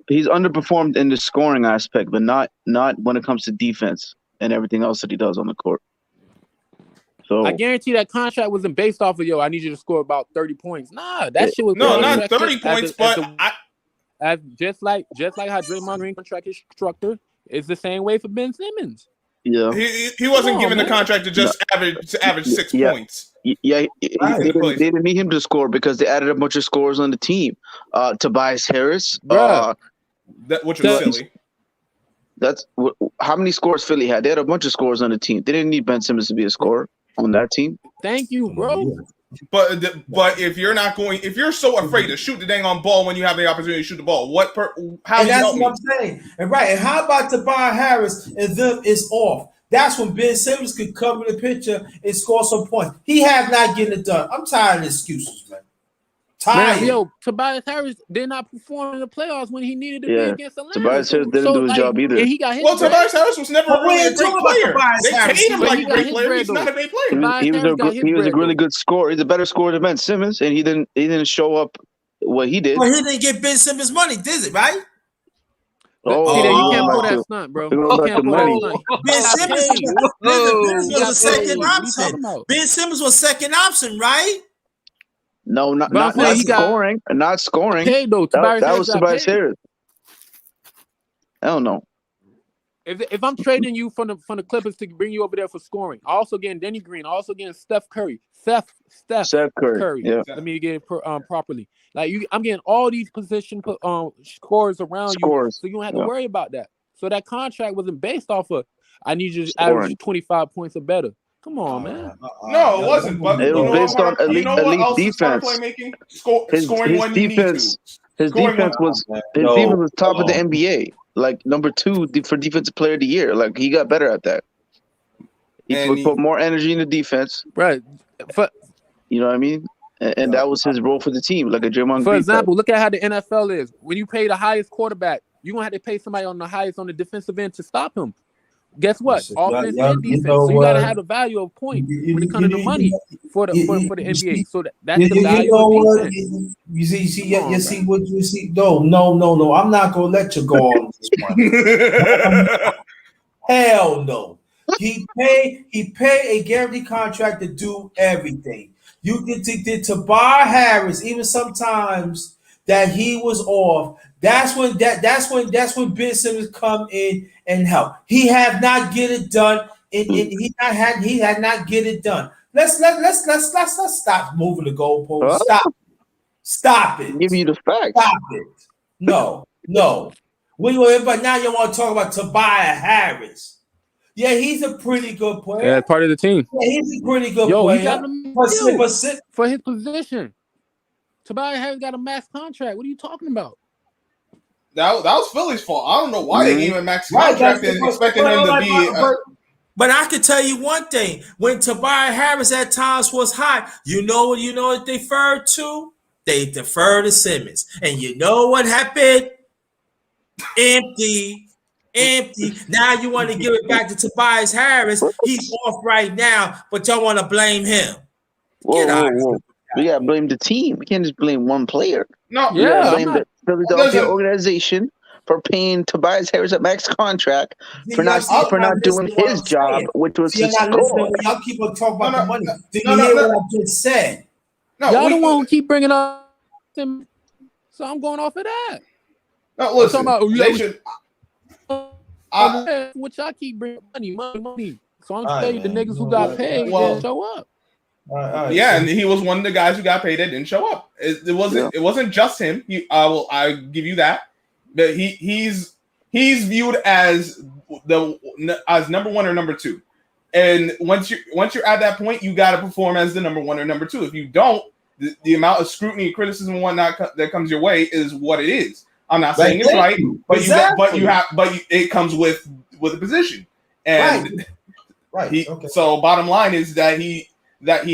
he's underperformed in the scoring aspect, but not when it comes to defense and everything else that he does on the court. So I guarantee that contract wasn't based off of I need you to score about 30 points. Nah, that shit was not 30 points, just like how Draymond Green contract is structured. It's the same way for Ben Simmons. Yeah, he wasn't given the contract to just average 6 points. Yeah, they didn't need him to score because they added a bunch of scores on the team. Tobias Harris, which was silly. That's how many scores Philly had. They had a bunch of scores on the team. They didn't need Ben Simmons to be a scorer on that team. Thank you, bro. But if you're so afraid to shoot the dang on ball when you have the opportunity to shoot the ball, how do you help me? That's what I'm saying. And right, and how about Tobias Harris and them is off? That's when Ben Simmons could cover the picture and score some points. He have not getting it done. I'm tired of excuses, man. Tired. Man, yo, Tobias Harris did not perform in the playoffs when he needed to be against Atlanta. Tobias Harris didn't do his job either. And he got his Tobias Harris was never really a great player. They paid him like a great player. He's not a great player. He was a really good scorer. He's a better scorer than Ben Simmons, and he didn't show up what he did. Well, he didn't get Ben Simmons money, did it? Right? You can't pull that stunt, bro. You can't pull that stunt. Ben Simmons was a second option. Ben Simmons was second option, right? No, not scoring. Not scoring. Hey, though, that was Tobias Harris. I don't know. If I'm trading you from the Clippers to bring you over there for scoring, also getting Denny Green, also getting Steph Curry. Steph Curry. Yeah. Let me get it properly. Like I'm getting all these position scores around you, so you don't have to worry about that. So that contract wasn't based off of I need you to average 25 points or better. Come on, man. No, it wasn't. But it was based on elite defense. Scoring when you need to. His defense was top of the NBA, like number 2 for defensive player of the year. Like he got better at that. He put more energy in the defense, right? You know what I mean? And that was his role for the team, like a Draymond. For example, look at how the NFL is. When you pay the highest quarterback, you're gonna have to pay somebody on the highest on the defensive end to stop him. Guess what? Offense and defense. So you gotta have the value of points when it comes to the money for the NBA. So that's the value of defense. You see what you see. No. I'm not gonna let you go on this one. Hell no. He paid a guaranteed contract to do everything. You get to Tobias Harris, even sometimes that he was off. That's when Ben Simmons come in and help. He have not get it done, and he had not get it done. Let's stop moving the goalpost. Stop it. Give you the facts. Stop it. No. But now you want to talk about Tobias Harris. Yeah, he's a pretty good player. Yeah, part of the team. Yeah, he's a pretty good player. He got for his position. Tobias Harris got a max contract. What are you talking about? That was Philly's fault. I don't know why they gave him a max contract and expected him to be. But I can tell you one thing: when Tobias Harris at times was hot, you know what they deferred to? They deferred to Simmons, and you know what happened? Empty. Now you want to give it back to Tobias Harris. He's off right now, but y'all want to blame him. Whoa. We gotta blame the team. We can't just blame one player. No, we gotta blame the Philadelphia organization for paying Tobias Harris a max contract for not doing his job, which was to score. Y'all keep on talking about the money. Did you hear what I just said? No, y'all don't want to keep bringing up him, so I'm going off of that. No, listen, they should. Which I keep bringing money. So I'm telling you, the niggas who got paid didn't show up. And he was one of the guys who got paid that didn't show up. It wasn't just him. I give you that. But he's viewed as number 1 or number 2. And once you're at that point, you got to perform as the number 1 or number 2. If you don't, the amount of scrutiny and criticism and whatnot that comes your way is what it is. I'm not saying it's right, but it comes with a position. And right. So bottom line is that he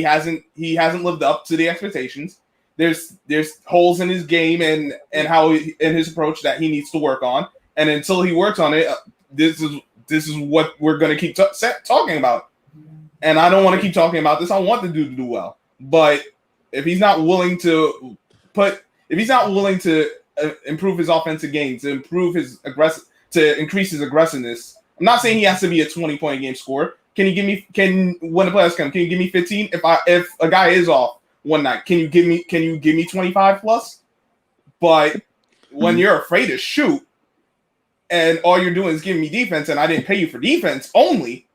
hasn't lived up to the expectations. There's holes in his game and how in his approach that he needs to work on. And until he works on it, this is what we're going to keep talking about. And I don't want to keep talking about this. I want the dude to do well, but if he's not willing to improve his offensive game, to increase his aggressiveness. I'm not saying he has to be a 20-point game scorer. When the playoffs come, can you give me 15? If a guy is off one night, can you give me 25 plus? But when you're afraid to shoot and all you're doing is giving me defense, and I didn't pay you for defense only,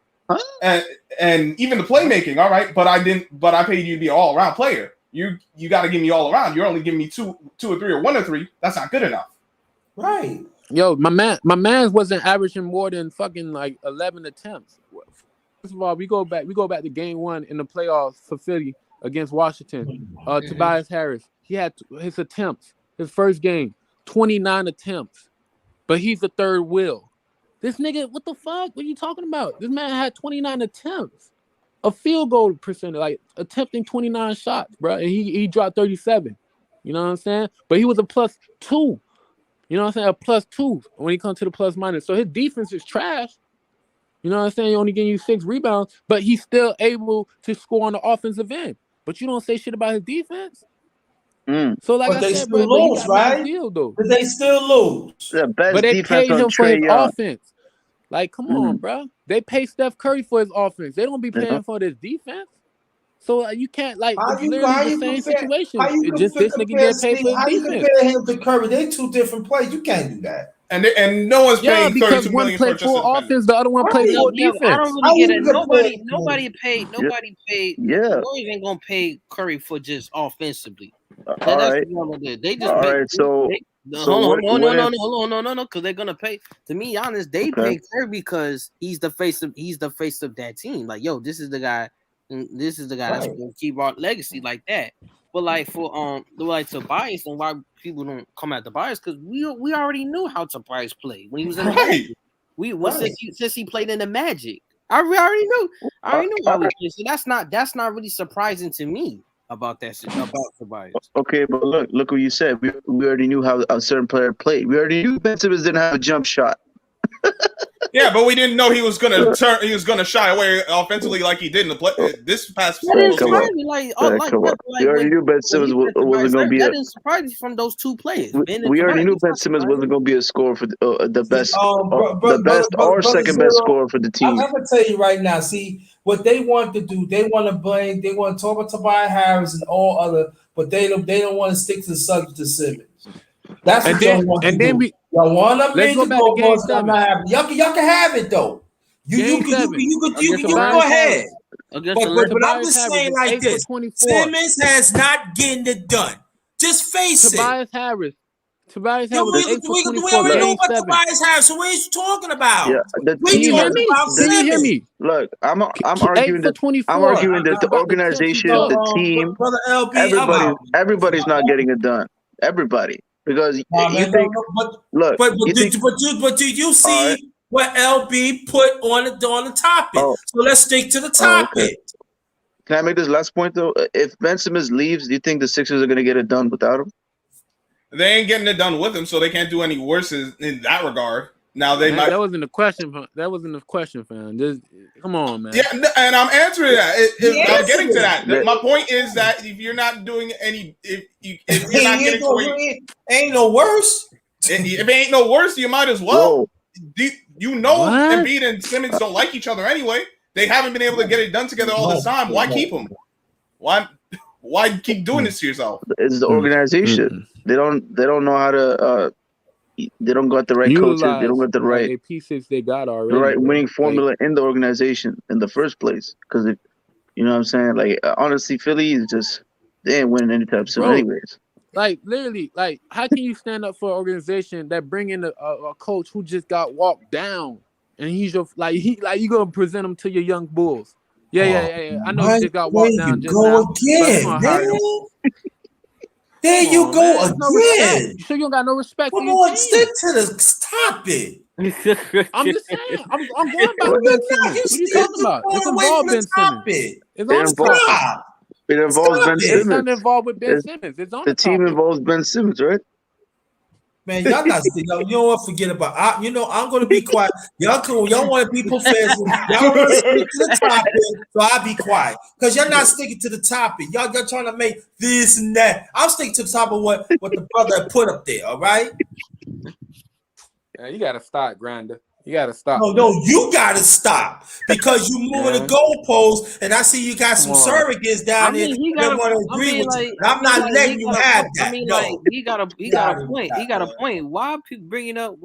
and even the playmaking, all right, but I paid you to be an all-around player. You got to give me all around. You're only giving me two or three or 1 or 3. That's not good enough. Right. Yo, my man wasn't averaging more than fucking like 11 attempts. First of all, we go back to game 1 in the playoffs for Philly. against Washington. Tobias Harris, he had his attempts. His first game, 29 attempts, but he's the third wheel. This nigga, what the fuck? What are you talking about? This man had 29 attempts, a field goal percentage, like attempting 29 shots, bro, and he dropped 37. You know what I'm saying? But he was a +2. You know what I'm saying? A +2 when he comes to the plus minus. So his defense is trash. You know what I'm saying? He only getting you 6 rebounds, but he's still able to score on the offensive end. But you don't say shit about his defense. So like But I they said, still bro, but he lose, got right? max deal though. But they still lose. The best But they defense paid on him for Trae his Young. offense. Like, come on, bro. They pay Steph Curry for his offense. They don't be Yeah. paying for this defense. So you can't like. How It's you literally the same situation. How you It just this nigga compare get paid for his how you defense. compare him to Curry? They two different plays. You can't do that. And no one's Yeah, paying because 32 one million play for just a full defender. offense, the other one play Right. full Yeah, I defense. don't How really you get it. compare? Nobody paid. Yeah. The Warriors ain't gonna pay Curry for just offensively. All That's right. what they just All pay. right. So Hold what on, if? no, because they're gonna pay. To me, honest, they Okay. pay Curry because he's the face of that team. Like, yo, this is the guy. This is the guy that's Right. gonna keep our legacy like that. But like for like Tobias, and why people don't come at Tobias, because we already knew how Tobias played when he was in the Right. Magic. Since he played in the Magic. I already knew how he played. So that's not really surprising to me about that about Tobias. Okay, but look what you said. We already knew how a certain player played. We already knew Ben Simmons didn't have a jump shot. Yeah, but we didn't know he was gonna shy away offensively like he did in the play this past That didn't season. surprise me. Like We already knew Ben Simmons wasn't going to be that didn't surprise me from those two players. We already knew Ben Simmons wasn't going to be a scorer for the best, Brother or second best Zero, scorer for the team. I'm gonna tell you right now. See what they want to do. They want to blame. They want to talk about Tobias Harris and all other, but they don't want to stick to the subject of Simmons. That's what y'all want to do. Y'all want to make the goalpost. I'm not having. Y'all can have it though. You can go ahead. But I'm just saying like this. Simmons has not getting it done. Just face Tobias Harris. Tobias Harris. We already know about Tobias Harris. So what are you talking about? Yeah, we talking about Can you hear Simmons. me? Look, I'm arguing that the organization, the team, Brother LB, everybody's not getting it done. Everybody. Because do you see what LB put on the topic? So let's stick to the topic. Okay. Can I make this last point though? If Ben Simmons leaves, do you think the Sixers are going to get it done without him? They ain't getting it done with him, so they can't do any worse in that regard. Now they might. That wasn't the question. That wasn't the question, fam. Come on, man. Yeah, and I'm answering that. I'm getting to that. My point is that if you're not doing any, if you're not getting to ain't no worse. If it ain't no worse, you might as well. Embiid and Simmons don't like each other anyway. They haven't been able to get it done together all this time. Why keep them? Why keep doing this to yourself? It's the organization. They don't know how to. They don't got the right coaches. They don't got the right pieces they got already. The right winning formula in the organization in the first place. Because you know what I'm saying. Like honestly, Philly is just they ain't winning anytime soon, anyways. Like literally, like how can you stand up for an organization that bring in a coach who just got walked down, and he's your you gonna present him to your young Bulls? Yeah. I know he just got walked down just now. Again, there you go again. You sure you don't got no respect for your your team? Stick to the topic. I'm just saying. I'm going back to Ben Simmons. What are you talking about? It's involved Ben Simmons. It involves Ben Simmons. It's not involved with Ben Simmons. It's on the team involves Ben Simmons, right? Man, y'all not. You know what? Forget about. I'm going to be quiet. Y'all want to be professional. Y'all want to stick to the topic, so I'll be quiet because y'all not sticking to the topic. Y'all trying to make this and that. I'm sticking to the top of what the brother put up there. All right. Yeah, you gotta stop, Granda. You gotta stop. No, you gotta stop because you moving the goalposts, and I see you got some surrogates down there that want to agree with you. I'm not letting you have that. He got a point. He got a point. Why people bringing up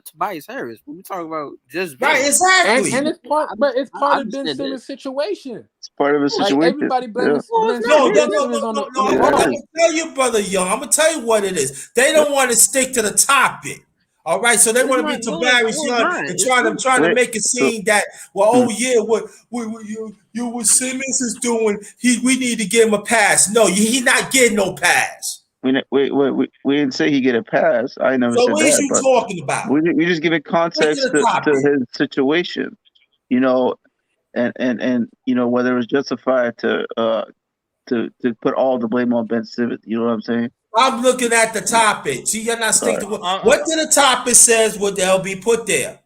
Tobias Harris when we talk about just right? Exactly. And it's part, but it's part of Ben Simmons' situation. It's part of his situation. Like everybody blames Ben Simmons. No. I'm gonna tell you, brother Young. I'm gonna tell you what it is. They don't want to stick to the topic. All right, so they want to be Tavares Young and trying to make it seem that what you what Simmons is doing, we need to give him a pass. No, he not getting no pass. We didn't say he get a pass. I never said that. So what is you talking about? We just give it context to his situation, you know, and you know whether it's justified to put all the blame on Ben Simmons. You know what I'm saying? I'm looking at the topic. See, you're not sticking to what did the topic says what the hell be put there?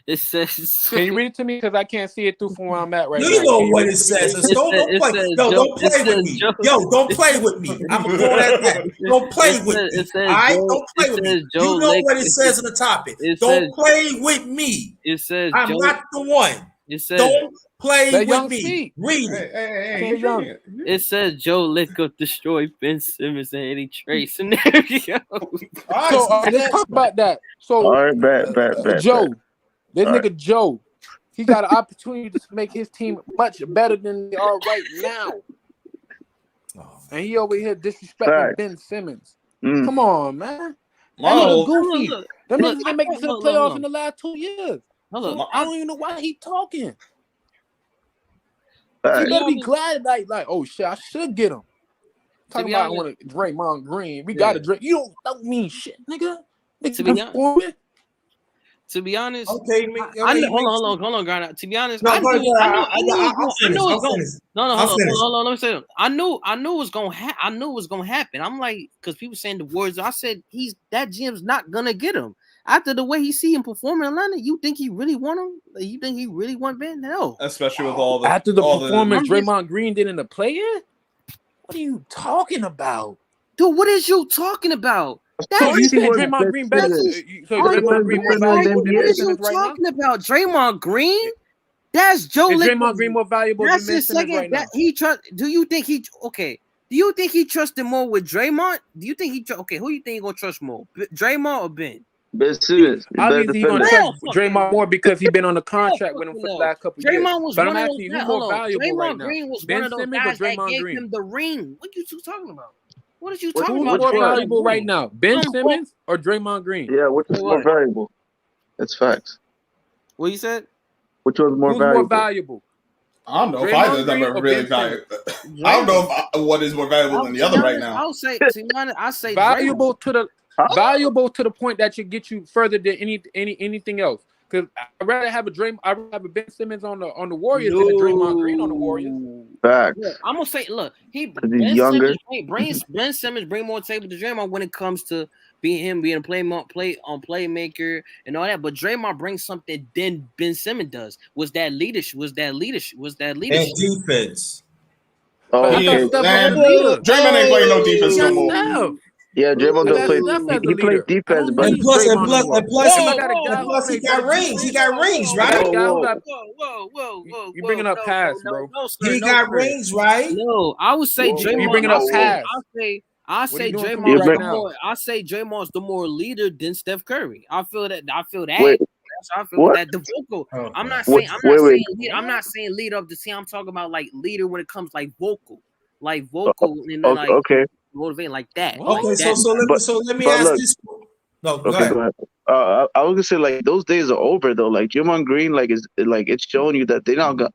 It says. Can you read it to me? Because I can't see it through from where I'm at right now. You know what it says. Don't play with me. Yo, don't play with me. I'm gonna call that. Don't play with me. All right, don't play with me. You know what it says in the topic. Don't play with me. It says I'm not the one. It says don't play with me. Read it. It says Joe Lacob destroyed Ben Simmons and any trade scenario. Let's talk about that. So, all right, bet. Joe, this nigga Joe, he got an opportunity to make his team much better than they are right now. And he over here disrespecting Ben Simmons. Come on, man. That nigga goofy. Them niggas didn't make it to the playoffs in the last 2 years. So I don't even know why he talking. You better be glad, like, oh shit, I should get him. Talking about I want to Draymond Green. We got to drink. You don't mean shit, nigga. To be honest, okay. Hold on, Garner. To be honest, I knew it was gonna happen. I'm like, because people saying the words. I said that GM's not gonna get him. After the way he see him perform in Atlanta, you think he really want him? You think he really want Ben? No. Especially with all the after the performance Draymond Green did in the play-in? What are you talking about? Dude, what is you talking about? So you think Draymond Green better? Draymond Green more valuable than Ben Simmons right now? What are you talking about? Draymond Green? That's Joe Lacob. Is Draymond Green more valuable than Ben Simmons right now? Do you think he trusted more with Draymond? Do you think who you think he gonna trust more? Draymond or Ben? Ben Simmons. Obviously, he's gonna trust Draymond more because he's been on the contract with him for the last couple of years. But I'm asking you, who's more valuable right now? Ben Simmons or Draymond Green? Him the ring. What you two talking about? What are you talking about? Who's more valuable right now, Ben Simmons or Draymond Green? Yeah, which is more valuable? That's facts. What you said? Which one's more valuable? I don't know if either of them are really valuable. I don't know what is more valuable than the other right now. I'll say valuable to the. Valuable to the point that should get you further than anything else. Because I'd rather have a Ben Simmons on the Warriors than a Draymond Green on the Warriors. Facts. Yeah, I'm gonna say, look, Ben Simmons bring more table to Draymond when it comes to being a playmaker and all that. But Draymond brings something then Ben Simmons does. Was that leadership? And defense. Oh, okay. Draymond ain't playing no defense no more. Yeah, Draymond don't play. He plays defense, but and plus, he got rings. He got rings, right? Whoa. You bringing up pass, bro? He got rings, right? No, I would say Draymond. You bringing up pass? I say Draymond. I say Draymond's the more leader than Steph Curry. I feel that. Wait, I feel that the vocal. I'm not saying leader of the team. I'm talking about like leader when it comes like vocal and like okay. Motivating like that. Okay, like so let me ask this. No, go ahead. I was gonna say like those days are over though. Like Draymond Green, like it's showing you that they're not gonna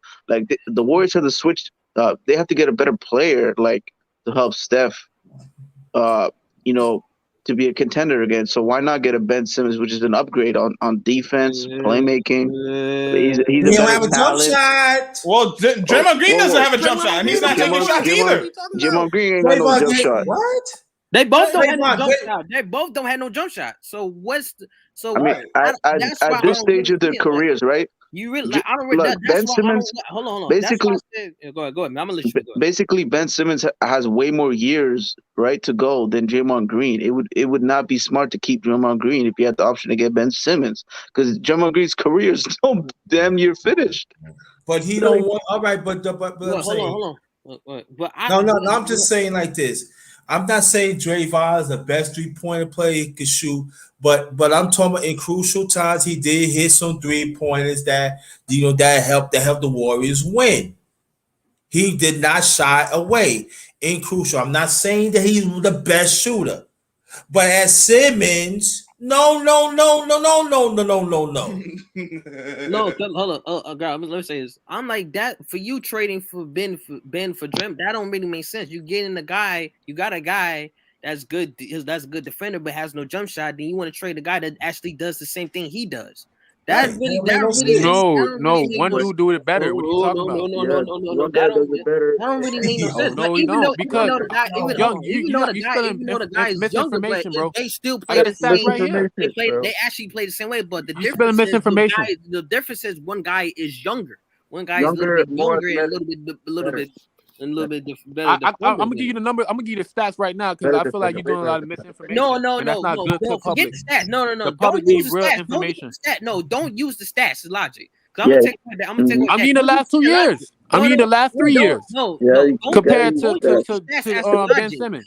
the Warriors have to switch. They have to get a better player like to help Steph. To be a contender again. So why not get a Ben Simmons, which is an upgrade on defense, playmaking. He don't have a jump shot. Well, Draymond Green doesn't have a jump shot, and he's not taking shots either. Draymond Green ain't got no jump shot. What? They both don't have no jump shot. They both don't have no jump shot. So what's at this stage of their careers, right? You really like, I don't really. Ben Simmons. Hold on. Basically, go ahead. I'm gonna let you go. Basically, Ben Simmons has way more years right to go than Draymond Green. It would not be smart to keep Draymond Green if you had the option to get Ben Simmons because Draymond Green's career is so damn near finished. But he don't want. All right, but hold on. But I'm just saying like this. I'm not saying Draymond is the best 3-pointer player he could shoot, but I'm talking about in crucial times he did hit some 3-pointers that helped the Warriors win. He did not shy away in crucial. I'm not saying that he's the best shooter, but as Simmons, No. No, hold on, girl. Let me say this. I'm like that for you trading for Ben for Drim. That don't really make sense. You getting a guy. You got a guy that's good. That's a good defender, but has no jump shot. Then you want to trade a guy that actually does the same thing he does. That Right. really, That make no sense. No, one dude do it better. What are you talking about? No. That don't really make no sense. No, But he even don't, though because the guy, Young, you spelling even though the guy is younger, but misinformation, bro. they still I play got the the stats same. right here. They actually play the same way, but the You spelling difference is misinformation. the difference is one guy is younger. One guy is a Younger, little bit more younger and athletic, a little better. bit better. I'm gonna give you the number. I'm gonna give you the stats right now because Better I feel like defender, you're way doing a better lot of defender. misinformation, and that's not good to the Forget public. the stats. No. The Don't public use need the real stats. information. Don't use the stats as logic. Cause Yeah. I'm gonna take away I'm that. giving the Don't use last 2 the logic. years. I'm giving the last 3 years No. Yeah, you Don't compared use to use that. the stats as the Ben logic. Simmons.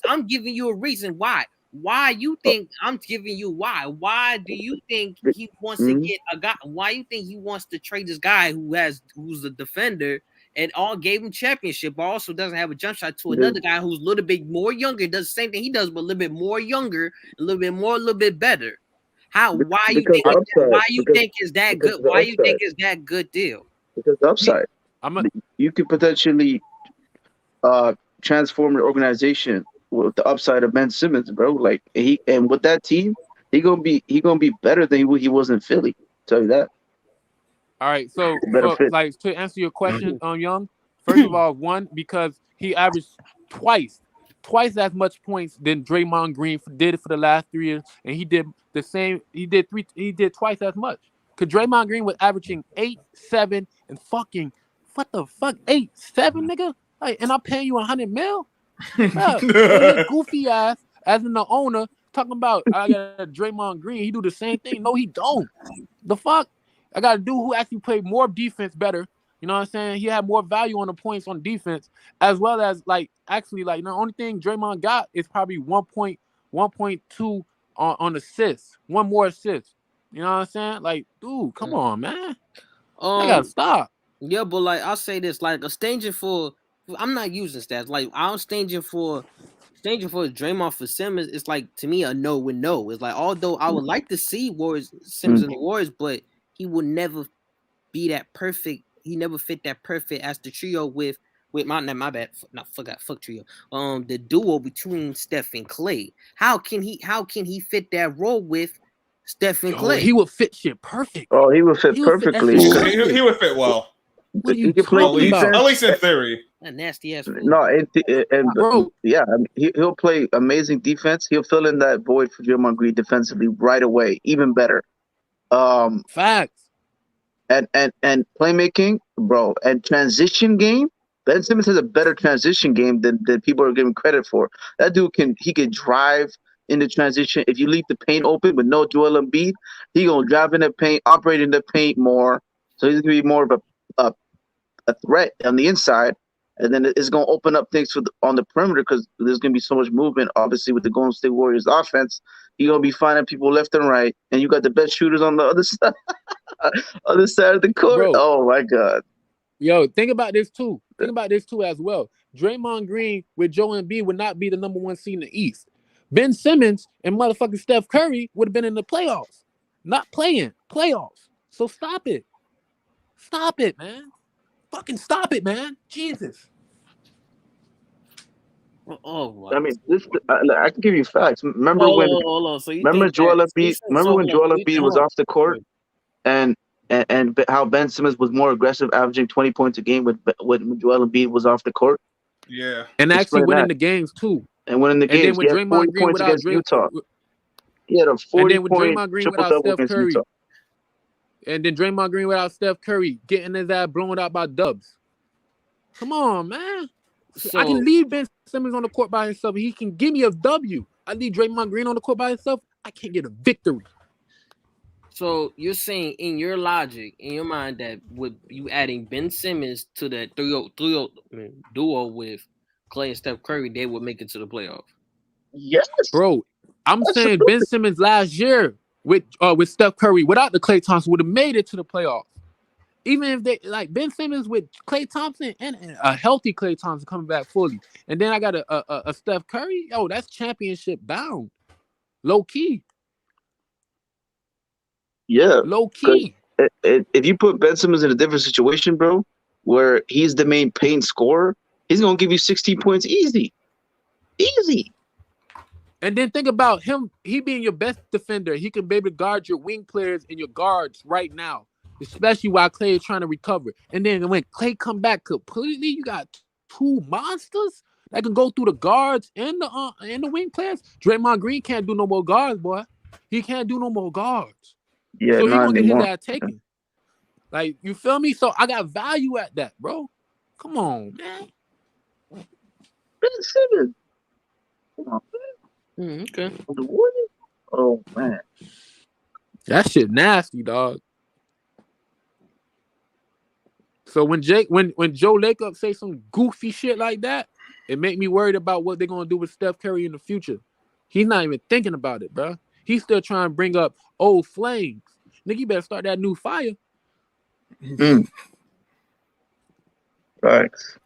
I'm giving you a reason why. Why you think I'm giving you why? Why do you think he wants to get a guy? Why you think he wants to trade this guy who's a defender and all gave him championship, but also doesn't have a jump shot to another guy who's a little bit more younger, does the same thing he does, but a little bit more younger, a little bit better. How? Why you Because think? the upside. Why you Because think is that because good? of the Why you think upside. is that good deal? Because the upside. I'm a, You could potentially transform the organization with the upside of Ben Simmons, bro. Like and with that team, he gonna be better than he was in Philly. Tell you that. all right. So Better fit. like to answer your question, Young. First of all, one, because he averaged twice as much points than Draymond Green did for the last 3 years, and he did the same. He did twice as much. Cause Draymond Green was averaging 8, 7, and fucking what the fuck 8, 7, nigga. Like, and I'm paying you $100 million, bro. And his goofy ass, as in the owner, talking about I got Draymond Green. He do the same thing. No, he don't. The fuck. I got a dude who actually played more defense better. You know what I'm saying? He had more value on the points on defense, as well as actually the only thing Draymond got is probably 1.2 on assists. One more assist. You know what I'm saying? Like, dude, come on, man. I gotta stop. Yeah, but I'll say this, a staging for I'm not using stats. I'm staging for Draymond for Simmons. It's to me a no with no. It's although I would like to see Simmons in the Warriors, but he will never be that perfect. He never fit that perfect as the trio with my bad. Fuck trio. The duo between Steph and Clay. How can he fit that role with Steph and Clay? He would fit shit perfect. Oh, he would fit perfectly. He would fit well. What are you can play talking about? At least in theory. That nasty ass. No, bro, yeah, he'll play amazing defense. He'll fill in that void for Draymond Green defensively right away, even better. Facts. And playmaking, bro, and transition game. Ben Simmons has a better transition game than people are giving credit for. That dude can drive in the transition. If you leave the paint open with no Joel Embiid, he gonna drive in the paint, operate in the paint more. So he's gonna be more of a threat on the inside, and then it's gonna open up things on the perimeter because there's gonna be so much movement. Obviously, with the Golden State Warriors offense, you're gonna be finding people left and right, and you got the best shooters on the other side. Other side of the court. Bro. Oh my God. Yo, think about this too. Think about this too as well. Draymond Green with Joel Embiid would not be the number 1 seed in the East. Ben Simmons and motherfucking Steph Curry would have been in the playoffs. Not playing. Playoffs. So stop it. Stop it, man. Fucking stop it, man. Jesus. Oh, I mean, I can give you facts. Remember hold on. So remember Joel Embiid? Remember when Joel Embiid was off the court, and how Ben Simmons was more aggressive, averaging 20 points a game when Joel Embiid was off the court. Yeah, and actually winning the games too. And winning the games. And then with Draymond Green points against Utah. He had a 40-point triple-double against Utah. And then Draymond Green without Steph Curry getting his ass blown out by Dubs. Come on, man. I can leave Ben Simmons on the court by himself. He can give me a W. I leave Draymond Green on the court by himself. I can't get a victory. So you're saying in your logic, in your mind, that with you adding Ben Simmons to that 3-0 duo with Clay and Steph Curry, they would make it to the playoffs? Yes, bro. I'm saying Ben Simmons last year with Steph Curry without the Klay Thompson would have made it to the playoffs. Even if they Ben Simmons with Klay Thompson and a healthy Klay Thompson coming back fully, and then I got a Steph Curry. That's championship bound, low key. Yeah, Low because key. if you put Ben Simmons in a different situation, bro, where he's the main paint scorer, he's gonna give you 16 points easy. And then think about him. He being your best defender. He can be able to guard your wing players and your guards right now, especially while Clay is trying to recover. And then when Clay come back completely, you got two monsters that can go through the guards and the wing players. Draymond Green can't do no more guards, boy. He can't do no more guards. Yeah, So he not gonna get his anymore. ass taken. Like, you feel me? So I got value at that, bro. Come on, man. Ben Simmons. Come on, Okay. the Warriors. Oh man. That shit nasty, dog. So when Joe Lacob say some goofy shit like that, it make me worried about what they're gonna do with Steph Curry in the future. He's not even thinking about it, bro. He's still trying to bring up old flames. Nigga, you better start that new fire. Thanks.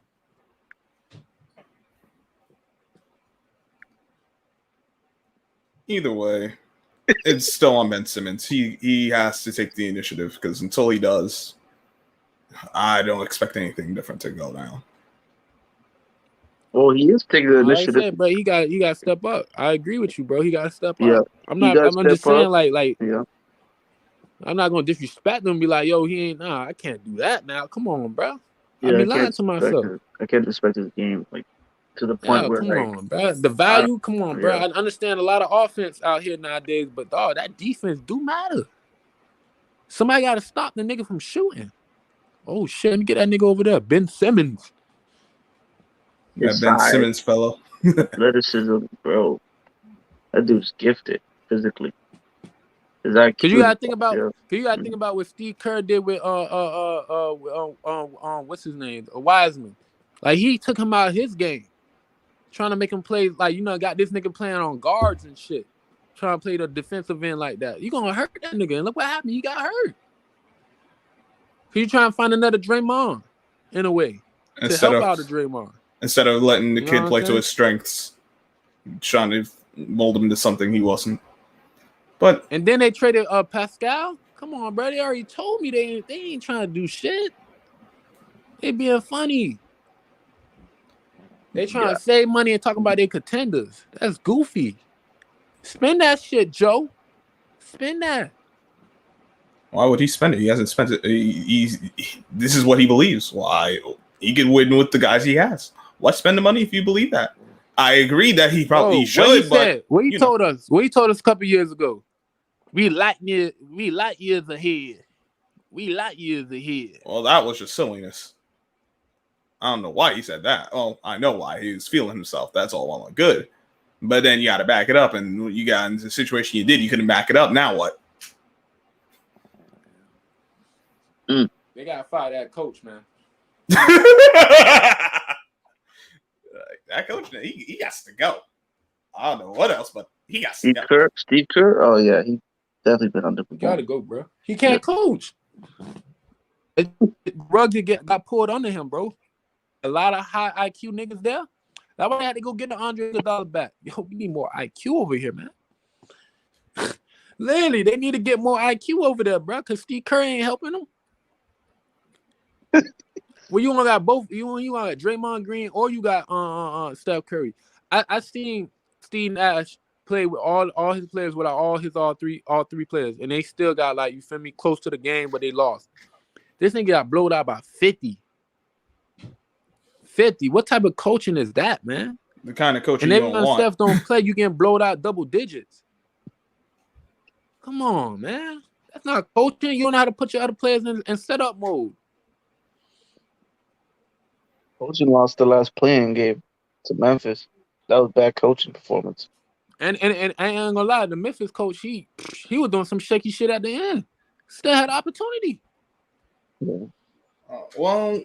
Either way, it's still on Ben Simmons. He has to take the initiative because until he does, I don't expect anything different to go down. Well, he is taking the Like I initiative. said, bro, he got to step up. I agree with you, bro. He got to step Yeah, up. I'm just saying, like, yeah. I'm not gonna disrespect him and be like, yo, he ain't. Nah, I can't do that now. Come on, bro. Yeah, I be lying to myself. I can't respect his game like to the point where Come like on, bro. The value, come on, bro. yeah. I understand a lot of offense out here nowadays, but dog, that defense do matter. Somebody got to stop the nigga from shooting. Oh shit, let me get that nigga over there, Ben Simmons. That Ben Simmons fellow. Athleticism, bro. That dude's gifted physically. Cause you gotta think about what Steve Kerr did with what's his name, Wiseman. Like, he took him out of his game, trying to make him play like, got this nigga playing on guards and shit, trying to play the defensive end like that. You gonna hurt that nigga, and look what happened. He got hurt. Cause you trying to find another Draymond in a way to help out a Draymond instead of letting the kid play to his strengths, trying to mold him to something he wasn't. But and then they traded Pascal. Come on, bro. They already told me they ain't trying to do shit. They being funny. They trying to save money and talking about their contenders. That's goofy. Spend that shit, Joe. Spend that. Why would he spend it? He hasn't spent it. This is what he believes. Why he can win with the guys he has. Why spend the money if you believe that? I agree that he probably should, but what he told us a couple years ago. We light years ahead. We light years ahead. Well, that was just silliness. I don't know why he said that. Well, I know why. He was feeling himself. That's all well and good. But then you got to back it up, and you got into the situation you did. You couldn't back it up. Now what? They got to fire that coach, man. That coach, he has to go. I don't know what else, but he has to go. Steve Kerr? Oh, yeah. He definitely been underperforming. Got to go, bro. He can't coach. Rug got pulled under him, bro. A lot of high IQ niggas there. That's why I had to go get the $100 back. Yo, we need more IQ over here, man. Literally, they need to get more IQ over there, bro, because Steve Kerr ain't helping them. Well, you only got both. You only got Draymond Green or you got Steph Curry. I seen Steve Nash play with all his players without all three players, and they still got, like, you feel me, close to the game, but they lost. This nigga got blown out by 50. 50. What type of coaching is that, man? The kind of coaching you don't want. Steph don't play, you getting blown out double digits. Come on, man. That's not coaching. You don't know how to put your other players in setup mode. Coaching lost the last playing game to Memphis. That was bad coaching performance. And I ain't gonna lie, the Memphis coach, he was doing some shaky shit at the end. Still had opportunity. Yeah. Well,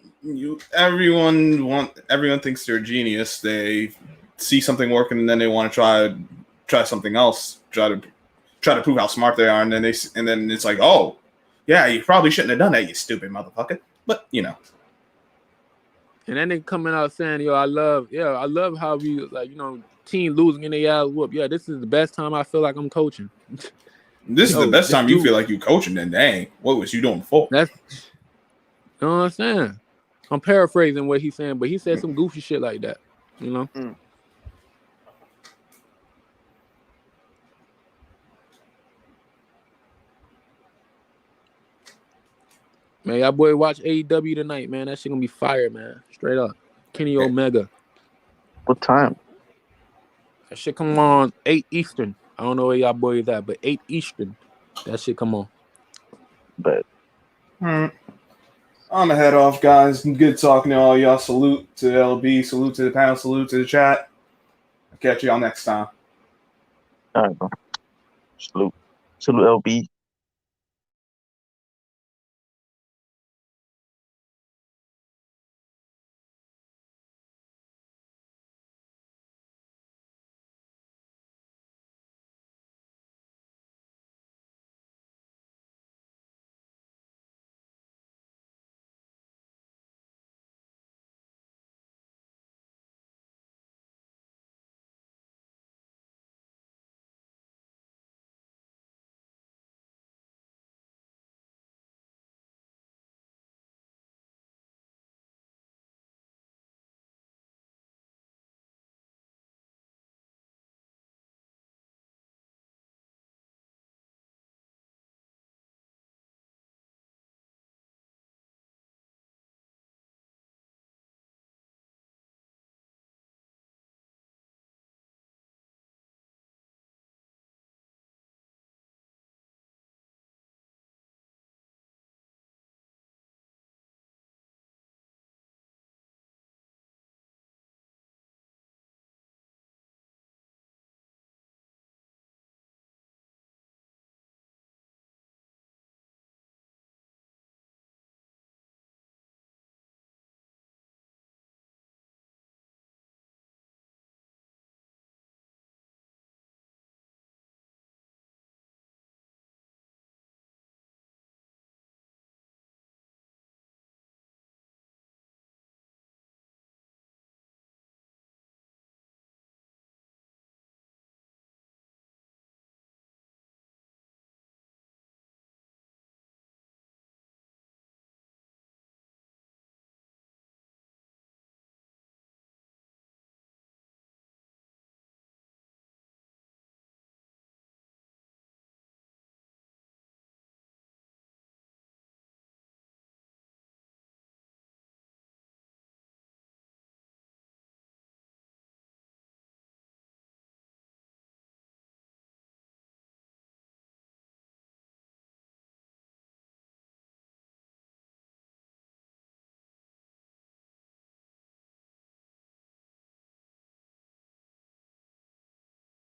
everyone thinks they're a genius. They see something working and then they want to try something else. Try to prove how smart they are, and then it's like, oh, yeah, you probably shouldn't have done that, you stupid motherfucker. But And then they coming out saying, yo, I love how we, like, team losing and they all whoop. Yeah, this is the best time I feel like I'm coaching. This is the Yo, best this time you dude- feel like you coaching. Then dang, what was you doing before? That's you know what I'm saying. I'm paraphrasing what he's saying, but he said some goofy shit like that. You know. Man, y'all boy watch AEW tonight, man. That shit gonna be fire, man. Straight up. Kenny Omega. What time? That shit come on 8 Eastern. I don't know where y'all boy is at, but 8 Eastern. That shit come on. But I'm gonna head off, guys. Good talking to all y'all. Salute to LB. Salute to the panel. Salute to the chat. I'll catch y'all next time. all right, bro. Salute LB.